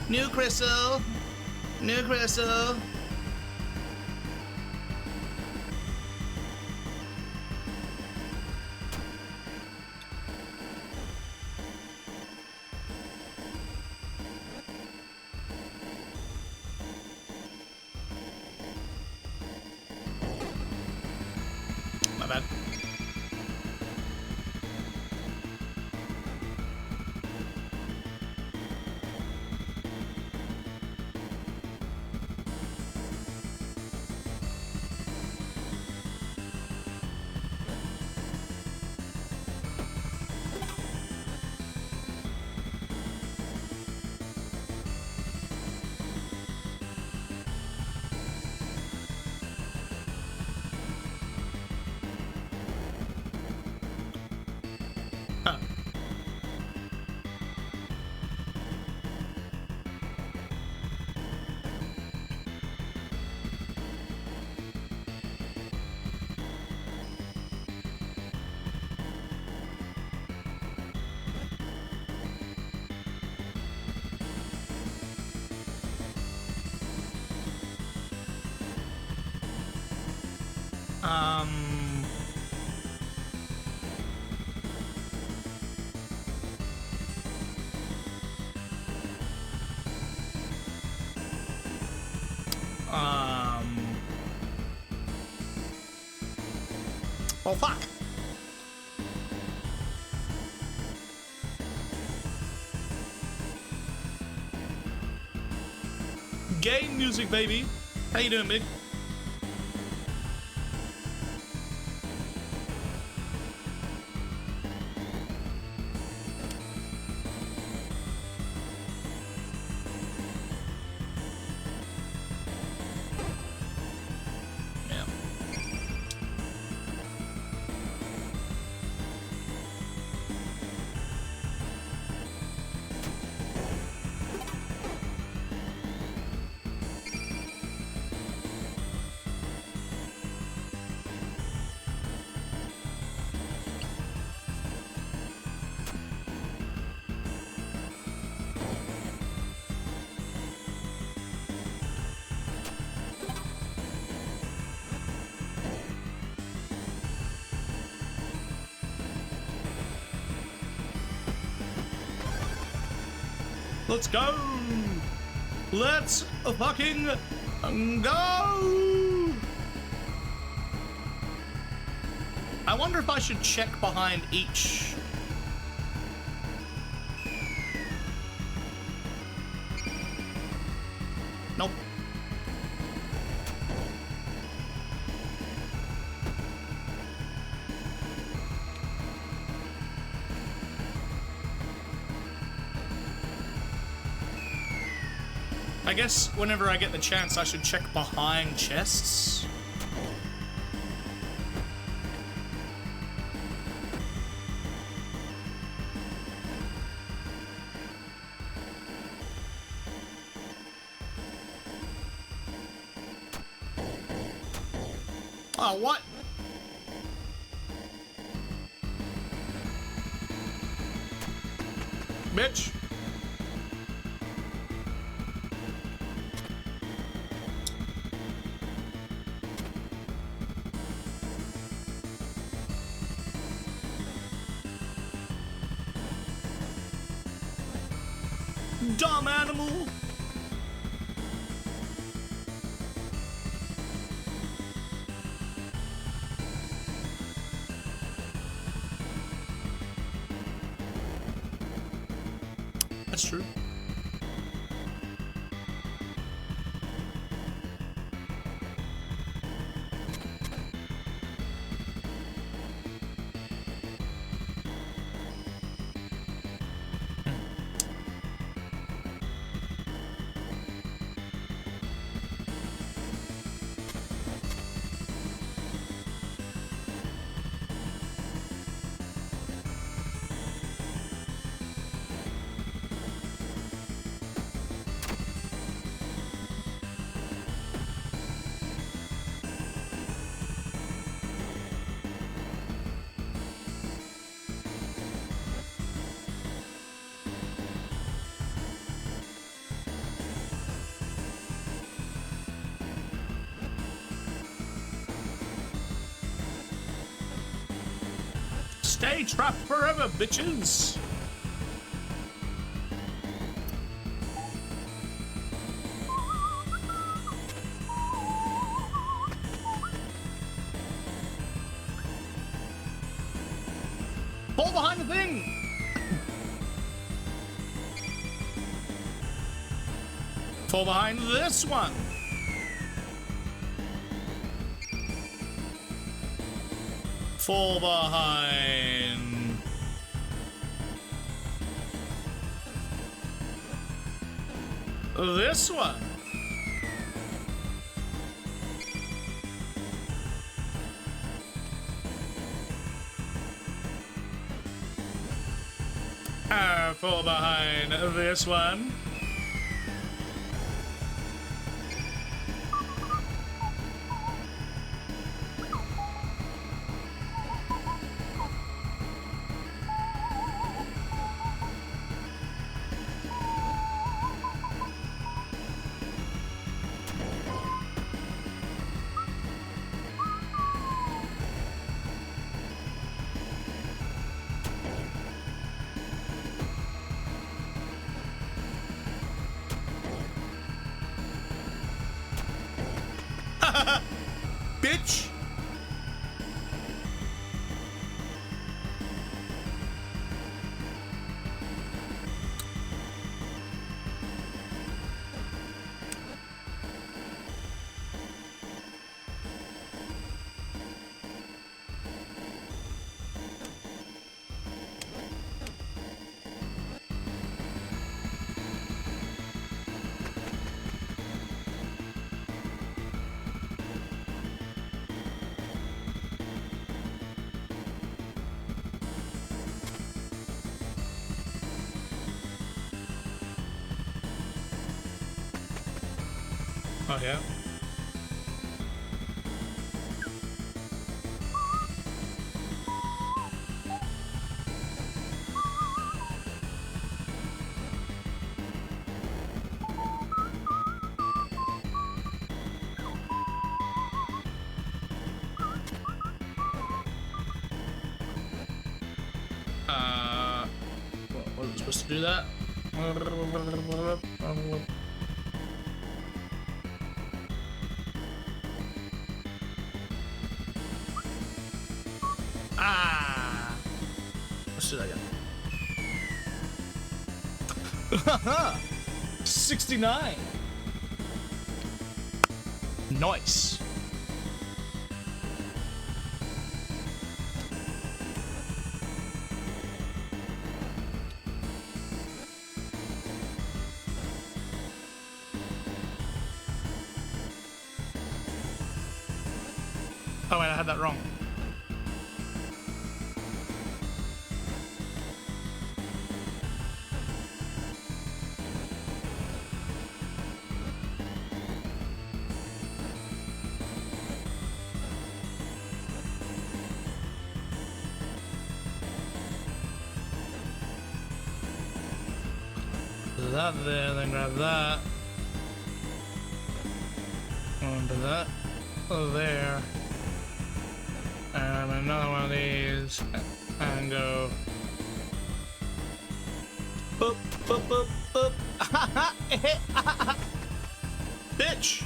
Speaker 3: New crystal. New crystal. My bad. Huh. Um. Oh fuck. Game music, baby. How you doing, Big? Yeah. Let's go! Let's fucking go! I wonder if I should check behind each. Nope. I guess whenever I get the chance, I should check behind chests. Oh, what? Bitch. Dumb animal! That's true.
Speaker 1: Stay trapped forever, bitches. Fall behind the thing. Fall behind this one. Fall behind this one. Fall behind this one. Bitch! Oh, yeah. Wasn't supposed to do that. Let's do that again. 69. Nice. Oh wait, I had that wrong. That there, then grab that. Onto that. There. And another one of these. And go. Boop, boop, boop, boop. Bitch!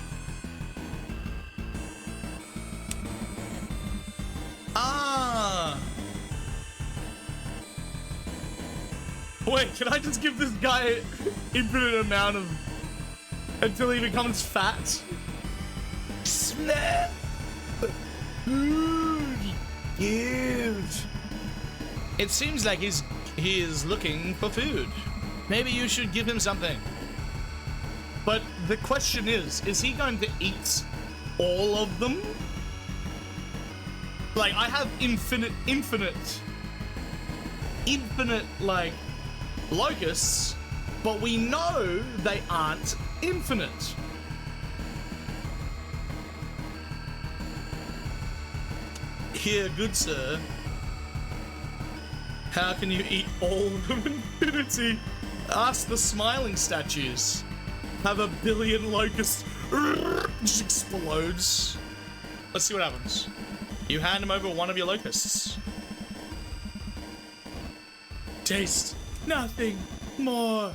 Speaker 1: Ah! Wait, can I just give this guy infinite amount of until he becomes fat? Snap! Huge. It seems like he is looking for food. Maybe you should give him something. But the question is he going to eat all of them? Like, I have infinite, like, locusts, but we know they aren't infinite. Here, good sir. How can you eat all of them in infinity? Ask the smiling statues. Have a billion locusts. Just explodes. Let's see what happens. You hand him over one of your locusts. taste nothing more.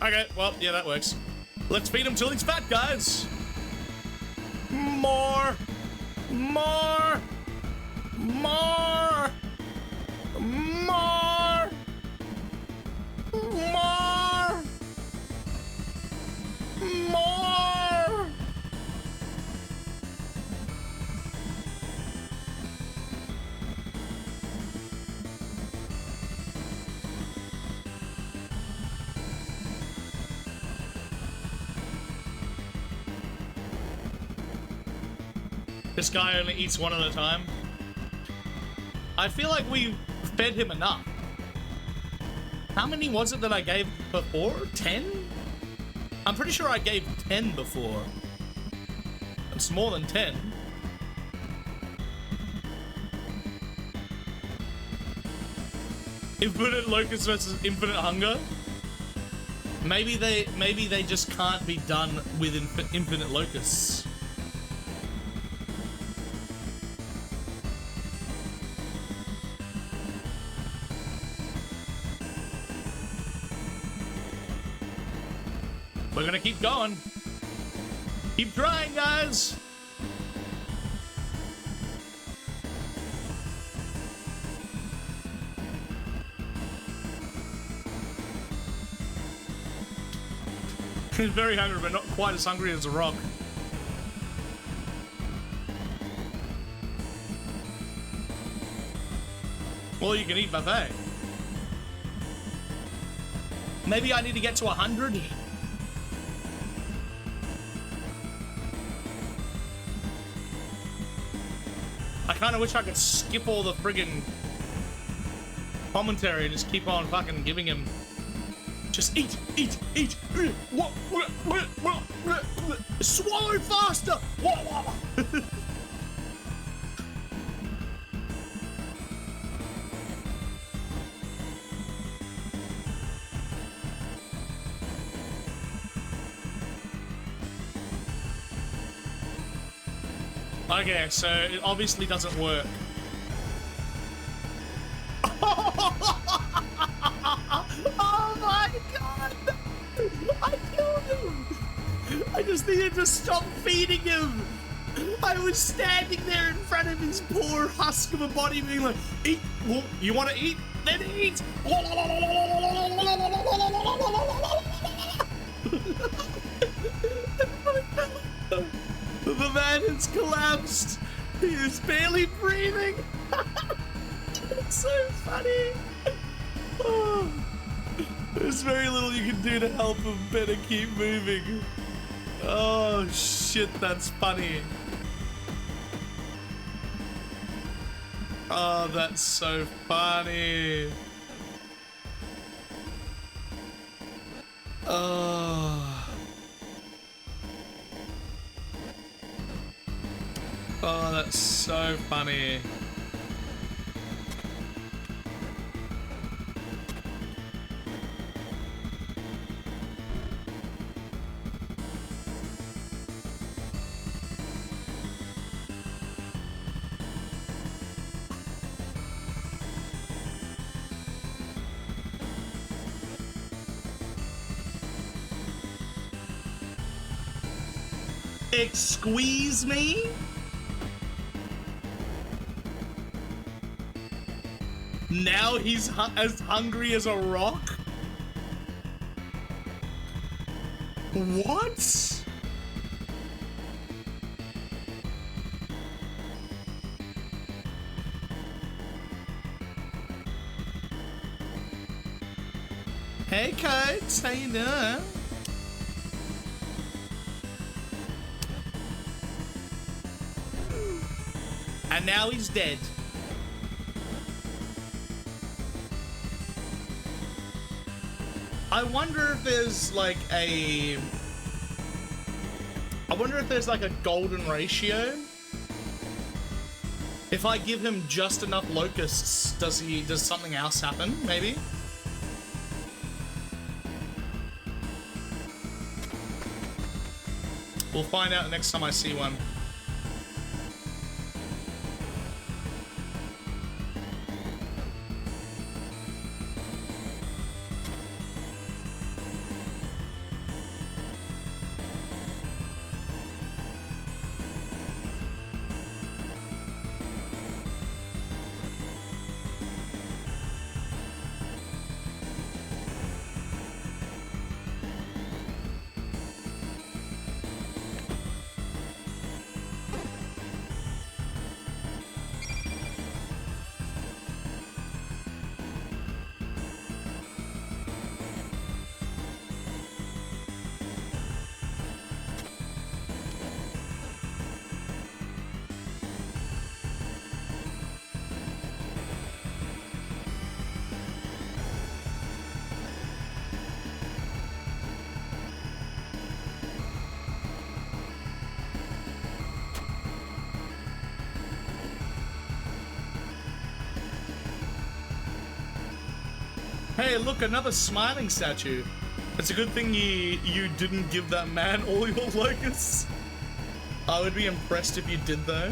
Speaker 1: Okay, well, yeah, that works. Let's feed him till he's fat, guys. More. More. More. More. More. More. This guy only eats one at a time. I feel like we fed him enough. How many was it that I gave before? 10? I'm pretty sure I gave 10 before. It's more than 10. Infinite locust versus infinite hunger. Maybe they just can't be done with infinite locusts. We're gonna keep going. Keep trying, guys. He's very hungry, but not quite as hungry as a rock. All you can eat buffet. Maybe I need to get to 100. I kind of wish I could skip all the friggin' commentary and just keep on fucking giving him. Just eat, eat, eat. Swallow faster. Okay, so it obviously doesn't work. Oh my god! I killed him! I just needed to stop feeding him! I was standing there in front of his poor husk of a body being like, eat! Well, you want to eat? Then eat! The man has collapsed. He is barely breathing. It's so funny. Oh. There's very little you can do to help him. Better keep moving. Oh shit, that's funny. Oh, that's so funny. Oh. Oh, that's so funny. Squeeze me? Now he's as hungry as a rock? What? Hey Coach, how you doing? And now he's dead. I wonder if there's like a golden ratio. If I give him just enough locusts, does something else happen, maybe? We'll find out next time I see one. Hey, look, another smiling statue. It's a good thing you didn't give that man all your locusts. I would be impressed if you did, though.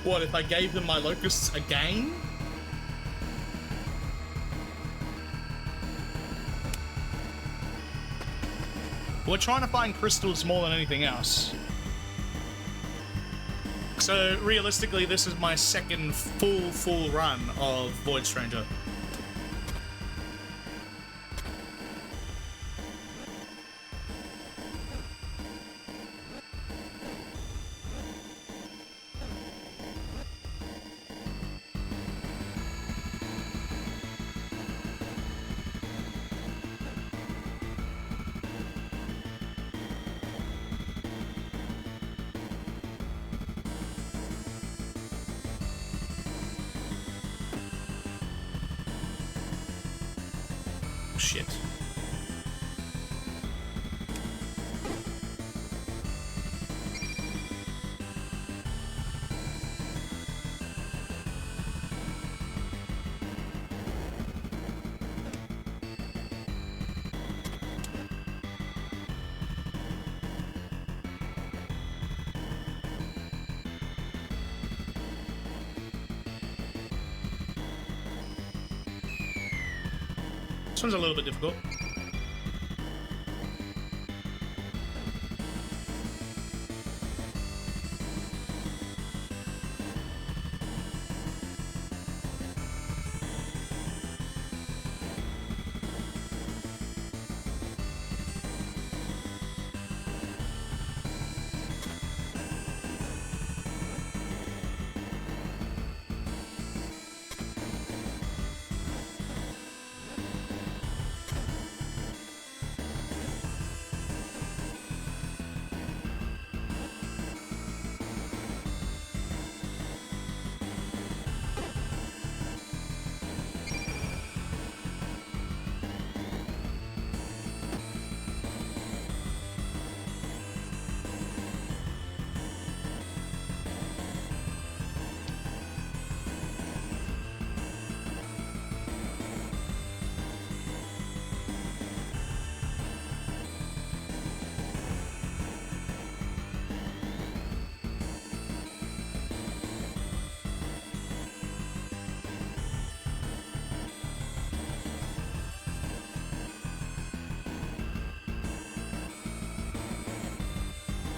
Speaker 1: What, if I gave him my locusts again? We're trying to find crystals more than anything else. So, realistically, this is my second full run of Voidstranger. Shit. This one's a little bit difficult.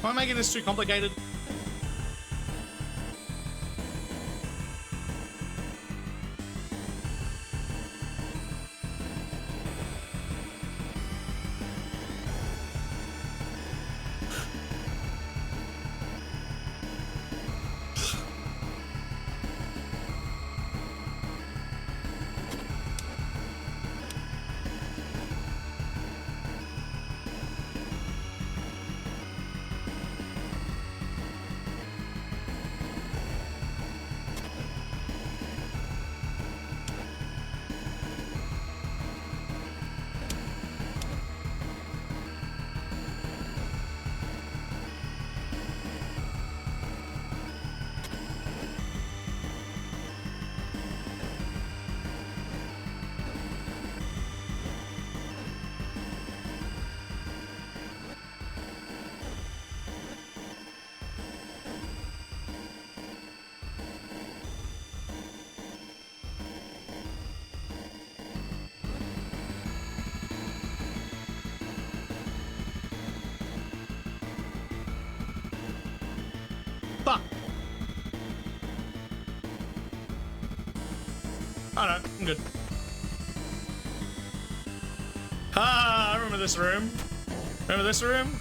Speaker 1: Am I making this too complicated? Fuck. Oh no, I'm good. Ah, I remember this room. Remember this room?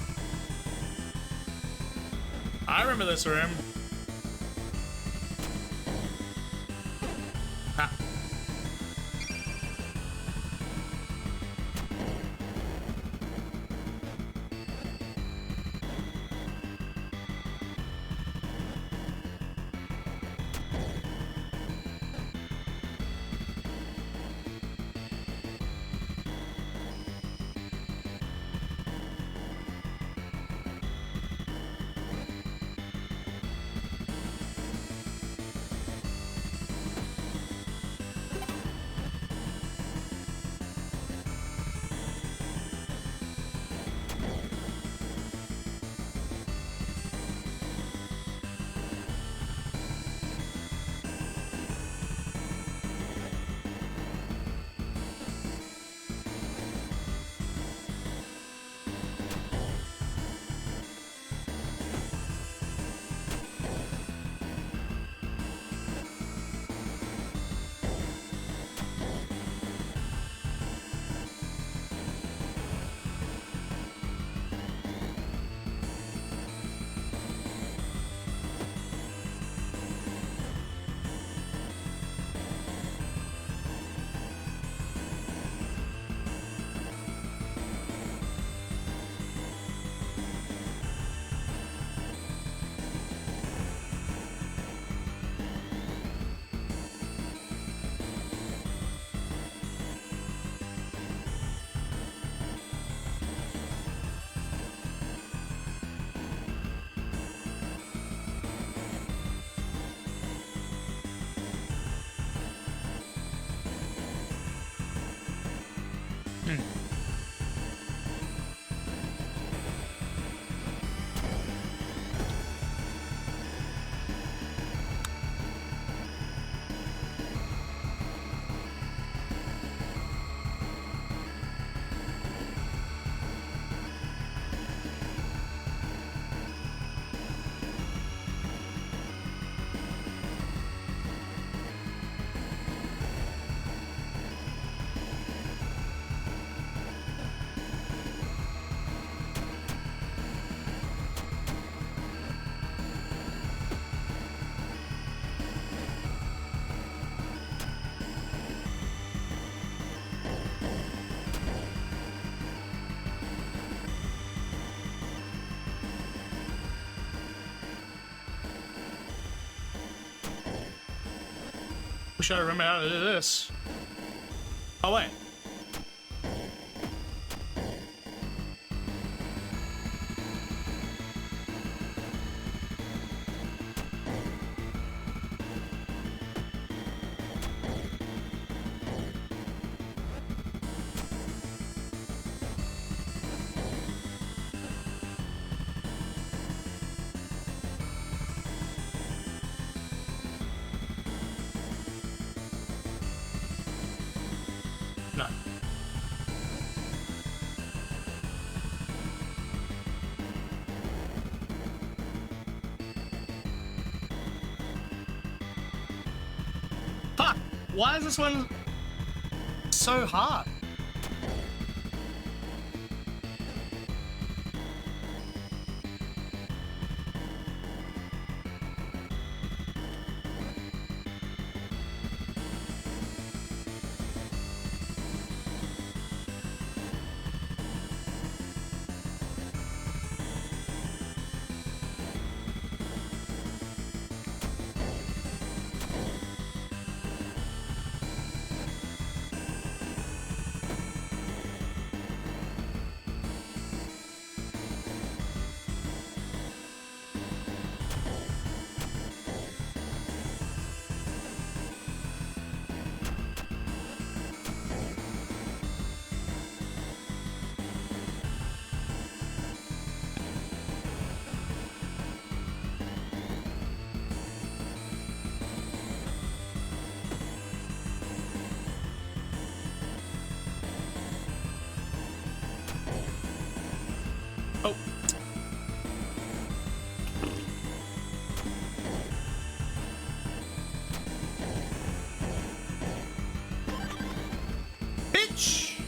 Speaker 1: I remember this room. Ha. Wish I remember how to do this. Oh, wait. No. Fuck! Why is this one so hard? Oh. Bitch!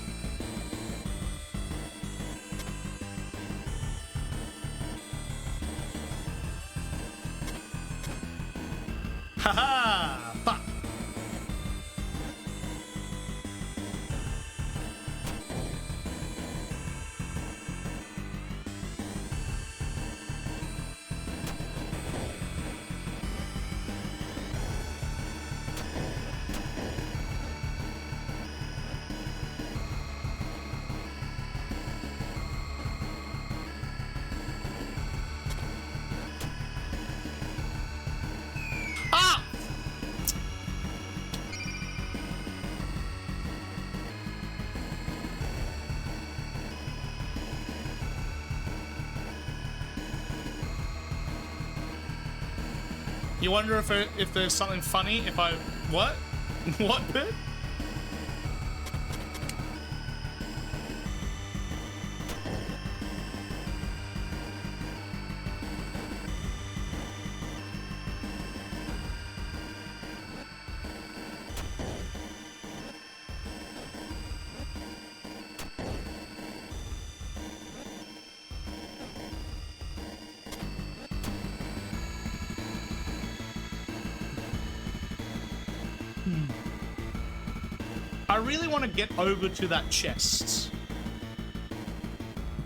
Speaker 1: Haha! Fuck! Ah! You wonder if there's something funny if I... What? What bit? I really want to get over to that chest.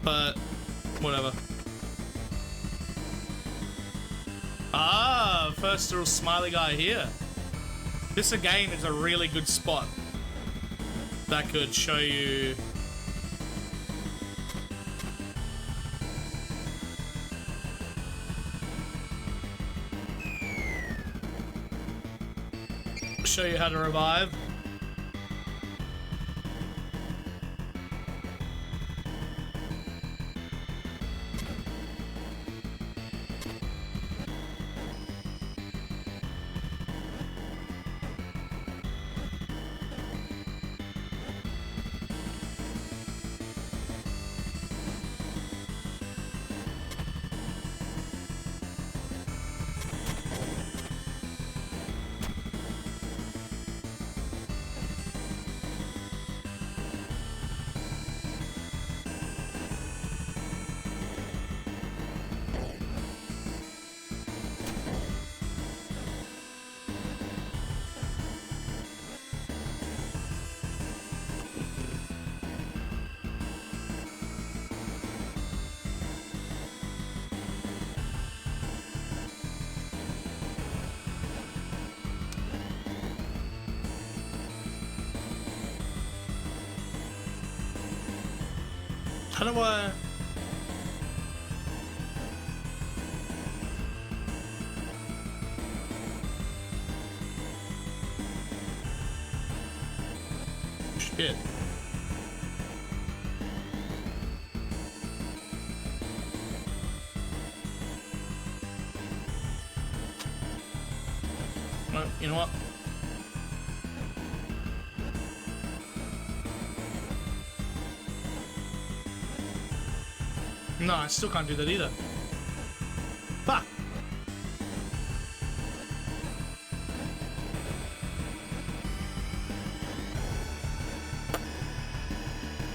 Speaker 1: But, whatever. Ah, first little smiley guy here. This again is a really good spot that could show you... show you how to revive. How do I... Shit. Well, you know what? No, I still can't do that either. Fuck!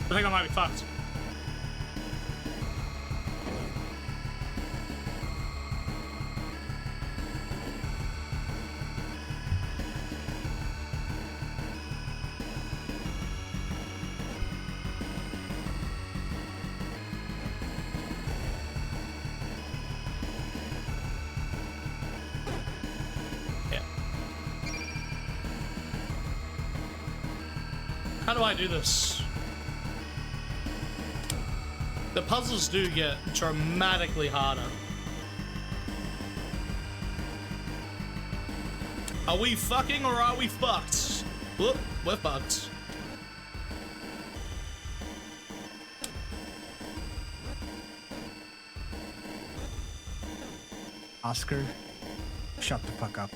Speaker 1: I think I might be fucked. Yeah. How do I do this? The puzzles do get dramatically harder. Are we fucking or are we fucked? Whoop, we're fucked.
Speaker 4: Oscar, shut the fuck up.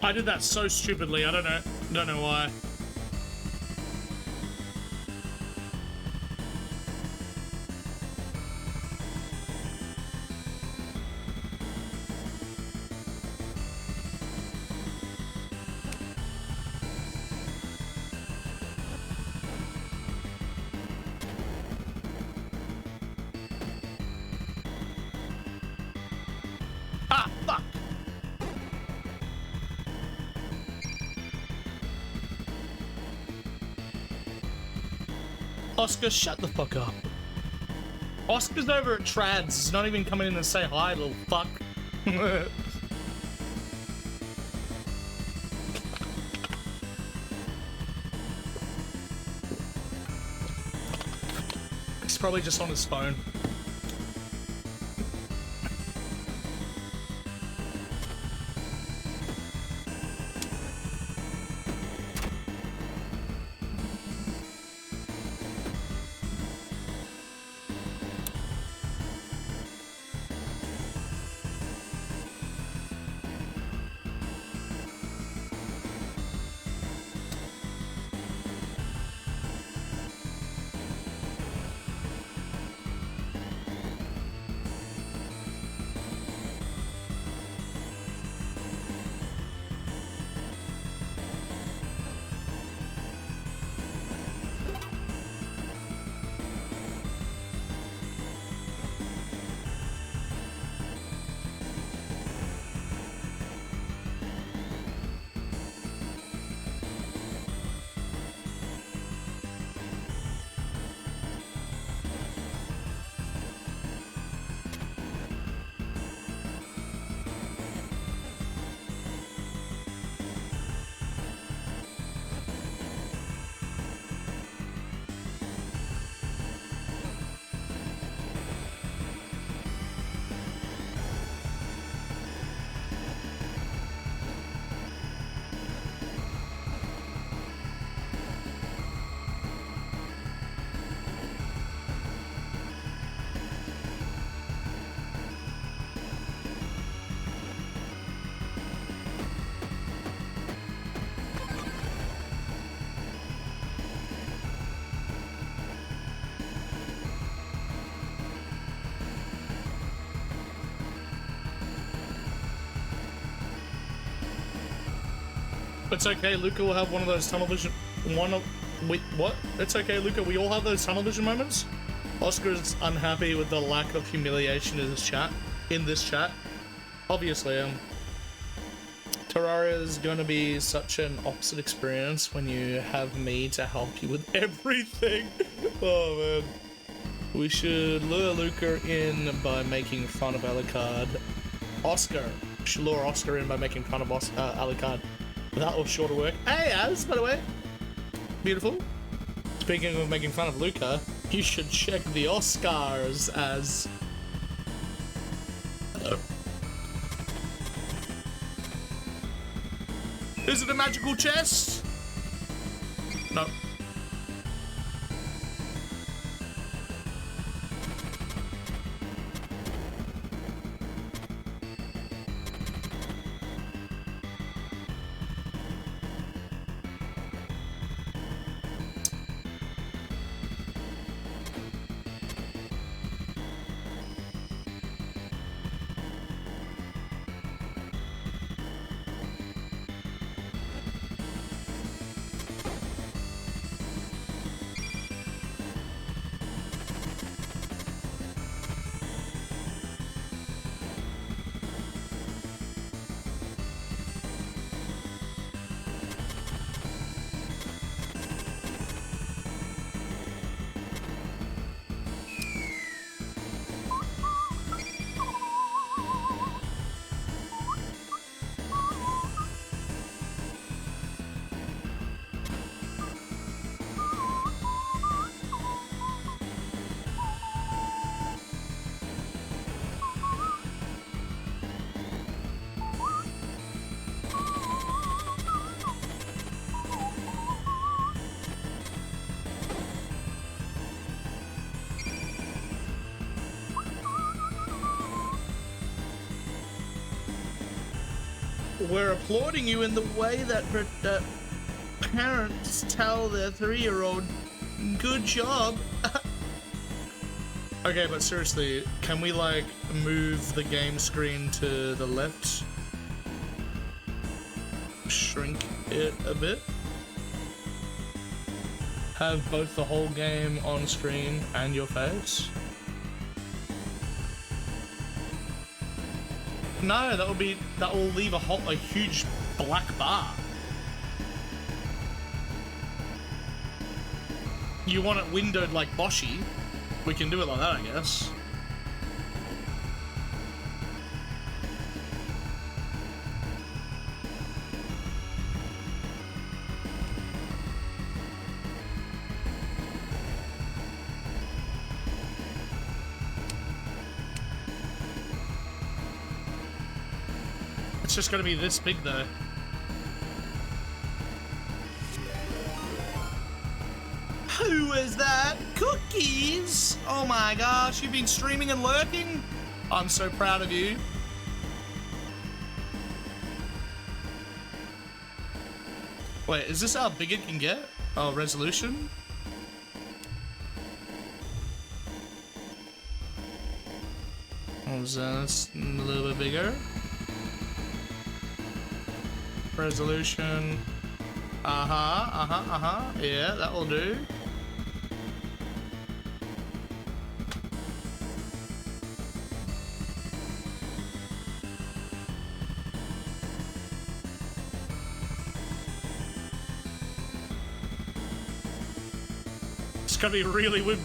Speaker 1: I did that so stupidly. I don't know why. Ah, fuck. Oscar, shut the fuck up. Oscar's over at Trads. He's not even coming in to say hi, little fuck. He's probably just on his phone. It's okay, Luca will have one of those tunnel vision. Wait, what? It's okay, Luca. We all have those tunnel vision moments. Oscar's unhappy with the lack of humiliation in this chat. Obviously, Terraria is going to be such an opposite experience when you have me to help you with everything. Oh man. We should lure Luca in by making fun of Alucard. Oscar. We should lure Oscar in by making fun of Alucard. That was sure to work. Hey, Az, by the way. Beautiful. Speaking of making fun of Luca, you should check the Oscars, Az. Is it a magical chest? No.
Speaker 3: we're applauding you in the way that parents tell their 3-year-old, good job. Okay, but seriously, can we, like, move the game screen to the left? Shrink it a bit? Have both the whole game on screen and your face? No, that will leave a huge black bar. You want it windowed like Boshi? We can do it like that, I guess. It's just gonna be this big though. Who is that? Cookies? Oh my gosh, you've been streaming and lurking? I'm so proud of you. Wait, is this how big it can get? Oh, resolution? Oh, so that's a little bit bigger. Resolution. Yeah, that will do. It's gonna be really weird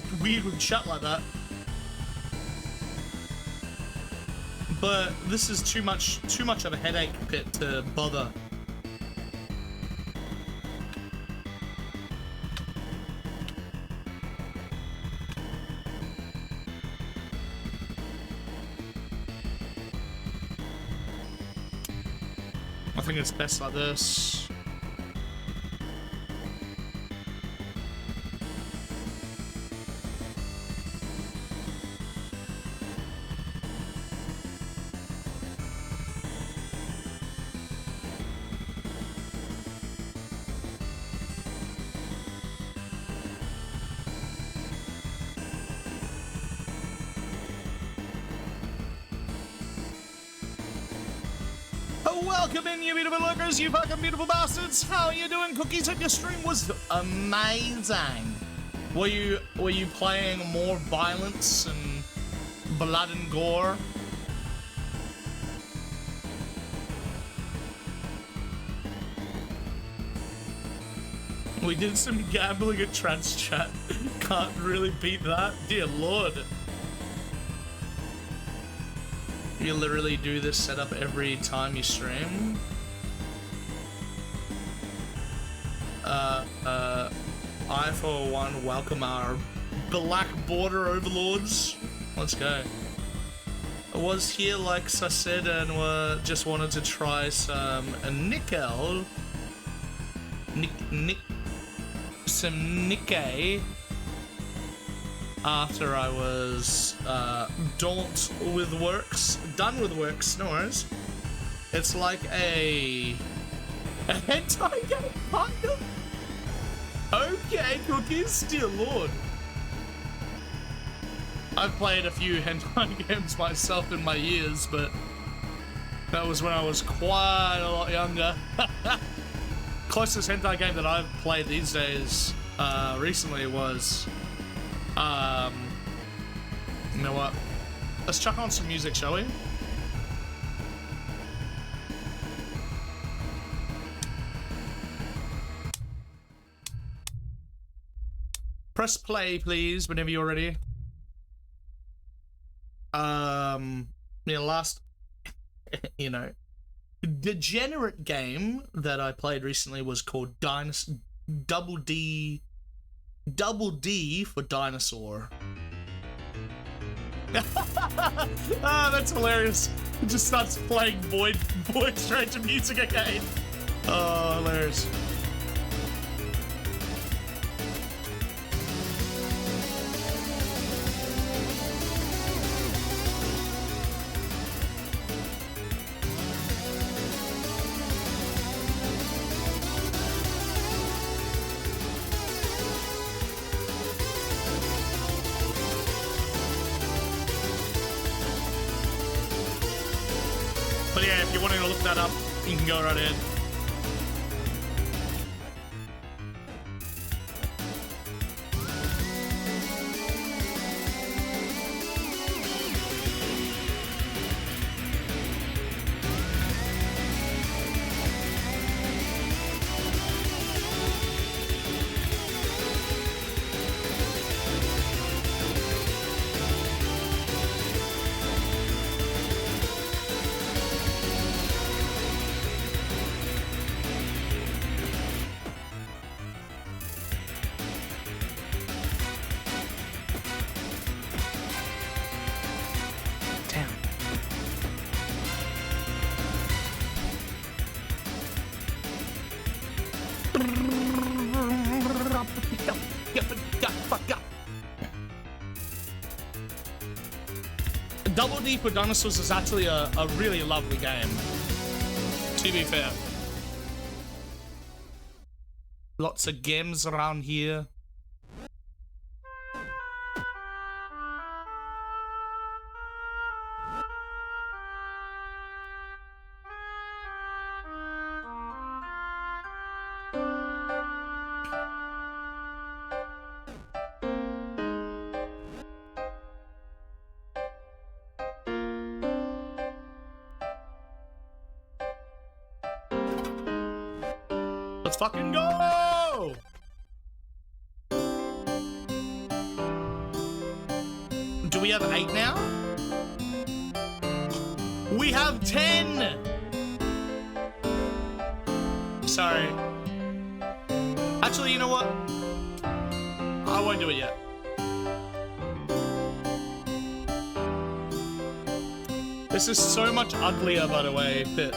Speaker 3: with chat like that. But this is too much of a headache pit to bother. I think it's best like this. Welcome in, you beautiful lookers, you fucking beautiful bastards. How are you doing, Cookies? Hope your stream was amazing. Were you playing more violence and blood and gore? We did some gambling at Trans Chat. Can't really beat that. Dear Lord. You literally do this setup every time you stream. I for one welcome our black border overlords. Let's go. I was here like I said and just wanted to try some nickel. Some Nikkei after I was done with works, no worries. It's like a hentai game, kind of. Okay, Cookies, dear Lord. I've played a few hentai games myself in my years, but that was when I was quite a lot younger. Closest hentai game that I've played these days recently was you know what? Let's chuck on some music, shall we? Press play, please, whenever you're ready. Last, degenerate game that I played recently was called Double D for dinosaur. Ah, that's hilarious. It just starts playing voidstranger music again. Oh, hilarious.
Speaker 1: yeah, if you want to look that up, you can go right ahead. Double D for Dinosaurs is actually a really lovely game, to be fair. Lots of games around here. Let's fucking go! Do we have 8 now? We have 10! Sorry. Actually, you know what? I won't do it yet. This is so much uglier, by the way, Pit.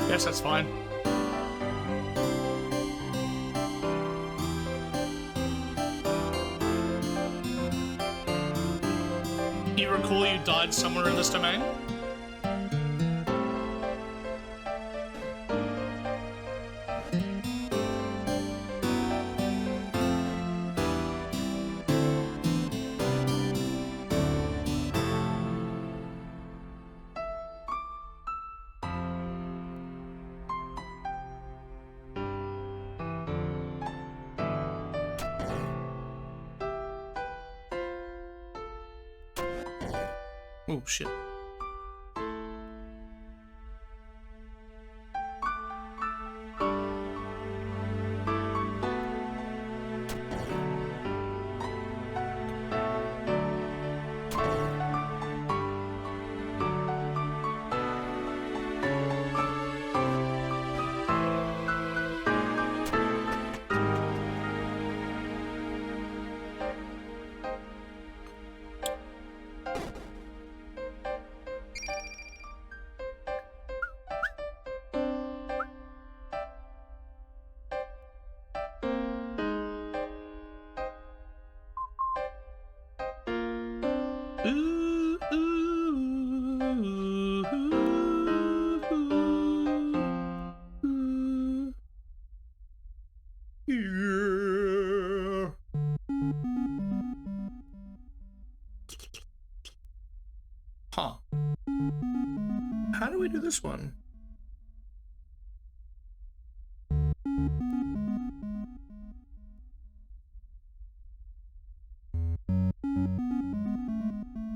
Speaker 1: Yes, that's fine. You recall you died somewhere in this domain? Oh, shit. Huh. How do we do this one?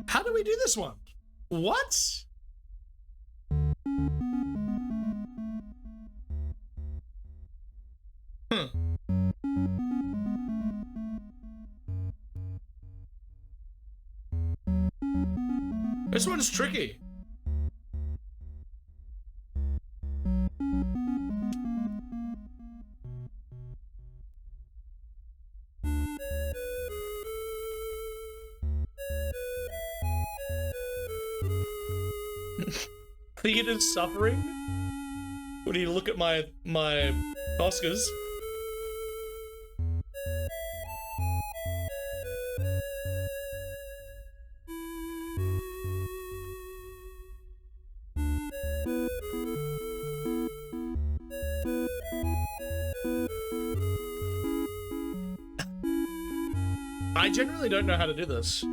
Speaker 1: How do we do this one? What? This one's tricky. Theater's suffering? When you look at my Oscars. I genuinely don't know how to do this.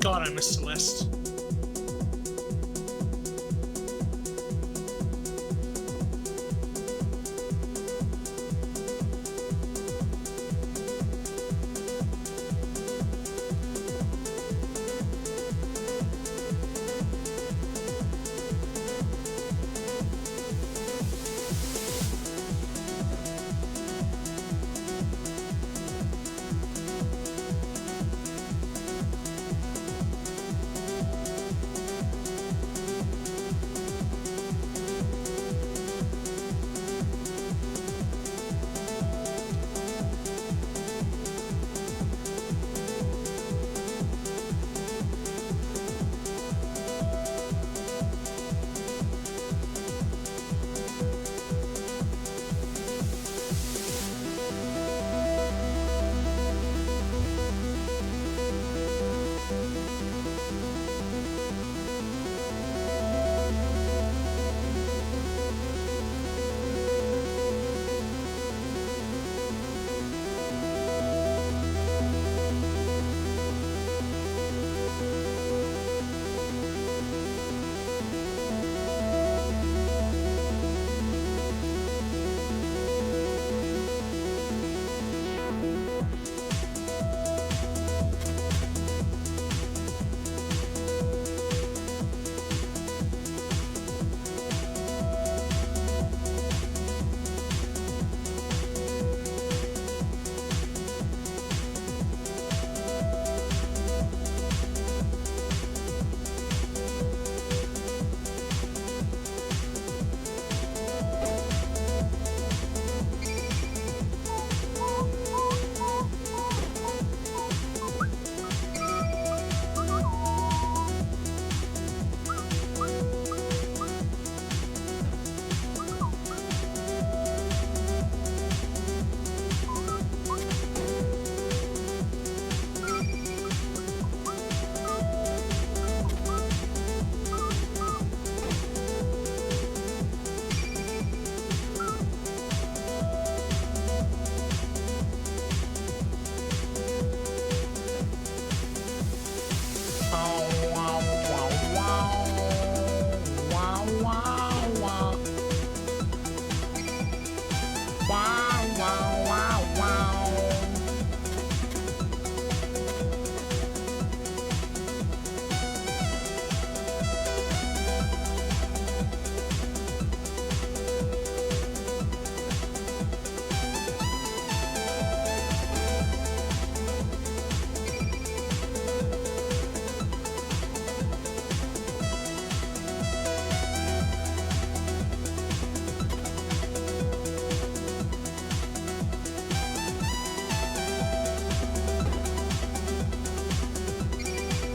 Speaker 1: God, I miss Celeste.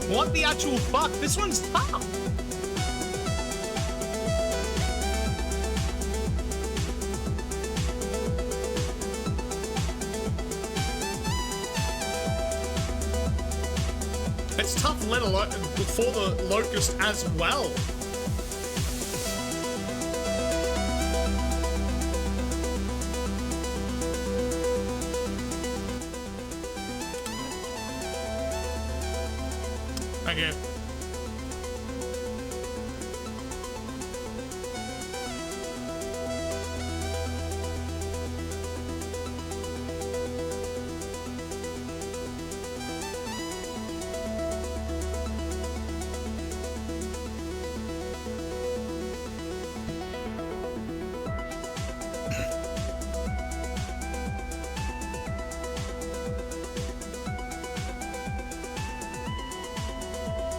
Speaker 1: What the actual fuck? This one's tough. It's tough, let alone for the locust as well. Okay.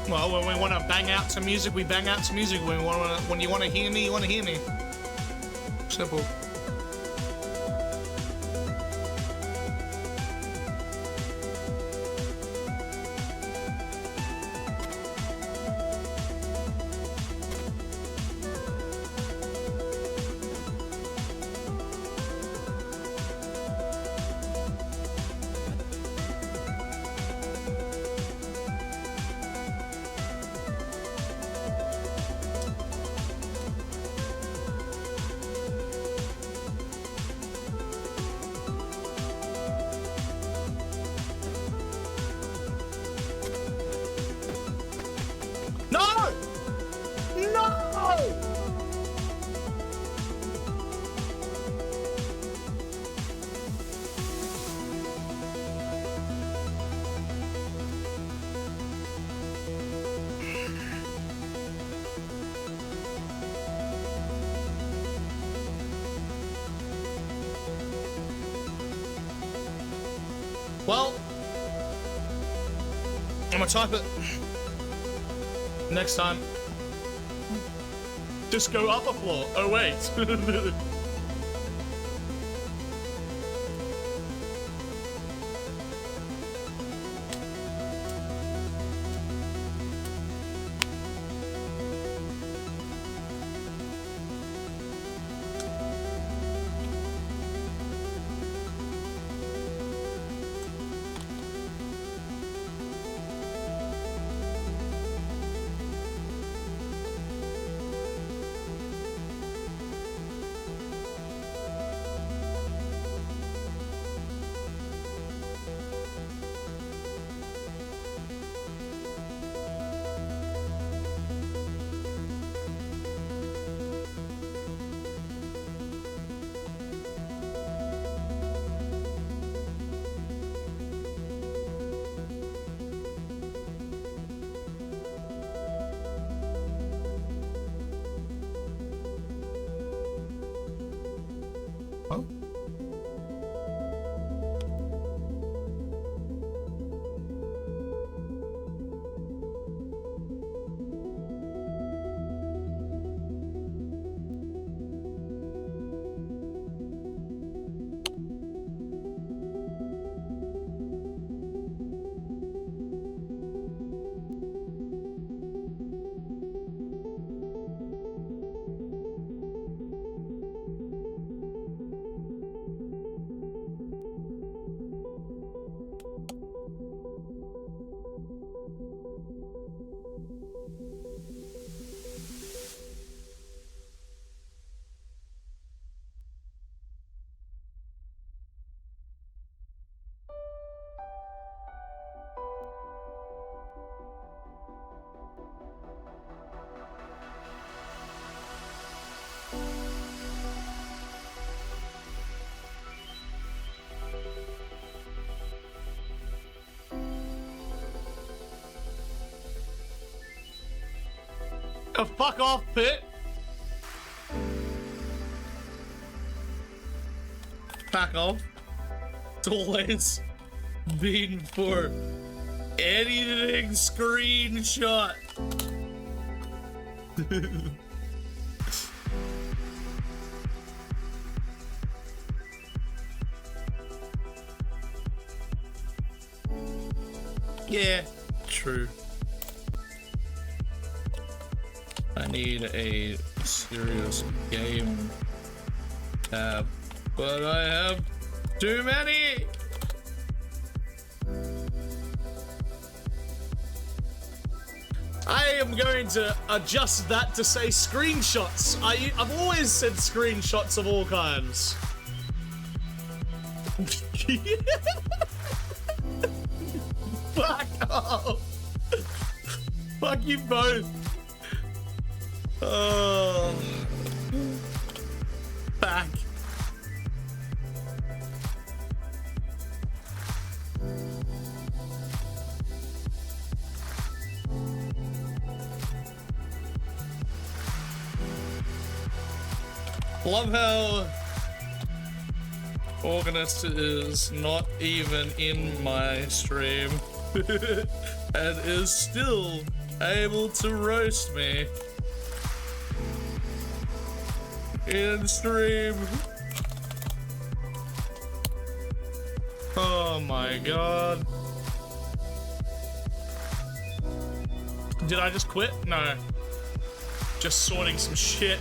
Speaker 1: Well, when we want to bang out some music, we bang out some music. When you want to hear me, you want to hear me. Simple. No! No! Well, I'm gonna type it next time. Just go upper floor. Oh wait. Fuck off, Pit. Fuck off. It's always been for anything screenshot. Yeah, true. I need a serious game tab, but I have too many. I am going to adjust that to say screenshots. I've always said screenshots of all kinds. Fuck off. Fuck you both. Oh. Back. Love how Organist is not even in my stream and is still able to roast me in stream. Oh my god. Did I just quit? No. Just sorting some shit.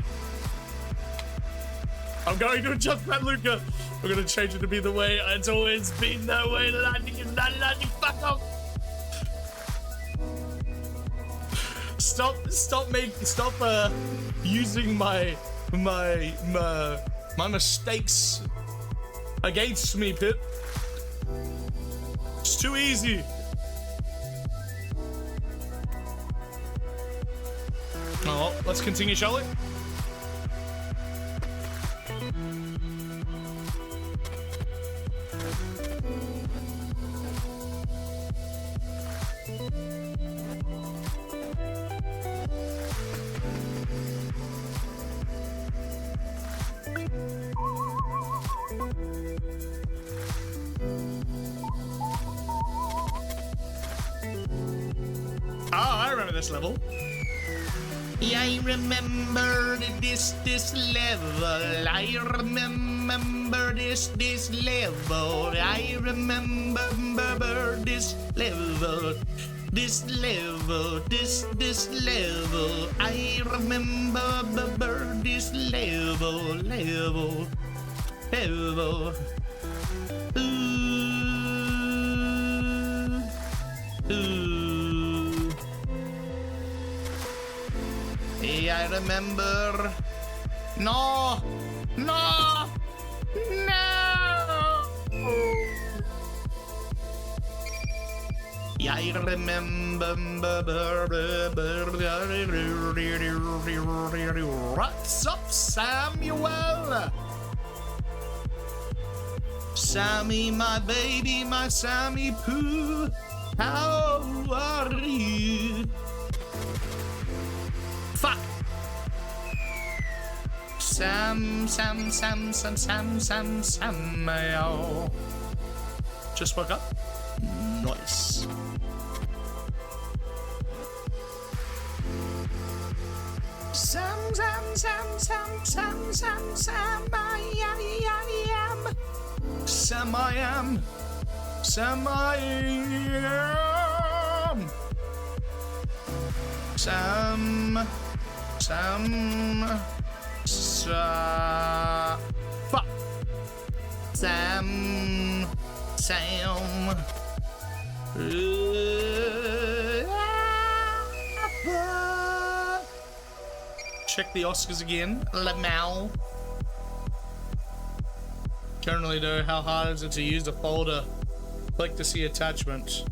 Speaker 1: I'm going to adjust that, Luca. We're going to change it to be the way it's always been, that way. Fuck off. Stop using my mistakes against me, Pip. It's too easy. Oh, well, let's continue, shall we? Ah, I remember this level. I remember this level. I remember this level. I remember this level. This level. I remember this level. Ooh. I remember. No. I remember. What's up, Samuel? Sammy, my baby, my Sammy Pooh. How are you? Fuck. Sam. Just woke up. Nice. Sam, I am. Fuck. Sam. Check the Oscars again. Lamau. Currently though, how hard is it to use the folder? Click to see attachment.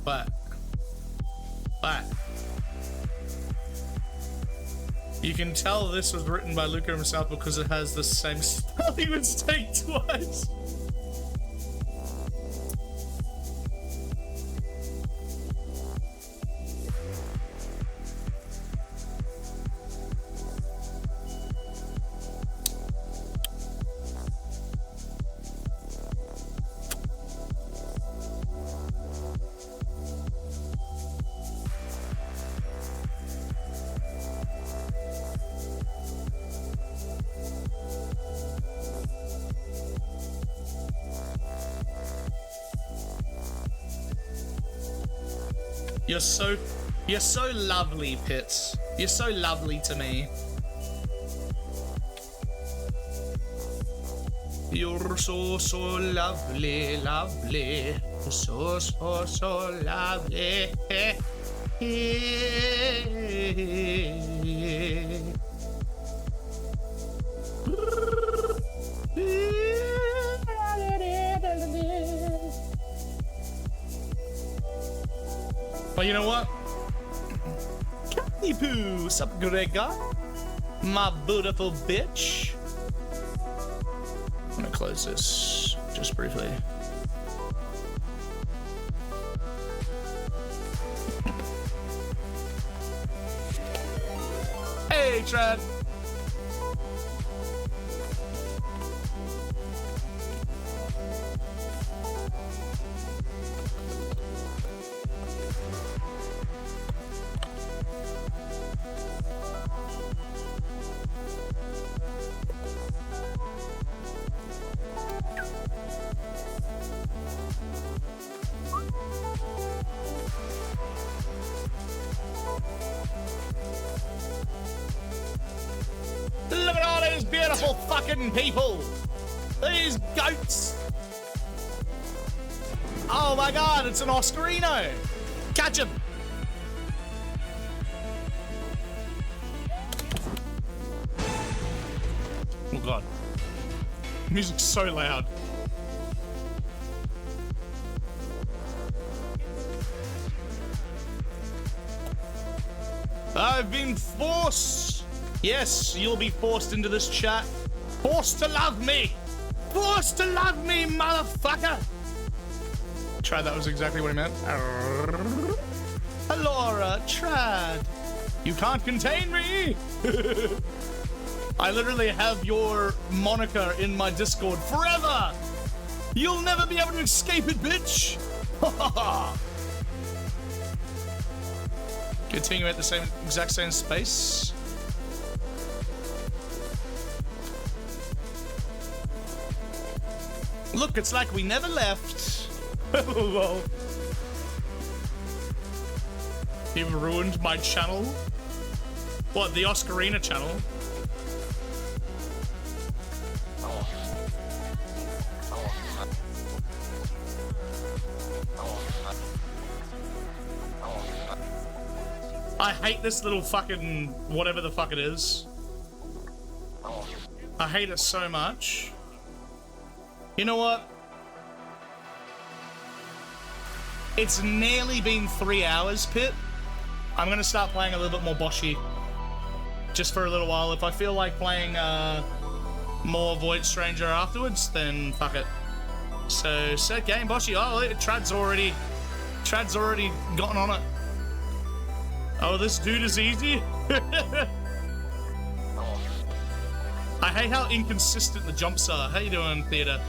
Speaker 1: But you can tell this was written by Luca himself because it has the same spelling mistake twice. You're so lovely, Pits. You're so lovely to me. You're so lovely, lovely. So lovely. Well, you know what? Catty Poo, sup, Gregor? My beautiful bitch. I'm gonna close this just briefly. Hey, Trad. Look at all these beautiful fucking people. These goats. Oh my god, it's an Oscarino. Catch him. Oh god. Music's so loud. I've been forced. Yes, you'll be forced into this chat. Forced to love me. Forced to love me, motherfucker. Trad, that was exactly what he meant. Alora, Trad. You can't contain me. I literally have your moniker in my Discord forever. You'll never be able to escape it, bitch. Continue at the exact same space. Look, it's like we never left. Lol. You've ruined my channel. What, the Oscarina channel? I hate this little fucking whatever the fuck it is. I hate it so much. You know what? It's nearly been 3 hours, Pit. I'm gonna start playing a little bit more Boshy. Just for a little while. If I feel like playing more voidstranger afterwards, then fuck it. So, set game, Boshy. Oh, Trad's already gotten on it. Oh, this dude is easy? I hate how inconsistent the jumps are. How you doing, Theater?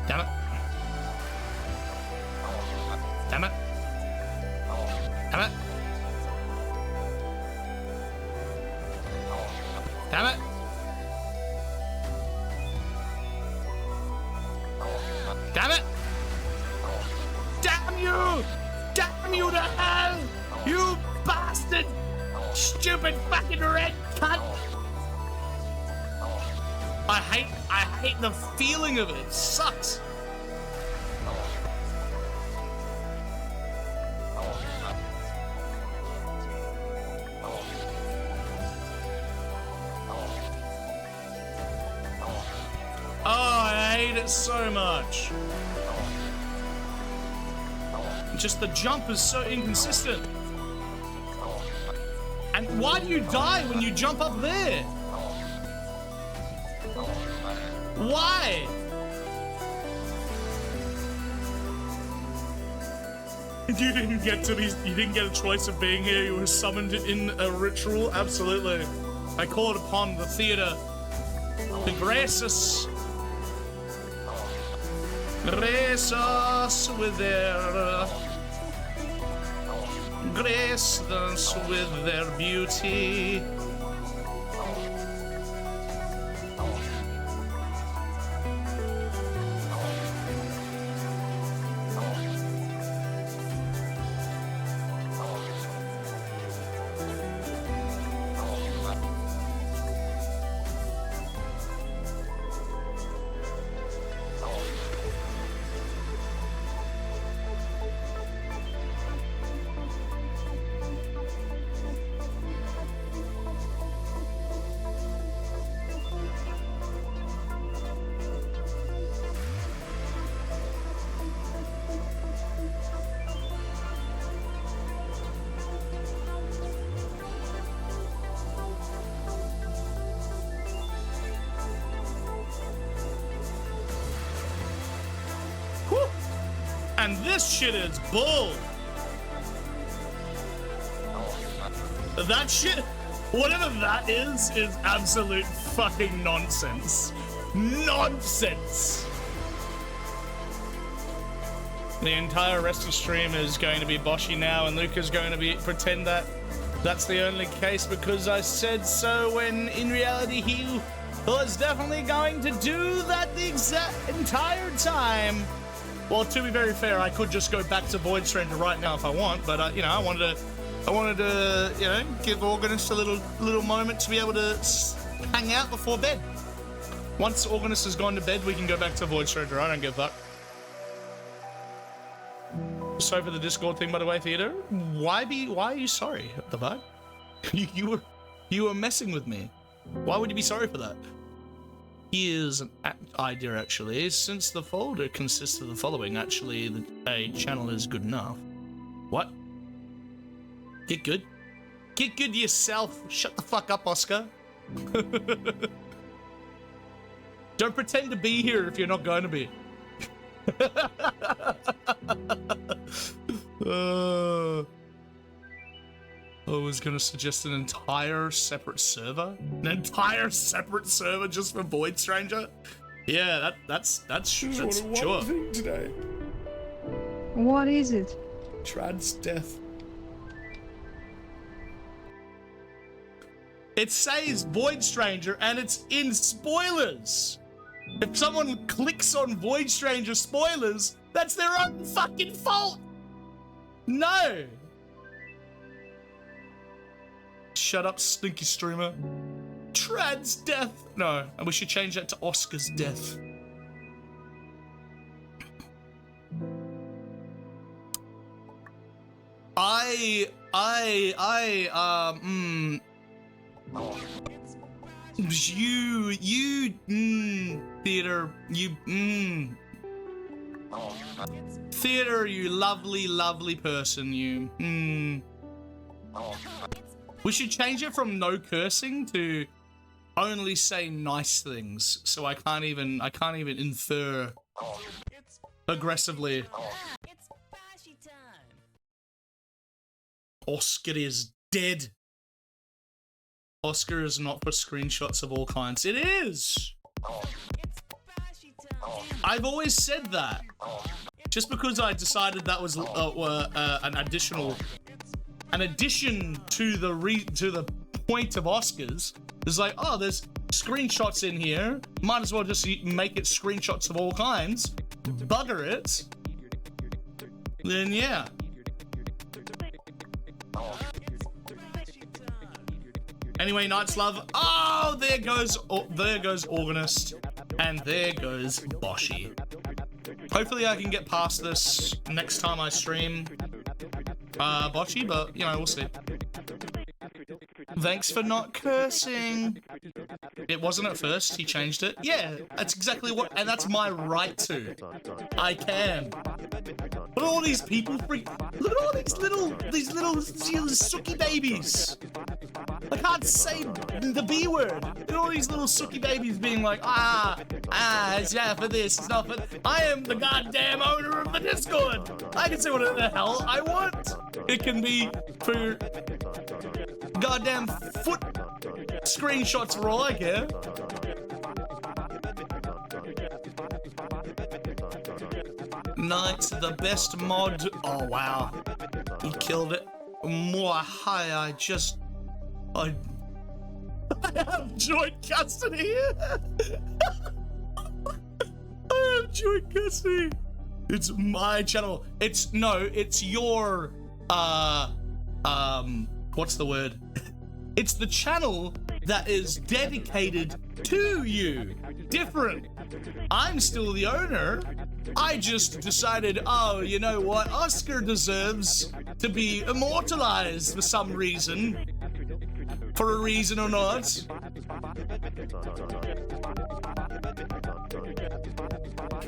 Speaker 1: Damn it. Damn it. Damn it. Damn it. Damn it. Damn you. Damn you to hell. You bastard. Stupid fucking red cunt. I hate the feeling of it. It sucks. So much. Just the jump is so inconsistent. And why do you die when you jump up there? Why? You didn't get a choice of being here. You were summoned in a ritual. Absolutely. I called upon the theater to grace us. Grace us with their grace us with their beauty. Whew. And this shit is bull. That shit, whatever that is absolute fucking nonsense. Nonsense. The entire rest of the stream is going to be Boshy now, and Luca's going to pretend that that's the only case because I said so, when in reality he was definitely going to do that the exact entire time. Well, to be very fair, I could just go back to voidstranger right now if I want, but you know, I wanted to, you know, give Organist a little moment to be able to hang out before bed. Once Organist has gone to bed, we can go back to voidstranger. I don't give a fuck. Sorry for the Discord thing, by the way, Theodore. Why are you sorry, the fuck? You were messing with me. Why would you be sorry for that? Here's an idea, actually. Since the folder consists of the following, actually, a channel is good enough. What? Get good? Get good yourself. Shut the fuck up, Oscar. Don't pretend to be here if you're not going to be. I was gonna suggest an entire separate server? An entire separate server just for voidstranger? Yeah, that's sure.
Speaker 3: Thing today.
Speaker 5: What is it?
Speaker 3: Trad's death.
Speaker 1: It says voidstranger and it's in spoilers. If someone clicks on voidstranger spoilers, that's their own fucking fault. No. Shut up, stinky streamer. Trad's death. No, and we should change that to Oscar's death. Theater, Theater, you lovely person, you, We should change it from no cursing to only say nice things, so I can't even infer aggressively. Oscar is dead. Oscar is not for screenshots of all kinds. It is! I've always said that. Just because I decided that was an addition to the point of Oscars, is like, oh, there's screenshots in here. Might as well just make it screenshots of all kinds. Bugger it. Then yeah. Anyway, Night's Love. Oh, there goes Organist, and there goes Boshy. Hopefully, I can get past this next time I stream Boshy, but you know, we'll see. Thanks for not cursing. It wasn't at first. He changed it. Yeah, that's exactly what, and that's my right to. I can. Look at all these people look at all these little sucky babies. I can't say the B word. Look at all these little sucky babies being like, it's not for this, it's not for... I am the goddamn owner of the Discord. I can say whatever the hell I want. It can be for goddamn foot screenshots for all I care. Knight, the best mod. Oh, wow. He killed it. I have joint custody. I have joint custody. It's my channel. It's your what's the word? It's the channel that is dedicated to you. Different. I'm still the owner. I just decided, oh, you know what? Oscar deserves to be immortalized for some reason. For a reason or not.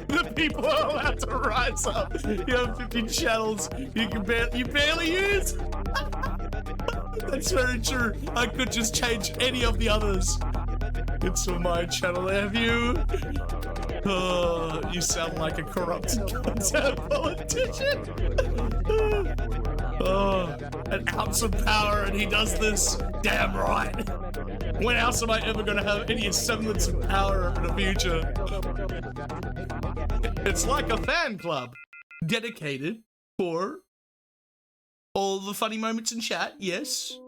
Speaker 1: The people are allowed to rise up. You have 15 channels you barely use. That's very true. I could just change any of the others. It's on my channel, have you? Oh, you sound like a corrupt goddamn politician. Oh, an ounce of power and he does this. Damn right. When else am I ever going to have any semblance of power in the future? It's like a fan club dedicated for all the funny moments in chat, yes.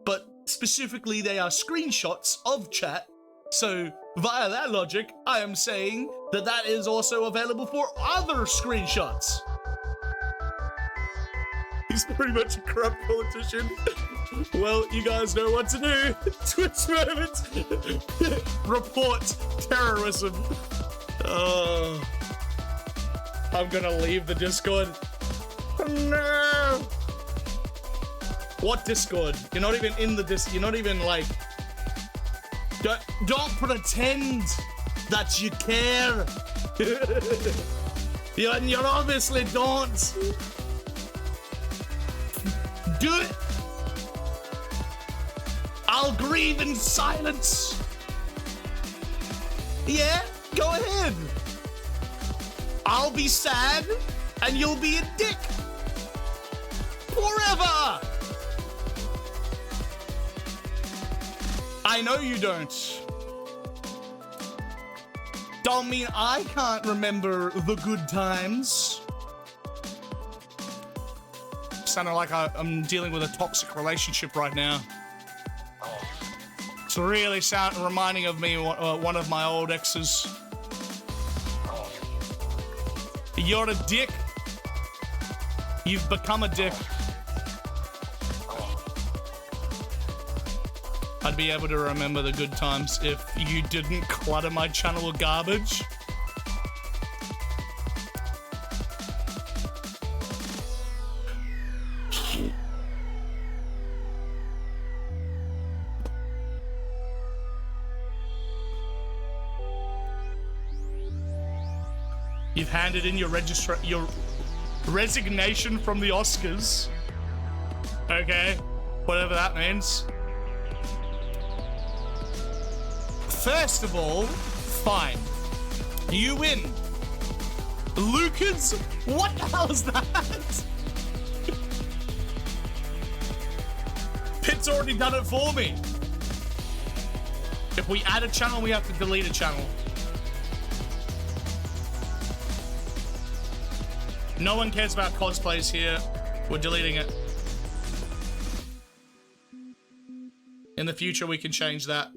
Speaker 1: But specifically, they are screenshots of chat. So via that logic, I am saying that that is also available for other screenshots. He's pretty much a corrupt politician. Well, you guys know what to do. Twitch moment. Report terrorism. Oh, I'm gonna leave the Discord. No. What Discord? You're not even in the Discord. You're not even like. Don't pretend that you care. You obviously don't. Do it. I'll grieve in silence. Yeah, go ahead. I'll be sad and you'll be a dick. Forever. I know you don't. Don't mean I can't remember the good times. Sounding like I'm dealing with a toxic relationship right now. It's really reminding of me one of my old exes. You're a dick. You've become a dick. I'd be able to remember the good times if you didn't clutter my channel with garbage. You've handed in your resignation from the Oscars. Okay, whatever that means. First of all, fine. You win. Lucas? What the hell is that? Pitt's already done it for me. If we add a channel, we have to delete a channel. No one cares about cosplays here. We're deleting it. In the future, we can change that.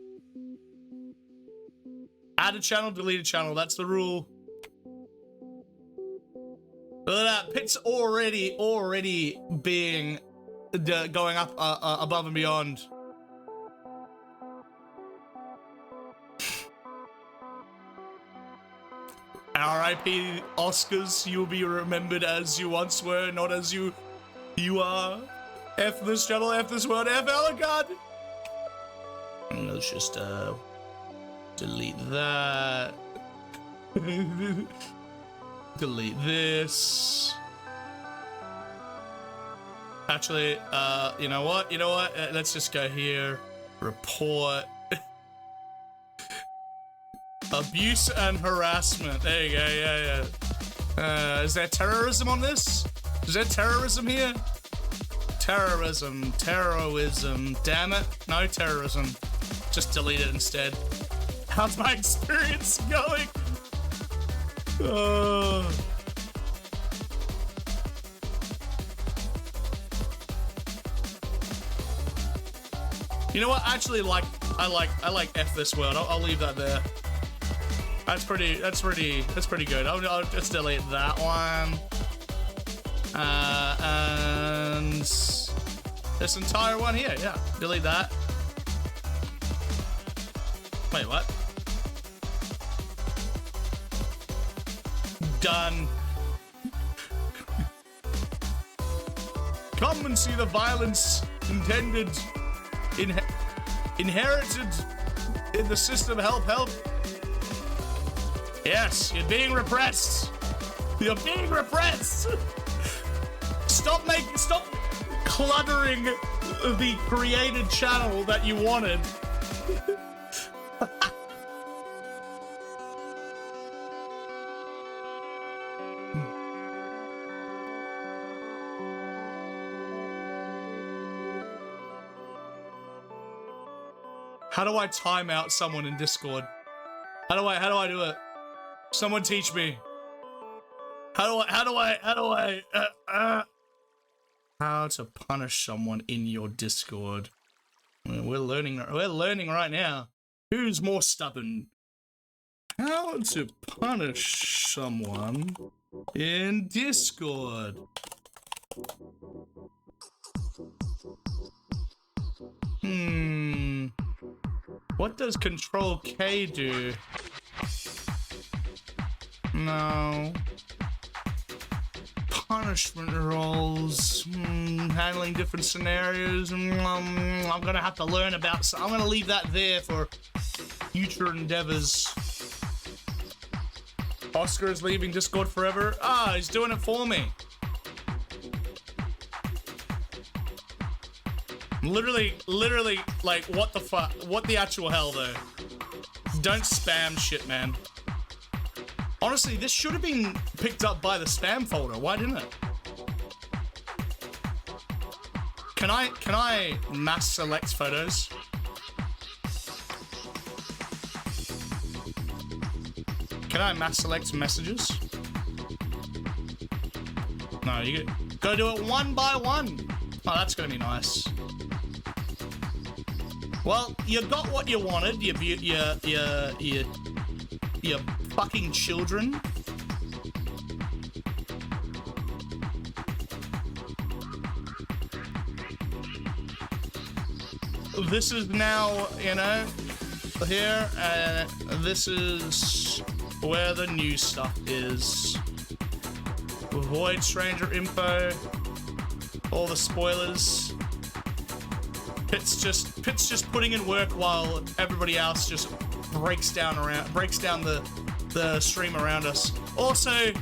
Speaker 1: Add a channel, delete a channel. That's the rule. Look at that. Pitt's already being going up above and beyond. R.I.P. Oscars. You will be remembered as you once were, not as you are. F this channel, F this world, F Ellicott. Let's just delete that. Delete this. Actually, you know what? Let's just go here. Report. Abuse and harassment. There you go, yeah. Is there terrorism on this? Is there terrorism here? Terrorism. Damn it. No terrorism. Just delete it instead. How's my experience going? You know what? Actually, I like F this world. I'll leave that there. That's pretty good. I'll just delete that one. And this entire one here, yeah. Delete that. Wait, what? Done. Come and see the violence inherited in the system. Help, help. Yes, you're being repressed. You're being repressed. Stop cluttering the created channel that you wanted. How do I time out someone in Discord? How do I do it? Someone teach me. How to punish someone in your Discord? We're learning right now. Who's more stubborn? How to punish someone in Discord? What does Control K do? No. Punishment rolls. Handling different scenarios. I'm gonna have to learn about. I'm gonna leave that there for future endeavors. Oscar is leaving Discord forever. Ah, he's doing it for me. Literally, like, what the fuck? What the actual hell, though? Don't spam shit, man. Honestly, this should have been picked up by the spam folder. Why didn't it? Can I mass select photos? Can I mass select messages? No, you gotta do it one by one. Oh, that's gonna be nice. Well, you got what you wanted, you fucking children. This is now, you know, here, this is where the new stuff is. Voidstranger info, all the spoilers. Pitt's just putting in work while everybody else just breaks down the stream around us. Also,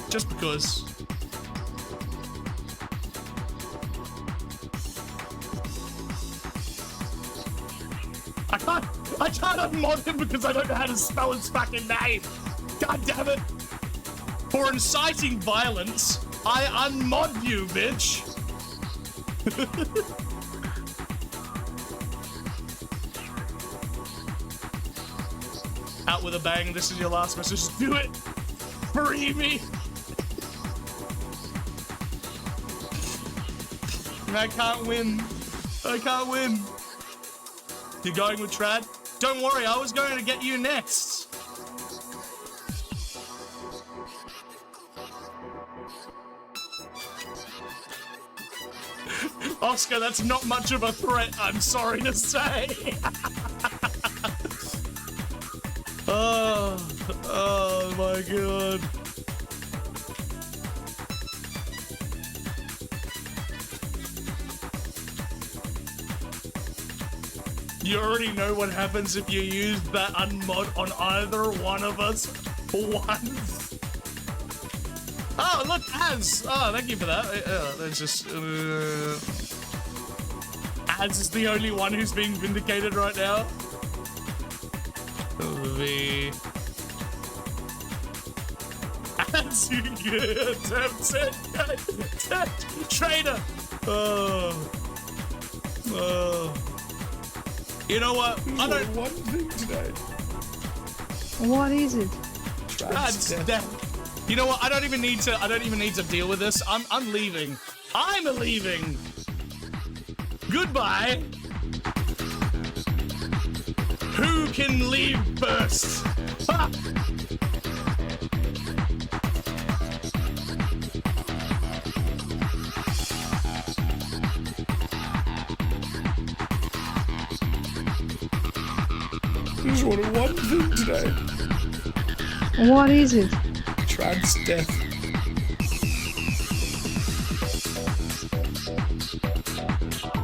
Speaker 1: just because. I can't unmod him because I don't know how to spell his fucking name. God damn it. For inciting violence, I unmod you, bitch. Out with a bang, this is your last message. Do it! Free me! I can't win. I can't win. You're going with Trad? Don't worry, I was going to get you next. Oscar, that's not much of a threat, I'm sorry to say. Oh my god. You already know what happens if you use that unmod on either one of us once. Oh, look, Az! Oh, thank you for that. That's just... Az is the only one who's being vindicated right now. The... Az, you traitor! You know what? I don't...
Speaker 3: One thing today.
Speaker 5: What is it?
Speaker 1: God's death. You know what? I don't even need to deal with this. I'm leaving. I'm leaving. Goodbye. Who can leave first? Ha! I just wanted one thing today.
Speaker 5: What is it?
Speaker 1: Trans death.